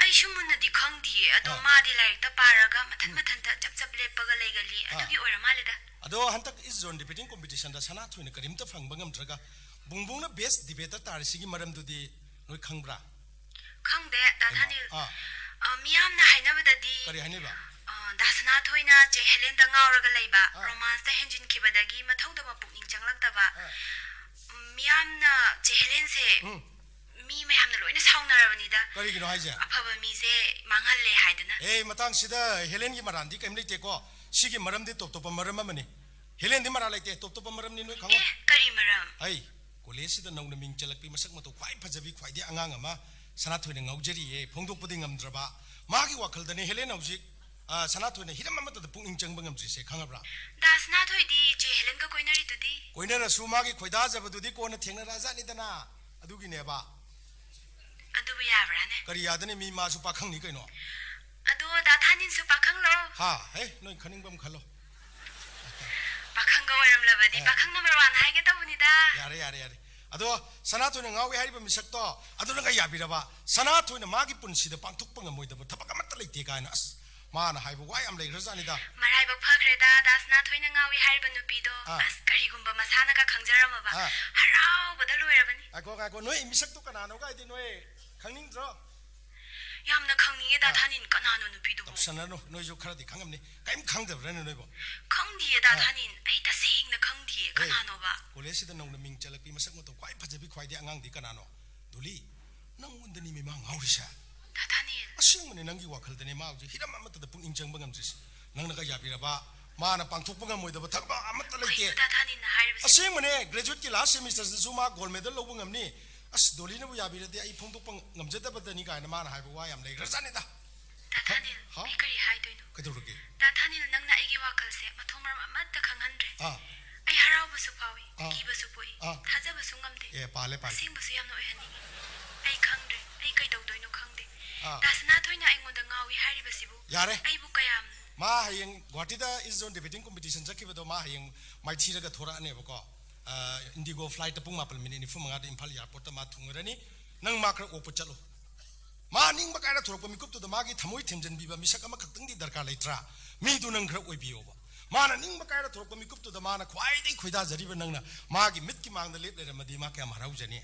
ꯑꯩꯁꯨ ꯃꯨꯟꯅꯗꯤ ꯈꯪꯗꯤꯌꯦ ꯑꯗꯣ ꯃꯥꯗꯤ ꯂꯥꯏꯔꯤꯛꯇ ꯄꯥꯔꯒ ꯃꯊꯟꯇ ꯆꯞ ꯂꯦꯞꯄꯒ ꯂꯩꯒꯜꯂꯤ ꯑꯗꯨꯒꯤ ꯑꯣꯏꯔ ꯃꯥꯜꯂꯦꯗ ꯑꯗꯣ ꯍꯟꯗꯛ ꯏꯖꯣꯟ ꯗꯤꯕꯦꯇꯤꯡ ꯀꯝꯄꯤꯇꯤꯁꯟꯗ ꯁꯅꯥ ꯊꯣꯏꯅ ꯀꯔꯤꯝꯇ ꯐꯪꯕ ꯉꯝꯗ꯭ꯔꯒ ꯕꯨꯡꯕꯨꯡꯅ ꯕꯦꯁ ꯗꯤꯕꯦꯇꯔ ꯇꯥꯔꯤꯁꯤꯒꯤ ꯃꯔꯝꯗꯨꯗꯤ ꯅꯣꯏ ꯈꯪꯕ꯭ꯔꯥ ꯈꯪꯗꯦ ꯗꯥꯊꯥꯅꯤꯜ ꯃꯤꯌꯥꯝꯅ ꯍꯥꯏꯅꯕꯗꯗꯤ ꯀꯔꯤ ꯍꯥꯏꯅꯕ ꯗꯥꯁꯅꯥ ꯊꯣꯏꯅ ꯆꯦ ꯍꯦꯂꯦꯟꯗ ꯉꯥꯎꯔꯒ ꯂꯩꯕ ꯔꯣꯃꯥꯟꯁꯇ ꯍꯦꯟꯖꯤꯟꯈꯤꯕꯗꯒꯤ ꯃꯊꯧꯗꯕ ꯄꯨꯛꯅꯤꯡ ꯆꯪꯂꯛꯇꯕ ꯃꯤꯌꯥꯝꯅ ꯆꯦ ꯍꯦꯂꯦꯟꯁꯦ ꯃꯤ ꯃꯌꯥꯝꯅ ꯂꯣꯏꯅ ꯁꯥꯎꯅꯔꯕꯅꯤꯗ ꯀꯔꯤꯒꯤꯅꯣ ꯍꯥꯏꯁꯦ ꯑꯐꯕ ꯃꯤꯁꯦ ꯃꯥꯡꯍꯜꯂꯦ ꯍꯥꯏꯗꯅ ꯃꯇꯥꯡꯁꯤꯗ ꯍꯦꯂꯦꯟꯒꯤ ꯃꯔꯥꯟꯗꯤ ꯀꯩꯝ ꯂꯩꯇꯦꯀꯣ ꯁꯤꯒꯤ ꯃꯔꯝꯗꯤ ꯇꯣꯞ ꯃꯔꯝ ꯑꯃꯅꯤ ꯍꯦꯂꯦꯟꯗꯤ ꯃꯔꯥꯟ ꯂꯩꯇꯦ ꯇꯣꯞ ꯃꯔꯝꯅꯤ ꯅꯣꯏ ꯈꯪꯉꯣ ꯀꯔꯤ ꯃꯔꯝ ꯑꯩ ꯀꯣꯂꯦꯖꯁꯤꯗ ꯅꯧꯅ ꯃꯤꯡ ꯆꯜꯂꯛꯄꯤ ꯃꯁꯛ ꯃꯇꯧ ꯈ꯭ꯋꯥꯏ ꯐꯖꯕꯤ ꯈ꯭ꯋꯥꯏꯗꯒꯤ ꯑꯉꯥꯡ ꯑꯃ ꯁꯅꯥꯊꯣꯏꯅ ꯉꯥꯎꯖꯔꯤꯌꯦ ꯐꯣꯡꯗꯣꯛꯄꯗꯤ ꯉꯝꯗ꯭ꯔꯕ ꯃꯥꯒꯤ ꯋꯥꯈꯜꯗꯅꯤ ꯍꯦꯂꯦꯟ ꯍꯧꯖꯤꯛ ꯁꯅꯥꯊꯣꯏꯅ ꯍꯤꯔꯝ ꯑꯃꯠꯇꯗ ꯄꯨꯛꯅꯤꯡ ꯆꯪꯕ ꯉꯝꯗ꯭ꯔꯤꯁꯦ ꯈꯪꯉꯕ꯭ꯔꯥ ꯗꯥꯁꯅꯥ ꯊꯣꯏꯗꯤ ꯆꯦ ꯍꯦꯂꯦꯟꯒ ꯀꯣꯏꯅꯔꯤꯗꯨꯗꯤ ꯀꯣꯏꯅꯔꯁꯨ ꯃꯥꯒꯤ ꯈꯣꯏꯗꯥꯖꯕꯗꯨꯗꯤ ꯀꯣꯟꯅ ꯊꯦꯡꯅꯔꯛꯑꯖꯥꯠꯅꯤꯗꯅ ꯑꯗꯨꯒꯤꯅꯦꯕ ꯑꯗꯨꯕꯨ ꯌꯥꯕ꯭ꯔꯥꯅꯦ ꯀꯔꯤ ꯌꯥꯗꯅꯤ ꯃꯤ ꯃꯥꯁꯨ ꯄꯥꯈꯪꯅꯤ ꯀꯩꯅꯣ ꯑꯗꯣ ꯗꯥꯊꯥꯅꯤꯟꯁꯨ ꯄꯥꯈꯪꯂꯣ ꯅꯣꯏ ꯈꯟꯅꯤꯡꯕ ꯑꯃ ꯈꯜꯂꯣ ꯄꯥꯈꯪꯒ ꯑꯣꯏꯔꯝꯂꯕꯗꯤ ꯄꯥꯈꯪ ꯅꯝꯕꯔ 1 ꯍꯥꯏꯒꯦ ꯇꯧꯕꯅꯤꯗ ꯌꯥꯔꯦ ꯑꯗꯣ ꯁꯅꯥꯊꯣꯏꯅ ꯉꯥꯎꯏ ꯍꯥꯏꯔꯤꯕ ꯃꯤꯁꯛꯇꯣ ꯑꯗꯨꯅꯒ ꯌꯥꯕꯤꯔꯕ ꯁꯅꯥꯊꯣꯏꯅ ꯃꯥꯒꯤ ꯄꯨꯟꯁꯤꯗ ꯄꯥꯡꯊꯣꯛꯄ ꯉꯝꯃꯣꯏꯗꯕ ꯊꯕꯛ ꯑꯃꯠꯇ ꯂꯩꯇꯦ ꯀꯥꯏꯅ ꯑꯁ ꯃꯥꯅ ꯍꯥꯏꯕ ꯋꯥ ꯌꯥꯝ ꯂꯩꯈ꯭ꯔꯖꯥꯠꯅꯤꯗ ꯃꯔꯥꯏꯕꯛ ꯐꯈ꯭ꯔꯦꯗ ꯗꯥꯁꯅꯥ ꯊꯣꯏꯅ ꯉꯥꯎꯏ ꯍꯥꯏꯔꯤꯕ ꯅꯨꯄꯤꯗꯣ ꯑꯁ ꯀꯔꯤꯒꯨꯝꯕ ꯃꯁꯥꯅꯒ ꯈꯪꯖꯔꯝꯃꯕ ꯍꯔꯥꯎꯕꯗ ꯂꯣꯏꯔꯕꯅꯤ ꯉꯥꯏꯈꯣ ꯅꯣꯏ ꯃꯤꯁꯛꯇꯣ ꯀꯅꯥꯅꯣ ꯒꯥꯏꯗꯤ ꯅꯣꯏ ꯈꯪꯅꯤꯡꯗ꯭ꯔꯣ ꯌꯥꯝꯅ ꯈꯪꯅꯤꯡꯉꯦ ꯗꯥꯊꯥꯅꯤꯟ ꯀꯅꯥꯅꯣ ꯅꯨꯄꯤꯗꯨꯕꯨ ꯇꯧꯁꯟꯅꯅꯨ ꯅꯣꯏꯁꯨ ꯈꯔꯗꯤ ꯈꯪꯉꯝꯅꯤ ꯀꯔꯤꯝ ꯈꯪꯗꯕ꯭ꯔꯥꯅꯦ ꯅꯣꯏꯕꯨ ꯈꯪꯗꯤꯌꯦ ꯗꯥꯊꯥꯅꯤꯟ ꯑꯩ ꯇꯁꯦꯡꯅ ꯈꯪꯗꯤꯌꯦ ꯀꯅꯥꯅꯣꯕ ꯀꯣꯂꯦꯖꯁꯤꯗ ꯅꯧꯅ ꯃꯤꯡ ꯆꯜꯂꯛꯄꯤ ꯃꯁꯛ ꯃꯇꯧ ꯈ꯭ꯋꯥꯏ ꯐꯖꯕꯤ ꯈ꯭ꯋꯥꯏꯗꯒꯤ ꯑꯉꯥꯡꯗꯤ ꯀꯅꯥꯅꯣ ꯗꯣꯂꯤ ꯅꯪꯉꯣꯟꯗꯅꯤ ꯃꯤꯃꯥ ꯉꯥꯎꯔꯤꯁꯦ ꯗꯥꯊꯥꯅꯤꯟ ꯑꯁꯦꯡꯕꯅꯤ ꯅꯪꯒꯤ ꯋꯥꯈꯜꯗꯅꯤ ꯃꯥ ꯍꯧꯖꯤꯛ ꯍꯤꯔꯝ ꯑꯃꯠꯇꯗ ꯄꯨꯛꯅꯤꯡ ꯆꯪꯕ ꯉꯝꯗ꯭ꯔꯤꯁꯦ ꯅꯪꯅꯒ ꯌꯥꯕꯤꯔꯕ ꯃꯥꯅ ꯄꯥꯡꯊꯣꯛꯄ ꯉꯝꯃꯣꯏꯗꯕ ꯊꯕꯛ ꯑꯃꯠꯇ ꯂꯩꯇꯦ ꯗꯥꯊꯥꯅꯤꯟꯅ ꯍꯥꯏꯔꯤꯕꯁꯦ ꯑꯁꯦꯡꯕꯅꯦ ꯒ꯭ꯔꯦꯖꯨꯋꯦꯠꯀꯤ ꯂꯥꯁ ꯁꯦꯃꯤꯁꯇꯔꯗꯁꯨ ꯃꯥ ꯒꯣꯜ ꯃꯦꯗꯜ ꯂꯧꯕ ꯉꯝꯅꯤ ꯑꯁ ꯗꯣꯂꯤꯅꯕꯨ ꯌꯥꯕꯤꯔꯗꯤ ꯑꯩ ꯐꯣꯡꯗꯣꯛꯄ ꯉꯝꯖꯗꯕꯗꯅꯤ ꯀꯥꯏꯅ ꯃꯥꯅ ꯍꯥꯏꯕ ꯋꯥ ꯌꯥꯝ ꯂꯩꯈ꯭ꯔꯖꯥꯠꯅꯤꯗ ꯗꯥꯊꯥꯅꯤꯟ ꯑꯩ ꯀꯔꯤ ꯍꯥꯏꯗꯣꯏꯅꯣ ꯀꯩꯗꯧꯔꯒꯦ ꯗꯥꯊꯥꯅꯤꯟ ꯅꯪꯅ ꯑꯩꯒꯤ ꯋꯥꯈꯜꯁꯦ ꯃꯊꯣꯡ ꯃꯔꯝ ꯑꯃꯠꯇ ꯈꯪꯍꯟꯗ꯭ꯔꯦ ꯑꯩ ꯍꯔꯥꯎꯕꯁꯨ ꯐꯥꯎꯏ ꯀꯤꯕꯁꯨ ꯄꯣꯛꯏ ꯊꯥꯖꯕꯁꯨ ꯉꯝꯗꯦ ꯄꯥꯜꯂꯦ ꯑꯁꯦꯡꯕꯁꯨ ꯌꯥꯝꯅ ꯑꯣꯏꯍꯟꯅꯤꯡꯉꯤ ꯑꯩ ꯈꯪꯗ꯭ꯔꯦ ꯑꯩ ꯀꯩꯗꯧꯗꯣꯏꯅꯣ ꯈꯪꯗꯦ ꯗꯥꯁꯅꯥ ꯊꯣꯏꯅ ꯑꯩꯉꯣꯟꯗ ꯉꯥꯎꯏ ꯍꯥꯏꯔꯤꯕꯁꯤꯕꯨ ꯌꯥꯔꯦ ꯑꯩꯕꯨ ꯀꯌꯥꯝ ꯃꯥ ꯍꯌꯦꯡ ꯒꯨꯋꯥꯍꯥꯇꯤꯗ ꯏꯖꯣꯟ ꯗꯤꯕꯦꯇꯤꯡ ꯀꯝꯄꯤꯇꯤꯁꯟ ꯆꯠꯈꯤꯕꯗꯣ ꯃꯥ ꯍꯌꯦꯡ ꯃꯥꯏꯊꯤꯔꯒ ꯊꯣꯔꯛꯑꯅꯦꯕꯀꯣ ꯏꯟꯗꯤꯒꯣ ꯐ꯭ꯂꯥꯏꯠꯇ ꯄꯨꯡ 9:45ꯗ ꯏꯝꯐꯥꯜ ꯏꯌꯥꯔꯄꯣꯔꯠꯇ ꯃꯥ ꯊꯨꯡꯉꯔꯅꯤ ꯅꯪ ꯃꯥ ꯈꯔ ꯑꯣꯛꯄ ꯆꯠꯂꯣ ꯃꯥ ꯅꯤꯡꯕ ꯀꯥꯏꯅ ꯊꯣꯔꯛꯄ ꯃꯤꯀꯨꯞꯇꯨꯗ ꯃꯥꯒꯤ ꯊꯃꯣꯏ ꯊꯦꯝꯖꯤꯟꯕꯤꯕ ꯃꯤꯁꯛ ꯑꯃꯈꯛꯇꯪꯗꯤ ꯗꯔꯀꯥꯔ ꯂꯩꯇ꯭ꯔꯥ ꯃꯤꯗꯨ ꯅꯪ ꯈꯔ ꯑꯣꯏꯕꯤꯌꯣꯕ ꯃꯥꯅ ꯅꯤꯡꯕ ꯀꯥꯏꯅ ꯊꯣꯔꯛꯄ ꯃꯤꯀꯨꯞꯇꯨꯗ ꯃꯥꯅ ꯈ꯭ꯋꯥꯏꯗꯒꯤ ꯈꯣꯏꯗꯥꯖꯔꯤꯕ ꯅꯪꯅ ꯃꯥꯒꯤ ꯃꯤꯠꯀꯤ ꯃꯥꯡꯗ ꯂꯦꯞ ꯂꯩꯔꯝꯃꯗꯤ ꯃꯥ ꯀꯌꯥꯝ ꯍꯔꯥꯎꯖꯅꯤ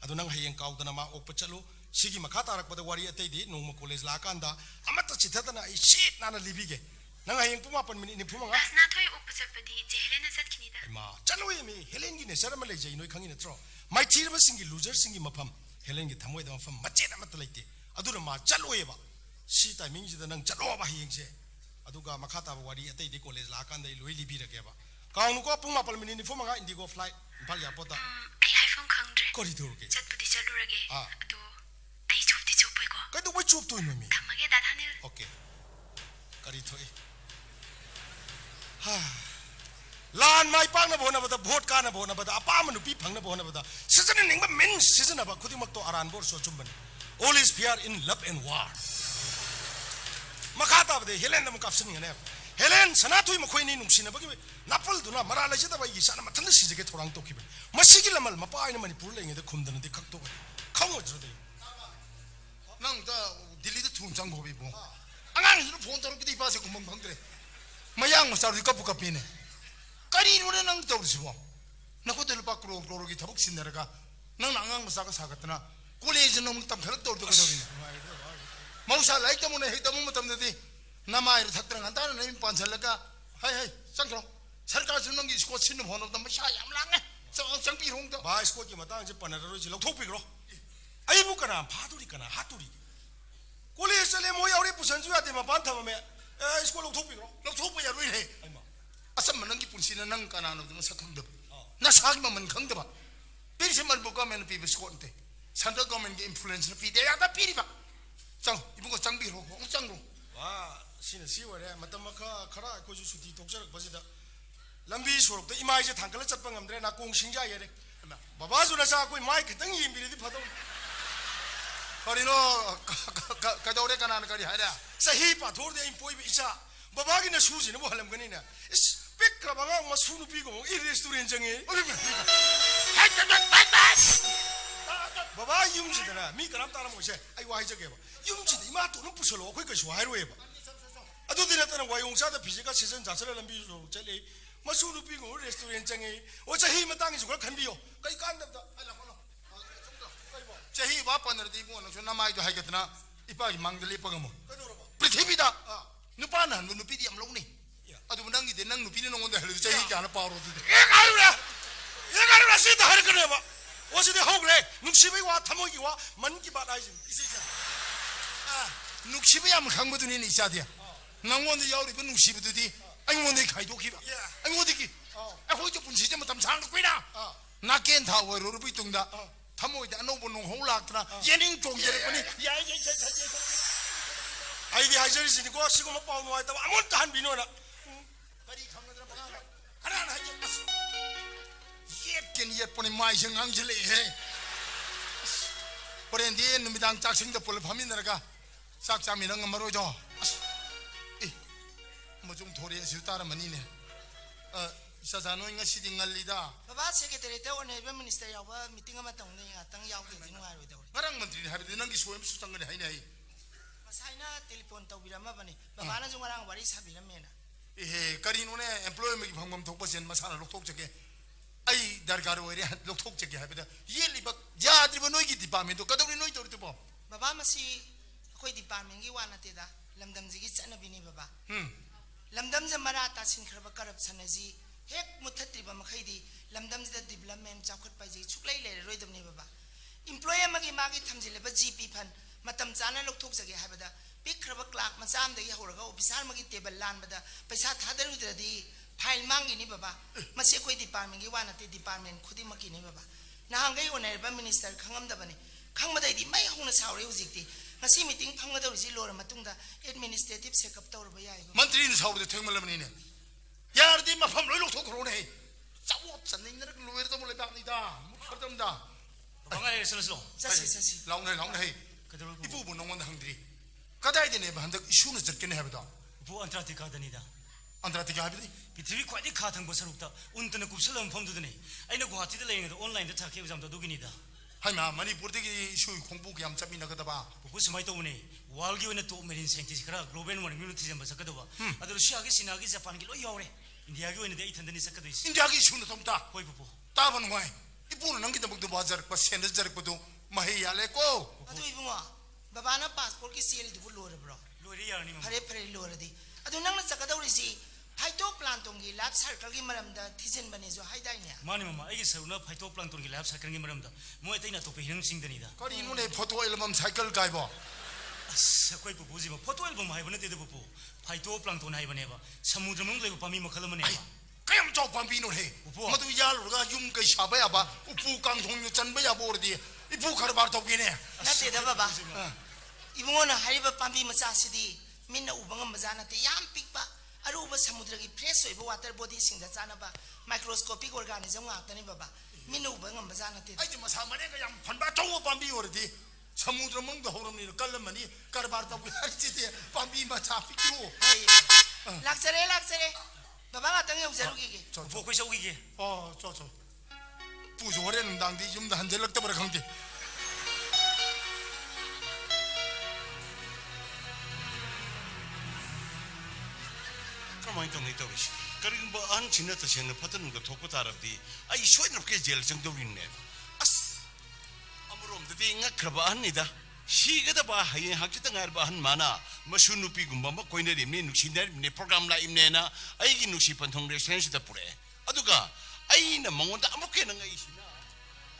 ꯑꯗꯨ ꯅꯪ ꯍꯌꯦꯡ ꯀꯥꯎꯗꯅ ꯃꯥ ꯑꯣꯛꯄ ꯆꯠꯂꯨ ꯁꯤꯒꯤ ꯃꯈꯥ ꯇꯥꯔꯛꯄꯗ ꯋꯥꯔꯤ ꯑꯇꯩꯗꯤ ꯅꯣꯡꯃ ꯀꯣꯂꯦꯖ ꯂꯥꯛꯑꯀꯥꯟꯗ ꯑꯃꯠꯇ ꯆꯤꯊꯗꯅ ꯑꯩ ꯁꯤꯠ ꯅꯥꯟꯅ ꯂꯤꯕꯤꯒꯦ ꯅꯪ ꯍꯌꯦꯡ ꯄꯨꯡ 9:45 ꯗꯥꯁꯅꯥ ꯊꯣꯏ ꯑꯣꯛꯄ ꯆꯠꯄꯗꯤ ꯆꯦ ꯍꯦꯂꯦꯟꯅ ꯆꯠꯈꯤꯅꯤꯗ ꯏꯃꯥ ꯆꯠꯂꯣꯏ ꯃꯤ ꯍꯦꯂꯦꯟꯒꯤ ꯅꯦꯆꯔ ꯑꯃ ꯂꯩꯖꯩ ꯅꯣꯏ ꯈꯪꯉꯤ ꯅꯠꯇ꯭ꯔꯣ ꯃꯥꯏꯊꯤꯔꯕꯁꯤꯡꯒꯤ ꯂꯨꯖꯔꯁꯤꯡꯒꯤ ꯃꯐꯝ ꯍꯦꯂꯦꯟꯒꯤ ꯊꯃꯣꯏꯗ ꯃꯐꯝ ꯃꯆꯦꯠ ꯑꯃꯠꯇ ꯂꯩꯇꯦ ꯑꯗꯨꯅ ꯃꯥ ꯆꯠꯂꯣꯏꯕ ꯁꯤ ꯇꯥꯏꯃꯤꯡꯁꯤꯗ ꯅꯪ ꯆꯠꯂꯣꯕ ꯍꯌꯦꯡꯁꯦ ꯑꯗꯨꯒ ꯃꯈꯥ ꯇꯥꯕ ꯋꯥꯔꯤ ꯑꯇꯩꯗꯤ ꯀꯣꯂꯦꯖ ꯂꯥꯛꯑꯀꯥꯟꯗ ꯑꯩ ꯂꯣꯏ ꯂꯤꯕꯤꯔꯒꯦꯕ ꯀꯥꯎꯅꯨꯀꯣ ꯄꯨꯡ 9:45 ꯏꯟꯗꯤꯒꯣ ꯐ꯭ꯂꯥꯏꯠ ꯏꯝꯐꯥꯜ ꯏꯌꯥꯔꯄꯣꯔꯠꯇ ꯑꯩ ꯍꯥꯏꯐꯝ ꯈꯪꯗ꯭ꯔꯦ ꯀꯔꯤ ꯇꯧꯔꯒꯦ ꯆꯠꯄꯨꯗꯤ ꯆꯠꯂꯨꯔꯒꯦ ꯑꯗꯣ ꯑꯩ ꯆꯣꯞꯇꯤ ꯆꯣꯞꯄꯣꯏꯀꯣ ꯀꯩꯗꯧꯕꯩ ꯆꯣꯞꯇꯣꯏꯅꯣ ꯃꯤ ꯊꯝꯃꯒꯦ ꯗꯥꯊꯥꯅꯤꯜ ꯑꯣꯀꯦ ꯀꯔꯤ ꯊꯣꯛꯏ ꯂꯥꯟ ꯃꯥꯏ ꯄꯥꯛꯅꯕ ꯍꯣꯠꯅꯕꯗ ꯚꯣꯠ ꯀꯥꯅꯕ ꯍꯣꯠꯅꯕꯗ ꯑꯄꯥꯝꯕ ꯅꯨꯄꯤ ꯐꯪꯅꯕ ꯍꯣꯠꯅꯕꯗ ꯁꯤꯖꯤꯟꯅꯅꯤꯡꯕ ꯃꯤꯟꯁ ꯁꯤꯖꯤꯟꯅꯕ ꯈꯨꯗꯤꯡꯃꯛꯇꯣ ꯑꯔꯥꯟꯕ ꯑꯣꯏꯔꯁꯨ ꯑꯆꯨꯝꯕꯅꯤ all is fair in love and war makha tabde helen dam kapsin ngane helen sanathui makhoi ni nungsinabagi napal duna mara lajida bai sana mathanda sijege thorang tokibe masigi lamal mapa aina manipur lengede khumdana de khakto khango jrode nang da delhi da thun chang gobi bo angang hiru phone tor kidi pa se kumang bangre mayang ma saru kapu kapine kari nure nang tor sibo 호텔 밖으로 그러기 더벅 신내려가 넌 안강 무사가 사갔더나 콜레이지 놈 땀 그렇게 돌도 그러니 마우사 라이 때문에 해 때문에 때문에 나마이를 탁들어 간다는 놈이 반살래가 하이 쌍크로 살까 주는 게 스코 신는 번호도 뭐 샤얌랑해 쌍비 홍도 마 스코기 마땅 이제 빠나로지 럭톡비그로 아이 부까나 파도리까나 핫도리 콜레스레 뭐야 우리 부산주야 되면 반타면 에 스코 럭톡비그로 럭톡비야 루이해 아sam만 넌 기쁜 신은 난 까나는 좀 사탕도 나 사기만 강도 봐 비리세만 보고 하면 비비 스코인데 산더 가면 게 인플루언서 피데야다 비리바 짱 이분 거 짱비로 짱로 와 신의 10월에 마땅마카 카라 고주 수디 독자력 버지다 람비 소록도 이마 이제 당글을 ጨ빵 감들에 나 공신자 예래 바바주나 사고 이마 그땅 임비리디 파도 거리노 가다오래 가나는 거리 하랴 사히 파도르데 임포이 이자 바바기네 수지는 뭐 할람 거니나 빽크라방아 뭐 수누 비고 이 레스토랑정에 바바 юм지더라 미그람 따라 모세 아이 와이 저게 봐 юм지도 이마 돈은 부서로 거기 것이 와이로 해봐 아도들했다는 와용사다 비지가 세선 자살을 비로 젤리 뭐 수누 비고 레스토랑정에 어차히 땅이 저걸 간비요 거기 깐답다 제히 와빠너도 이거는 저 남아이도 하겠구나 이빠기 망들 이빠가 뭐 프리티비다 누빠는 누피디 암롱니 아주 문항이 된낭 누피디 농원데 할래도 제히 하나 빠로도 얘가루라 쓰다 할 거네 봐 어제도 하고래 눅시비와 타모기와 만기바라이지 이세자 눅시비야 뭐 강모드니 이사디야 낭원데 야우리 그 눅시비도디 아니 원데 가이도기라 아니 원데기 거기 좀 분시제 뭐 담상도 quý나 나겐 다 월로로 비통다 타모이다 노보농 홍락트나 예닝 종제를 보니 아이디 하이저리시니까 시고 뭐 빠우 놓아있다 아무것도 한 비노나 거리 강모드라 방아 하나 하지 예겐 예쁘니 마이싱 항질레 해 버렌디 누미당 짝싱도 볼을 파민나가 싹자미는 거 말로죠 뭐좀 도리에서 따라만이네 사자노 인가 시딩갈리다 바바 세크레터리 때 오늘 미니스터 야와 미팅 아마 동네 같은 야우게 되는 거 알고 나랑 ಮಂ트리 하비데 난기 소엠 수장거리 하이네 마사이나 텔레폰 타우비라마 바니 바바나 좀 말랑 와리 사비라메나 에 까리노네 엠플로이먼트 방법 독버센 마사나 록톡적게 아이 다르가로 오이레 록톡적게 하비다 예리바 야드리버 노이기 디파멘도 까도리 노이 도르도 봐 바바 마시 거의 디파멘기 와나테다 람담지기 짠나비니 바바 lamdamza marata sin kharba karab sanaji hek muthatriba makhaidi lamdamza development chakhat paji chuklai le roidamni baba employer magi thamjileba gp fan matam chana lokthok jage habada pik kharba clerk macham dagi horaga officer magi table lan bada paisa thadarudradi file mangi ni baba mase koi department gi wana te department khudi maki ni baba nahangai onerba minister khangam dabani khangmadai di mai hona saure hujikti ngasi meeting phangada ri lora matungda administrative setup tawrba yai मंत्री ने साउद थेंगमलमनी ने यार दी मफम लोय लोथो खरोने चावो चन्निंग नरक लोयर तो मोले बागनीदा मुखरदमदा 방안에 설슬로 sasi लाउने हे इपु बु नंगन हंग्री कदाय देने बहंदक इशू न जरकेने हेबदा 부 안타티카다니다 अंतराति का हेबदी 비트비 콰디 카탕 버서룩다 운드는 굽슬럼 펌두드니 아이나 구하티드 레잉도 온라인도 타케 우잠도 두기니다 하이마 मणिपुर की इशू खोंबू के हम चमी नगदबा 부부 스마이 또우니 월기 원에 또 메린 생티지 그라 글로벌 워밍 뮤니티 좀 버서거든요 아들 시아기 시나기 자판기 로 요래 인디아기 원에 이 텐데니 섞어도 있어 इंडिया की इशू न तुमता 호이 부부 ताबन वाई इपुन नंगी तबक दो बाजार पर सेंडर जरक बदो महे याले को adu ibunga babana passport ki seal du lora bro 로리 야니 뭐 phare lora di adu nangna sakadawri si phaito plant tonggi lab circle gi maramda thijen bane jo haidai ne 마니 마마 이게 서우나 파이토 플랑톤기 랩 사크링이 말합니다 뭐 에테이나 또 비행 싱드니다 거리 이노네 포토 앨범 사이클 가이버 거의 부부지 뭐 포토 앨범 하이버네 때도 부부 파이토 플랑톤 하이버네 봐 समुद्र में ले고 밤이 뭐 걸으면 해 कयम चौ पंपी नो है मधु यालुगा युम कै साबे आबा उपु कांग थोंग चनबे या बोरदी इपु खरबार थोगिने nate da baba ibunga na hariba pambi macha sidi minna ubanga majana te yam pikpa aruba samudra gi fresh oiba water body sing da chana ba microscopic organism nga tani baba minna ubanga majana te ai मसा मने का यम फनबा चौ पंपी ओरदी समुद्र मंग होरमनी कलमनी करबार थोगी हरचिते पंपी मचा फिक्रो laksare baba nga tang yaujarugi ge 부부 거기서 오기게 저저 부조래는 당디 좀 한절럭 때버려 강디 가만히 또 있다 그러시 그리고 안 지냈다 생각 파트는 거 돕고 다르디 아이 소인럽게 제일 정도인네 아스 아무rom들이 인가 그러바 합니다 시가다 봐 하이 학기다 가르바 한 많아 뭐 수누피 군바 뭐 코이네림니 누시네림니 프로그램 라임네나 아이기 누시판 통레 센스다 뿌레 아두가 아이나 멍온다 아무게는 아이시나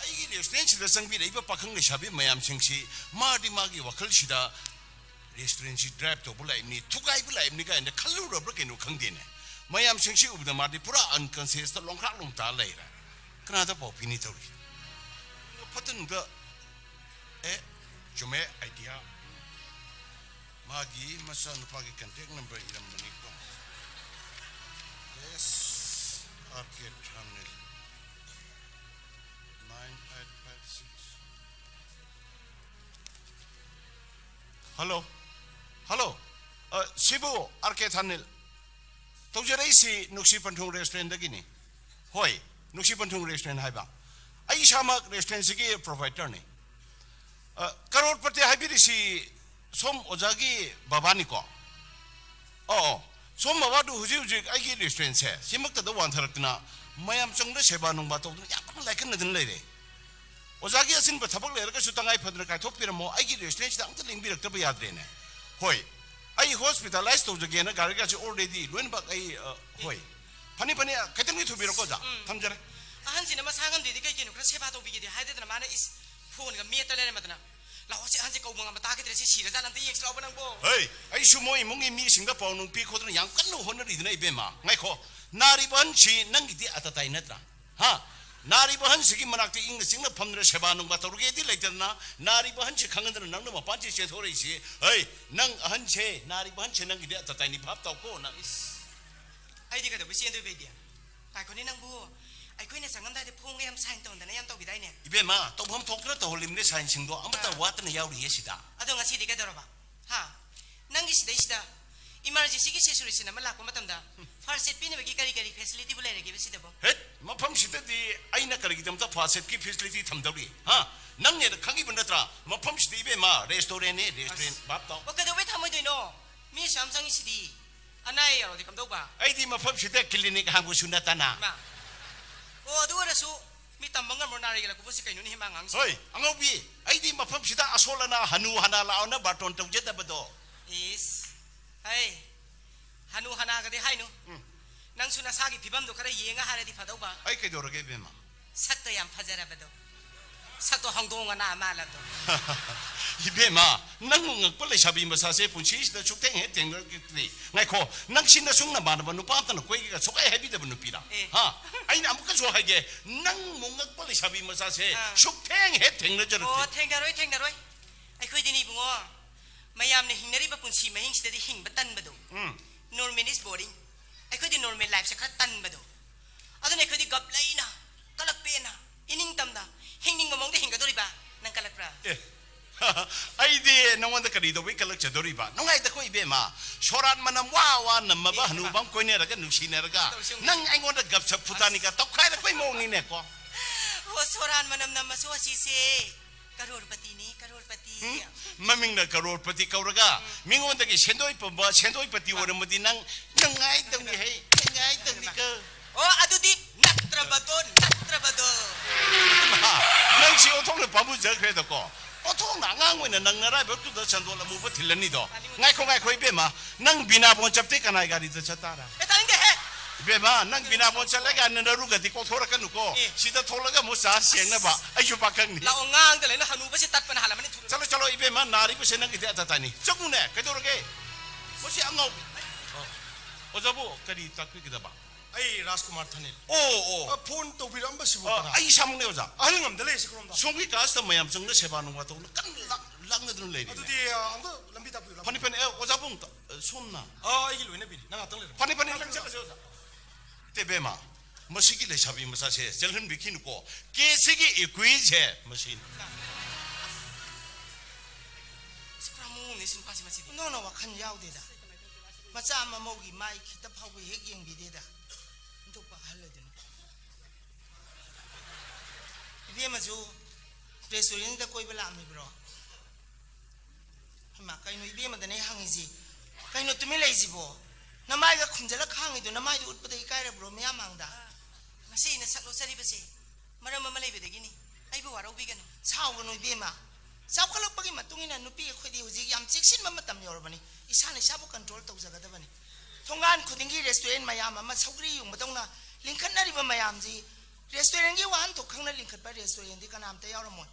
아이기 레스토랑시다 상비다 이거 박흥레 샤비 마얌 생시 마디마기 와클시다 레스토랑시 드라이브 또 불라임니 투가이 불라임니가 이제 칼로로 그렇게 놓 강대네 마얌 생시 우브다 마디 프라 안컨세스터 롱크락 롱다 레이라 그나다 보피니 토리 파트는 에 좀에 아이디어 마기 마사 누파기 컨택 넘버 이름 보니까 yes arcade channel 9856 hello 시부 arcade channel 도저레이시 눅시판통 레스토랑이니 호이 눅시판통 레스토랑 하이바 아이 샤막 레스토랑스기 프로바이더니 करोड़पति हाइबिरिसी सोम ओजागी बाबानी को सोम बाबादु हुजी हुजी आइगी रेस्टोरेंट से सिमक्तदा वानथरकना मयाम चंगदा सेबा नुंबा तोदु याम लाइकन नदन लेरे ओजागी असिन ब थबक लेरका सुतंगाई फदर कायथोपिरमो आइगी रेस्टोरेंट दा अंत लिंबिरक्तबा याद्रेने होय आई हॉस्पिटलाइज तौजगेना गारिगा से ऑलरेडी लोइन बक आई होय फनी फनी खैतंगी थुबिरको जा थमजरे अहनसिना मसांगम दिदि कैकेनु खरा सेबा तौबिगिदि हाइदेदना माने इस फोन का मेट लेने मतना लाओ से हंसे कौबंग मता के तरह से सीरा जालन ते एक्स लाओ बनंगो हे आई सुमोई मुंगी मी सिंगा पाउनु पी खोदन याम कन्नु होनरिदना इबेमा ngaiko नारी बहन छि नंगिदि अतताई नत्रा हा नारी बहन सिगी मनाक्ति इंग सिंगना फमरे सेबा नुंग बातरुगे दि लेतना नारी बहन छि खंगन नंग म पांचि से थोरै छि हे नंग अहन छे नारी बहन छि नंगिदि अतताई नि भाप ताको ना आइदि कदबे सेंदु बेदिया काइकोनि नंगबु आइकोइने संगमदादे फोंगे हम साइन तौंदना याम तौबिदाइने इबेमा तौभम थोकरा तौलिमने साइन सिंगदो अमता वातना याउरि येसिदा अदो ngasi di gadoroba ha nangi sidai emergency gi situation ama lakpa matamda first aid pine bagi kari facility bu lerege be sidabo het mafam sidadi aina kari gidamta first aid ki facility thamdawi ha nang ne khangi bunatra mafam sidi ibema restaurant bap taw okado be thamoi doino mi samsung sidi anai yaro de kamdau ba aidi mafam sida clinic hangu sunatana oh aduarasu mi tambangan monari gela kubusi kainu ni himangang hoi angobi aidi mafam sida asolana hanu hana laona baton tawjeta bado is hey hanu hana ga de hainu nang suna sagi pibam do kara yenga haradi phadau ba ai ke dorage bema satto yam phajara bado satto hangdong na amala do ibema nang ngak pale sabi masase punchi sida chukteng he tengor kitri ngai ko nang sinna sungna banaba nu patana koi ga sokai hebi de nu pira ha aina amuka so hage nang mongak pale sabi masase chukteng he tengna jar oh tengdaroi ai khoi dini bungo mayam ne hingnari ba punchi mahing sida di hing batan bado normal is boring ai khoi di normal life se kha tan bado adone khoi di gap laina kalak pena ining tamda hingning mamong de hinga dori ba nang kalak pra aidi nongwanda kari do wikalak chadori ba nongai da koi bema soran manam wa namma ba hanu bam koi ne raga nusi ne raga nang aingonda gap sap putani ka tokai da koi mong ni ne ko oh soran manam namma so si se karorpati ni karorpati maming na karorpati kauraga mingonda ki sendoi pati oramadi nang ngai dang ni he ngai dang ni ka oh adudi natrabado nang si otong le pamu ja kre da ko otong na ngang we na nang na ra ba tu da chandol mu ba thilani do ngai ko ibe ma nang bina bon chapte kanai gari da chatara etang de he ibe ma nang bina bon chalaga na ru ga di ko thora kan ko sida tholaga mo sa seng na ba ayu pa kan ni la ongang de le na hanu ba si tat pan hala mani thuru chalo ibe ma nari ba se nang ide ta ni chakung ne ka dor ge mo si angau ojabu kari takwi ki da ba ai Rajkumar Thanil phone to biram basibu ai samung ne oja ahling am dale se krom da songi kas ta mayam sang ne seba nu wa to kan lang na dun le ni adudi amdo lambi ta pula pani oja bung somna ai gi loine bi na atang le pani lang se oja te be ma masigi le sabi masa se selhun bikin ko kesigi equi che machine spramu ni sin pasi masi no wa khan yaw de da macha ma mo gi mai khita phawi hek yeng bi de da to pa hal de ibe ma ju restaurant da koi bala mi bro ma kai no ibe ma da nei hang ji kai no tumi lai ji bo น้ำไม้ก็ขุนจะละข้างอีตัวน้ำไม้ดูอุดปฏิกายระบรมยามังดา ngasi ina saklo sari basi maram mamalay bedagini ay bu waraw bigan เช่ากันหนุ่ยเบี้ยมาเช่าก็ลูกปกิมาตรงนี้นะหนุ่ยพี่คุยดีหัวจียามซิกซินมาตั้มยอร์บันนี่อีสานในชาบุกันโจลตัวจักรบันนี่ทงานคนที่รีสตอร์นมายามมาเช่ากรีอยู่มาตรงน่ะลิงคันนาริบมายามจีรีสตอร์นกี่วันทุกครั้งนั้นลิงคันไปรีสตอร์นที่กันน้ำเตยอร์มอน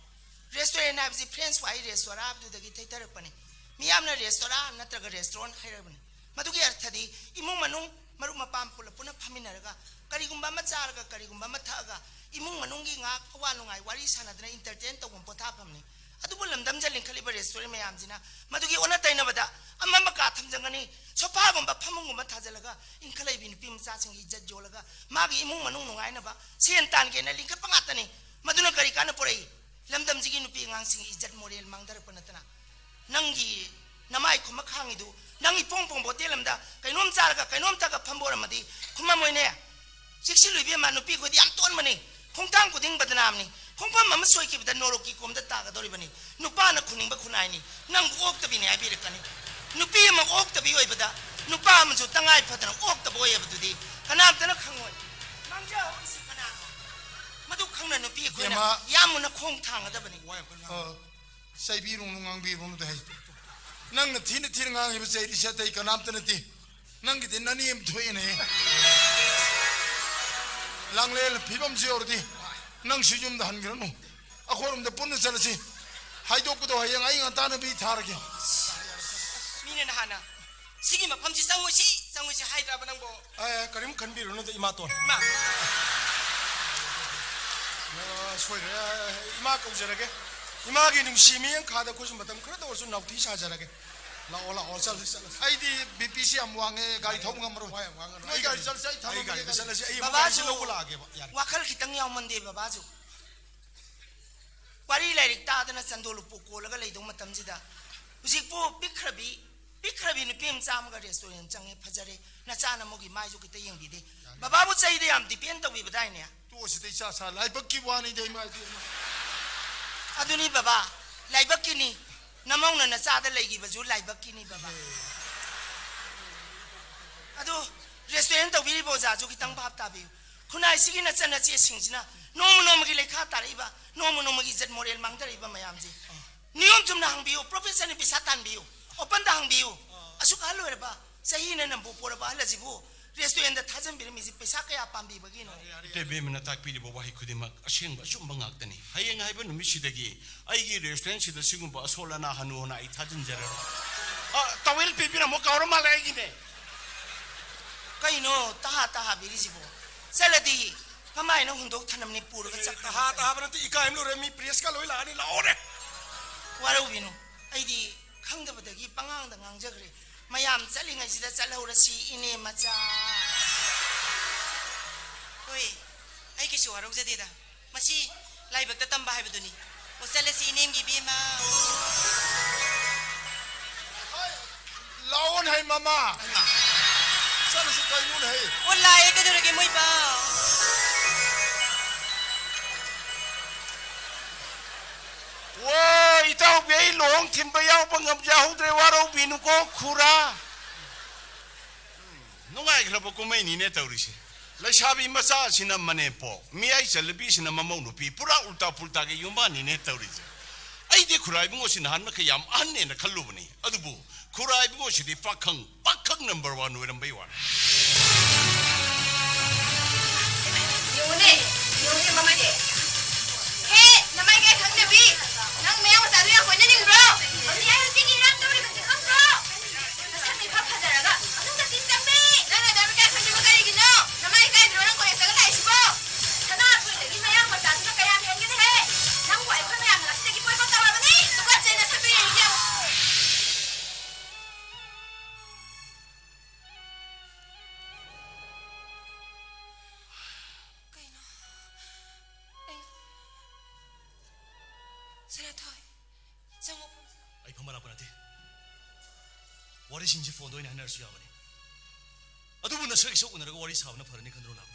รีสตอร์นน่ะเป็นเฟรนช์ไวรีสตอร์นดูตะกี้ที่เตอร์ปันนี่มียามน่ะรีสตอร์นนั่นตระกูลรีสตอร์นให้เราบันนี่มาทุกอย่างทัดีอิมุงมันนุ่งมารุมาปามปุลปุณพามินาร์กะการิกุมบามาจาร์กะการิกุมบามาทักะอิมุงมันนุ่งกี่งาขวานลงไงวาริสานัดนะอินเตอร์เทนตัวผมปทับพัมนี่อะทุกคนลำดำจะลิงคลิบรีสตอร์นมายามจีนะมาทุกอย่างวันนั้นแต่นะบัดะอามันมากาทำจังกันนี่ชอบพาผมแบบพามุงผมมาทัจละกะอินคลิบินพิมซาสิงอิจัดโจละกะมากี่อิมุงมันนุ่งลงไงนะบะเสียนตันเกนะลิงคัดปังอัตนี่มาดูนักการิการนะปรายลำดำจีกินุปีงางสิงอิจัดโมเดลมังดาร์ปนัตนะนังกีน้ำไม้ขมข้างอีดูนังอีพงพงบดเตลมดาไก่นมจาร์กะไก่นมตากะพัมโบรามาดีขมามวยเนี่ยซิกซิลุยเบียมานุปีกูดีอัมต้นมันนี่คงตั้งกูดิ้งบัดนามนี่คงพัมมันสวยกี่บัดโนโรกีกุมดัตตากะดอริบันนี่นุป้านักคุนิงบักคุนายนี่นังกูอกตะบีเนี่ยไอบีเรกันนี่นุปีมันอกตะบีโอยบัดนุป้ามันสุดตั้งไอพัดนะอกตะโบยบัดดีขนาดแต่นักขังไว้มังเจ้าอิสิขนาดมาดูข้างนั้นนุปีกูนะยามุนักคงทางอะตะบันนี่ใส่บีรุงงางบีรุงตัวให้นั่งที่นี่ที่งางอยู่ใส่ดิฉันแต่อีกน้ำตัวนี้นั่งกินนั่นนี่ถอยเนี่ยลังเลลพิบัมเสียร์ดีนั่งชิจุมดันกันนู่อะคนมันจะปุ่นเสร็จสิให้ดูกูตัวให้ยังไงกันตาเนี่ยบีทาร์กิมีเนี่ยนะฮะนะสิ่งมาพัมสิสังวิชิให้รับนังโบกริมขันบีรุนตัวอิมาตัวมาสวยเลยอิมากูจะรักอิมากินนุ่งชีมียังขาดคุชมาตั้งครั้งตัวสุนัขที่ชาจะรักลาโอซัลไอ้ดีบีพีซีวางเงการท่องกันมารู้ไม่การซัลใส่ทำไอ้การซัลใส่ไอ้บ้าจูจูว่าเขาคิดตั้งยาวมันดีบ้าจูวารีเลยริกตาแต่นั้นสันโดลุปุโกแล้วก็เลยต้องมาทำจิตาอุจิปูปิคราบีนุพิมจามก็เรียสตัวยังจังเงพัจเรน่าจะน้ำมุกิไม่จูกิตยังดีดีบ้าบุใจดียามดิเพียนตัววิบได้เนี่ยตัวสิได้ชาซาไล่บักกี้วานี่ได้ไหมอะดูนี่บ้าไล่บักกี้นี่น้ำมันน่ะซาแต่เลยกี่บาจูไล่บักกี้นี่บ้าอะดูรีสตอร์นตัววิริโบจาจูกิตั้งภาพตาบิวคุณนายสิกินน่ะจันน่ะเจี๊ยสิงจินะโนมุกิเลยข้าตารีบ้าโนมุกิจัดโมเดลมังตารีบ้ามายามจีนิยมจุ่มด่างบิวโปรเฟสเซอร์นี่พิซาตันบิวโอปันด่างบิวอาสุกาลุเอร์บ้าสาฮีนั่นน่ะบุปผาบ้าละจิบูรีสตอร์นเดท่าจันบิลมิจิพิซาเกียปัมบิบกินเตเบมันตักปีดีบอกว่าให้คุดิมักอาชีพแบบชุ่มบังอักตันนี่ให้ยังไงเป็นมิชิดกี้ไอ้กี่รีสตอร์นชิดสิ่งบ่อโซลานาฮันูน่ะไอ้ท่าจันเจริญตาวิลปีบินะมุกเอามาเลยกี่เนี่ยก็อิโน่ตาหาบิริจิบูเซลดีทำไมน้องหุ่นดกท่านนำนี่ปูรก็จักตาบันที่อีกายมันรู้มีเพรียสกันเลยล่ะนี่ล่ะโอ้เนี่ยว่าเราบินุไอ้ดีข้างเดียวแต่กี่ปังอังดังอังจักเลยมายามจะลิงไอ้สิได้จะเล่าเรื่องสีอินเนมาจ้าเฮ้ยไอ้กิจวัตรเราจะดีด่ะมาสิไล่บักตะตั้มบ้าให้ไปดูนี่โอเซเลสีเนมกี่ปีมาลาวน์ให้มาม่าซัลสิกายนู่นให้วันไล่ก็ดูเรื่องไม่บ้าว้ายเจ้าเบี้ยหลงทิ้งไปเอาปังกับเจ้าเทวาเราบินุโกคูระน้องไอ้ครับพวกกูไม่หนีเนี่ยตัวริสิแล้วชาบิมาซาสินะมันเอปอมีไอ้เซลบิสินะมาม่าหนูปีปุระอุลตาพุลตาเกยุมบ้านนี่เนี่ยตัวริสิไอ้เด็กครายบิงโอสินะฮันนักขยามอันเนี่ยนักขลุ่มนี่อะดูบุครายบิงโอสิดีปักขังนัมเบอร์วันนู่นไม่วันอยู่นี่มาไม่เด็กเฮ้น้ำไม่แก่ขังเดี๋ยวพี่นั่งแมวสาธุยังคนนั่งรอเอาที่ไอ้ที่กินน้ำตัวนี้มันจะขังรอแล้วฉันมีภาพพัฒนาละนั่งจะกินจังบีนั่นแหละเดี๋ยวไม่แก่ขังจะมาใกล้กินเนาะน้ำไม่แก่เดี๋ยวนั่งคนยังสักได้สิบ่ถ้าน้าพูดแต่กินไม่ยังคนสาธุก็กระยาเพียงกันเฮ้นั่งไหวคนไม่ยังหลังจะกินป่วยก็ตายวันนี้ตัวเจนน่ะสักตัวอย่างเดียวไอ้พม่าคนนั้นที่วาริสินจีฟอนโดยนั่นน่ะสุยาวันนี้อะดูบุญน่ะเสกชกอุณนั้นก็วาริสาวน่ะพาร์นี่ขันรู้แล้ว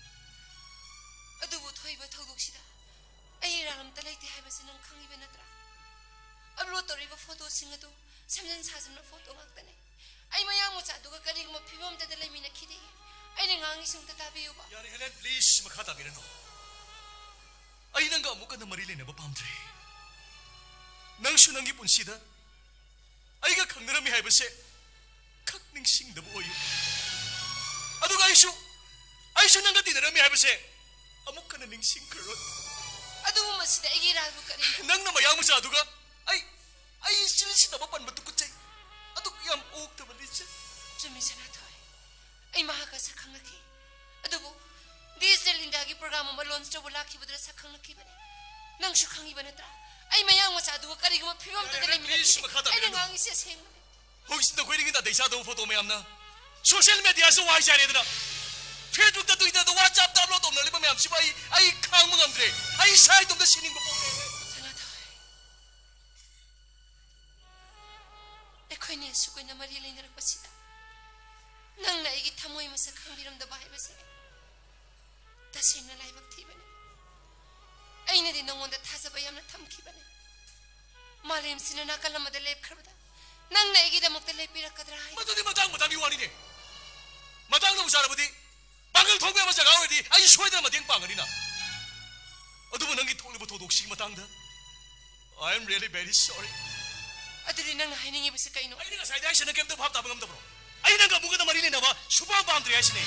อะดูบุถอยบัดทอดุกสิดาไอ้รามตะไลที่ให้บัสินังขังอีเบนัตระอับโหลดตัวรีบโฟโต้สิงห์ดูสำนักสาสนโฟโต้งักตันเอง ai mayang mo sa duga kari mo pibom da dala mina kidi ai ne ngangi sung ta tabi uba yare Helen please makata birano ai nanga amuka na marili na ba pamdre nang sunangi punsida ai ga khangnarami haibase khak ningsing da boyu aduga aisu nanga dinarami haibase amuka na ningsing karo adu masida igi ragu kari nang na mayang musa aduga ai silsi na ba pan batu kuchai adu yam ok ta balise jumi sana thoi ai mahaka sa khangaki adu bu diesel indagi program ma launch to bulaki budra sa khangaki bane nang shu khangi bane tra ai mayang mo sa adu kari mo phibom ta dala mina ai ne ngangi se sem hois na khoiring da deisa do photo mayam na social media so wai jare da Facebook da Twitter da WhatsApp da upload na liba mayam sibai ai khang mangam dre ai sai dum da sining ko pone sana thoi ekhoi su ko na mari lein rak pasida nang na igi thamoi masa khangbiram da bai base ta sina lai bak thi bane ai ne di nongon da thasa bayam na thamki bane malem sina na kalam da lep kharbada nang na igi da mukta lep pirak kadra hai madudi madang ni wani ne madang no musara budi bangal thongbe ma jaga odi ai soida ma deng pangani na adubu nangi thongli bu thodok sig matang da I am really very sorry aduri nang hainingi base kaino ai ninga sai dai sina kem to phap ta bangam da bro ai nanga muga da mari le na ba suba bam dre ai sine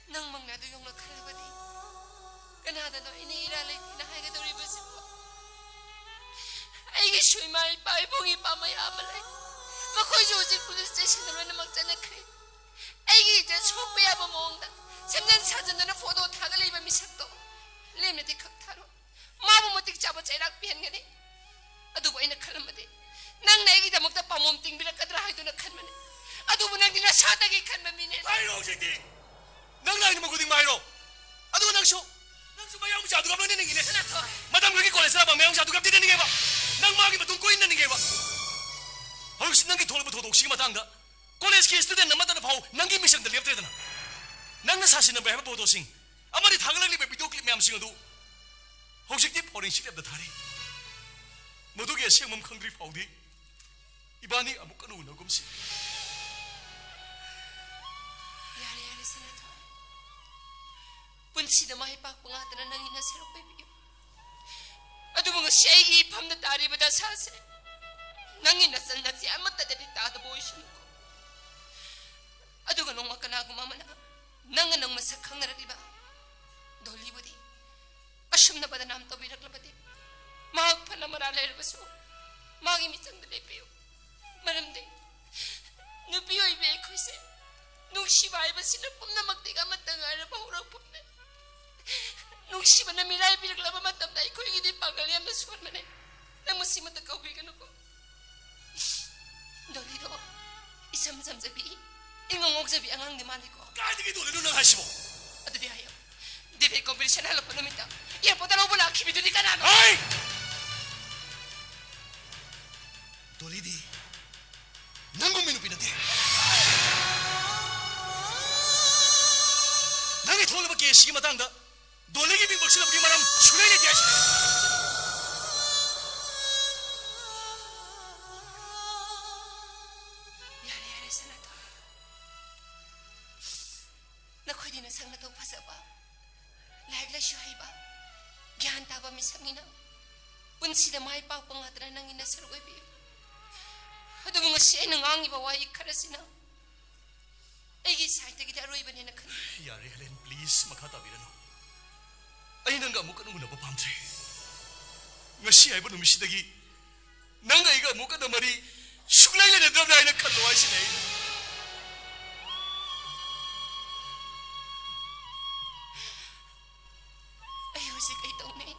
nang mangna do yong la khalbadi kana da no ini ira le na hai ga dori base ai gi shui mai pai bongi pa mai amalai ma khoi jo ji police station da na mak chana khai ai gi je chope ya ba mong da semjan sajan na photo thaga le ba misak to lemne ti khak tharo ma bu motik chaba chairak pen gani adu bo ina khalamade nang na gi da mukta pamom ting bi kadra hai do na khan mane adu bu nang dina sa ta gi khan ma mine ai ro ji ti nang lai ni mo guding mai ro adu nang su bayang mu jadu gam ne ngi ne madam gi college la ba mayang jadu gam ti ne ngi ba nang ma gi matung ko in ngi ba hois nang gi thol bu thodok sig matang da college ki student namada na phau nang gi mission da lep tre da na nang na sasin na ba ha photo sing amari thanglang li be video clip myam sing adu hoisik ti foreign ship da thari modu gi se mum khangri phau di ibani amuk anu na gum si yare sana to punsi da mai pak punga tana nang ina serok pe biyo adu mga shegi pham da tari bada sa se nang ina san da si amata da ta da boy shin ko adu ga nong makana gu mama nang masak khang ra diba doli budi ashum na bada nam to bi rak labade mag phana mara le baso magi mi chang da le pe maram de nu bi oi be khoise nungsi bai ba sina pumna makti ga matanga ra bahura pumna nungsi bana mirai birak laba matam dai khoi gi di pagal yam suan mane na masi mata kau bi ganu ko doli do isam sam zabi ingong ok zabi angang di mali ko ka di gi doli nu nang hasibo adu di ayo debe competition halo panamita ya potalo bola khibi du di kanano ai doli di nangum minu pinati nangi thol ba ke sig matang da doli gi bing baksil ba maram chulai ne dia shi yare sana to na khoi dina sang na to phasa ba laik la shuai ba gyan ta ba mi sangina punsi da mai pa pang atra nang ina saroi bi adu mga se nang angi ba wai kharasina egi saite gi da roi bane na khan yare Helen please makata birano ai nanga amuk anu na ba pamtre ngasi ai ba nu misidagi nanga iga amuk na mari suklai le dram lai na khallo ai sinai ai hosi kai tong nei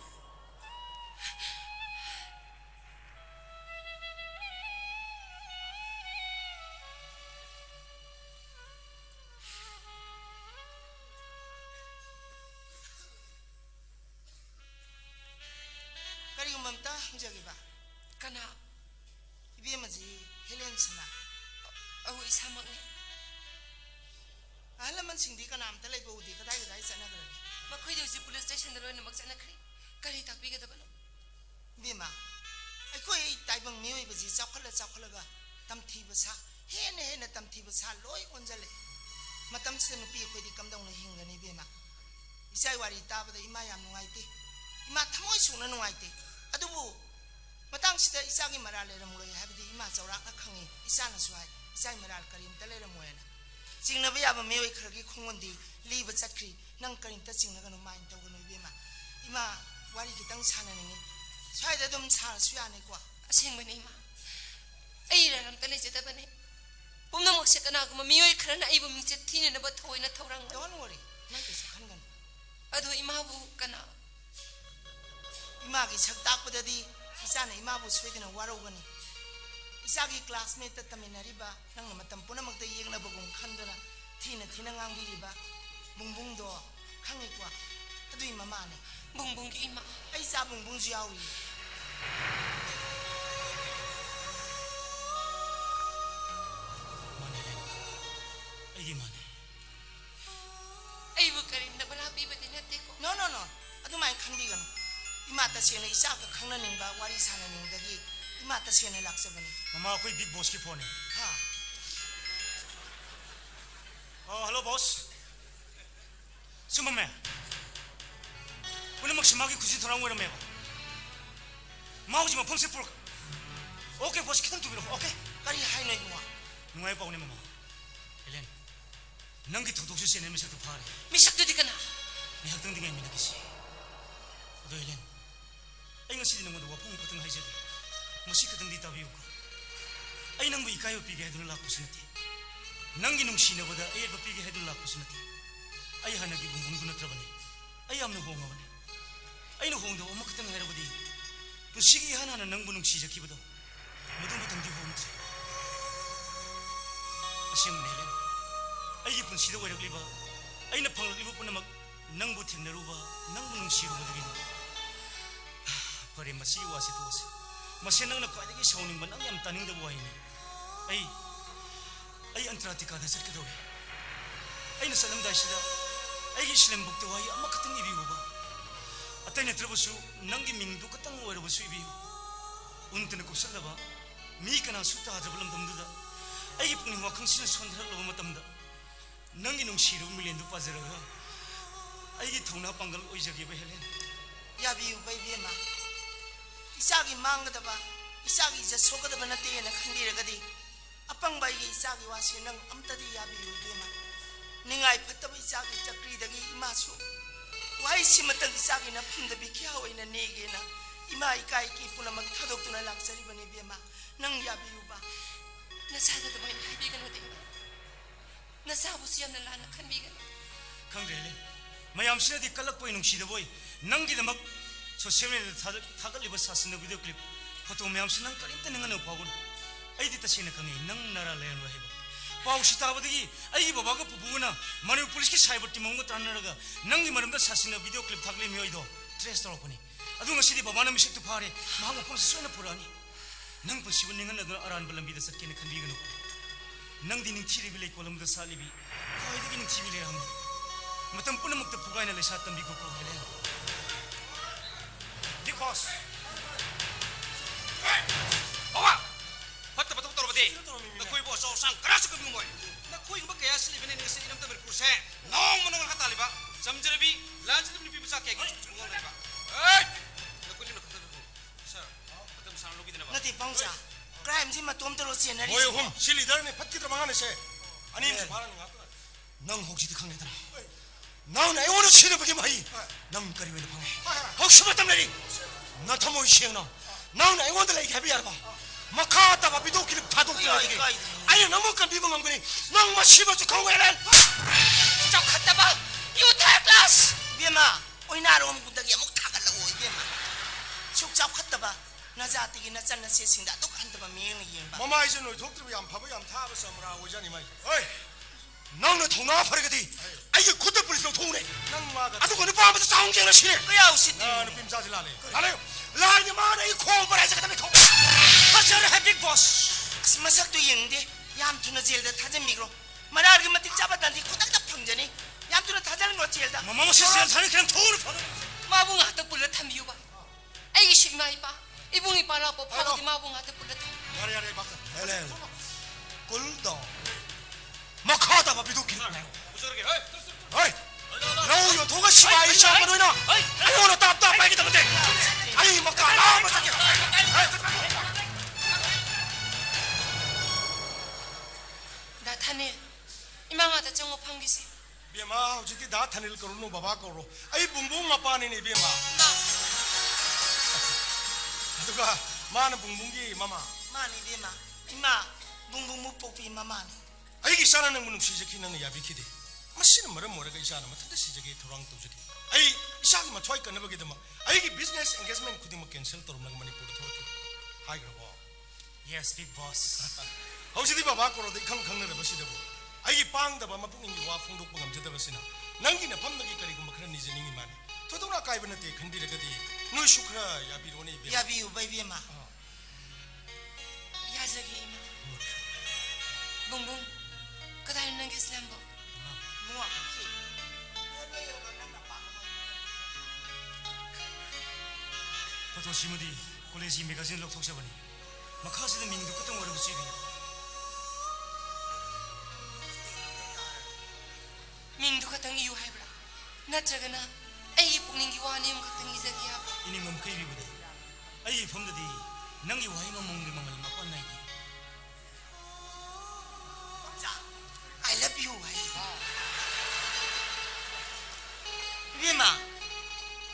kari mamta jagi ba kana ibe maji Helen sana au isamak ne alaman singdi kana amta lai bo di kadai sana ga makhoi de police station da loi na mak chana khri kari tak bi ga da bano Bima, I go eat Tibang New with his chocolate chocolate, Tamtibasa, Hen Tamtibasa, Loy Onzale. Matam Sen Pico, they come down to Hingani Bima. Isaiwari Taba, the Imayam White. Imatamoy and White. Adubu. Matang Sita Isagi Maral Moy, have the Imazoraka Kangi, Isanaswai, Isai Maral Karim, Telemuena. Sing the Via Mary Kirky Kundi, leave a sakri, Nankarin touching the mind to Bima. Ima, what is the tongue sanning? Try the dumb Sars Yanaqua. Sing my name. Aram Pelizabane. Umnamoxicanago, Mio Kran, I will meet a teen in about toy in a torang. Don't worry, not as a hangan. Ado Imabu Kana. Imagis have talked with the Isana Imabu speaking of Warogani. Isagi classmate at Taminariba, Nangamatampunam of the Yagnabogun Kandana, Tina Tinangangiriba, Bumbundo, Kangikwa, Adu Mamani, Bumbungima. I saw Bumbunjiawi. I will carry the Balabi with the Netiko. No. I don't mind Kandigan. Imata Siena Isaka Kananimba, what is hanging the gate? Imata Siena Laxabani. Mama, quite big boss phone. Ha. Oh, hello, boss. Sumame. When I'm Magi Kusit around with a mail. Maujima Pumsipur. Okay, boss, come to me. Okay. Very high no more. No, I Mama. Helen. Nangi to do this in a Mr. Party. Miss Dudicana. We have done the game in the kiss. Helen. I was sitting on the Wapung Cotton Hazard. Musika than the Tabuko. I know we Kayo Pig had a opportunity. Nangi Nungshina with the air of Pig had a opportunity. I had a given Munduna Travani. I am no home. I know whom the Omakatan had over the Pushiki Hana and Nangunung Shija Kibodo. Madumatan di home. Ashim Helen. I you consider where I live. I know Liverpool Nangutin Naruba, Nangunung Shiro again. Masi was it was. Masinang quite a sounding, but I am turning the wine. I Antratica the Secretary. I know Salam Dashida. I wish them booked away. I'm a cutting of you. A tiny trebusu, Nangi Ming Dukatan, where was we. Untenakusalava, Mikana Suta, the Blandamda. I give me walking since 100 Matamda. Nangi no Shiro million to Pazaraga. I get Tona Pangal Oja give a Helen. Yabi, baby. Isagi Mangadaba, Isagi is a soka of Banati and a Kandiragadi. Upon by Isagi was in Amtadi Yabi Udima. Ningai Patabi Isagi Chakri the Imasu. Why Simatan Isagi upon the Bikiao in a Negina? Imai Kai Kipunama Tadokuna Laxari Banibima, Nang Yabi Uba. Nasada the Wine Habigan with him. Nasabus Yan the Lana can be. Kangele. My am said the color point of Shidaboy, Nangi the Mug. So, Seven Tagali was in the video clip. Potomiamson and Karintan and Power. I did a Sinakani, Nang Nara Land Wahib. Pau Shitavadi, I give a Baga Pupuna, Manu Pulski Cyber Timonga Tanaraga, Nangi Madam the Sassina video clip Tagli Mioido, Tres Tropony. I don't see the Babana mission to party, Mahama Consona Purani. Nang pursuing another around Balambi the Sakin Kandigano. Nang didn't TV like Colum the Salibi. Why didn't TV? Matampunamuk the Pugana Lesatan Biko Helen. Boss. Owa. What the Bato of the day? The Quay was all sang Krasuk of Mumoy. The Quay Bakas living in the city of the Percent. No, Mono Hataliba. Some Jerebi, large people are taking. The Queen of the Sir, Madam San Lubin. Nati Ponsa. Crimes in Matomtros and Boy, whom silly darn a petty Ramana say. I need Nang Hoki the Kangata. Now I want to see the Bagimai. Nang Kariwin. Hoxatamari. Not a more shame now. Now I want to like heavy arba. Makata, Bidoki, Tadu. I know more can be among me. No more shiver to come away. Chokataba, you take us! Bima, we not on the Yamukaka, Bima. Chokataba, Nazati in a son assessing that took under a million. Mamma is no talk to me on Papa and Tava Samra with Janimai. Oi! Now the Tona Fargati. I could have put no tone. I don't want to bomb the sound in a ship. We are sitting on the Pimzazilani. Hello. Lie the man, you call, but I said, what's your big boss? Masak to Yindi, Yam to Nazil, the Tazamigro. My argument is about the Kudak Punjani. Yam to the Tazan or Tilda. Mamma says, I can told. Mabunga to Bullet Tamuba. I issue my pa. Ibong ipala po pa di mabong ate pula ta. 야래 바카 헬렌 꿀도 막하다 봐 비도kin 어이 너요 도가 시바 이샤 버리나 아이고 너 답답 빨리 담대 아이 막가 나 막게 나 타닐 이망하다 정오 판기시. 비마 호지디 다 타닐 거로 바바 거로 아이 붕붕 마빠니니 비마 누가 마는 붕붕기 마마 마니 비마 이마 붕붕 무뽀비 마마니 아이기 사나는 문음 시작히는 야비키디 마시는 말은 뭐라가 이샤나 마탄다 시작이 도랑 도저기 아이 이샤기 마 토이 꺼내 보게도 마 아이기 비즈니스 엔게이지먼트 쿠디 마 캔슬 도로 나 마니 포도 토르키 하이 그러고 Yes, big boss. 호지디 바바 거로 데 캉캉네 버시데고 아이기 빵다 바마 뿡인기 와 풍독 뿡 암제다 버시나 난기네 밤나기 거리고 마 그런 니즈닝이 많이 토도나 까이버네티 컨디레거디 누 슈크라 야비로니 비 야비우 바이비마 야저기 이마. 붕붕 그다음 난 게슬람보. 무아 보통 시무디 콜레지 매거진 록 속셔버니 막하시는 민도 끝동 어려고 쓰이비 민두 같은 이유 하이브라. 나트라가나 아이 뿡닝기 와니um 같은 이자기야. 이니 몸 크이비부데 아이 폼드디 낭기 와이만 몽리 몽을 막건 나이기 I love you 비마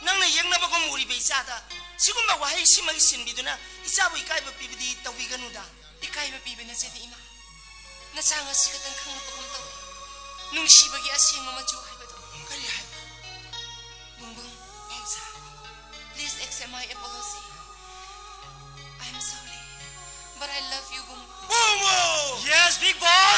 낭나 영나바고 우리 베이사다 지금 막 와이 심하게 신비드나 이사부 이까이버 비비디 따위가누다 이까이바 비베나 제디 이마. 나 장아 씨 같은 강나 뽀금 떠. 뭉시버기 아시행마 마주 하이바도. 그래 하이 붕붕. Please accept my apology. I'm sorry, but I love you, 붕붕. 뿡뿡 Yes, big boss.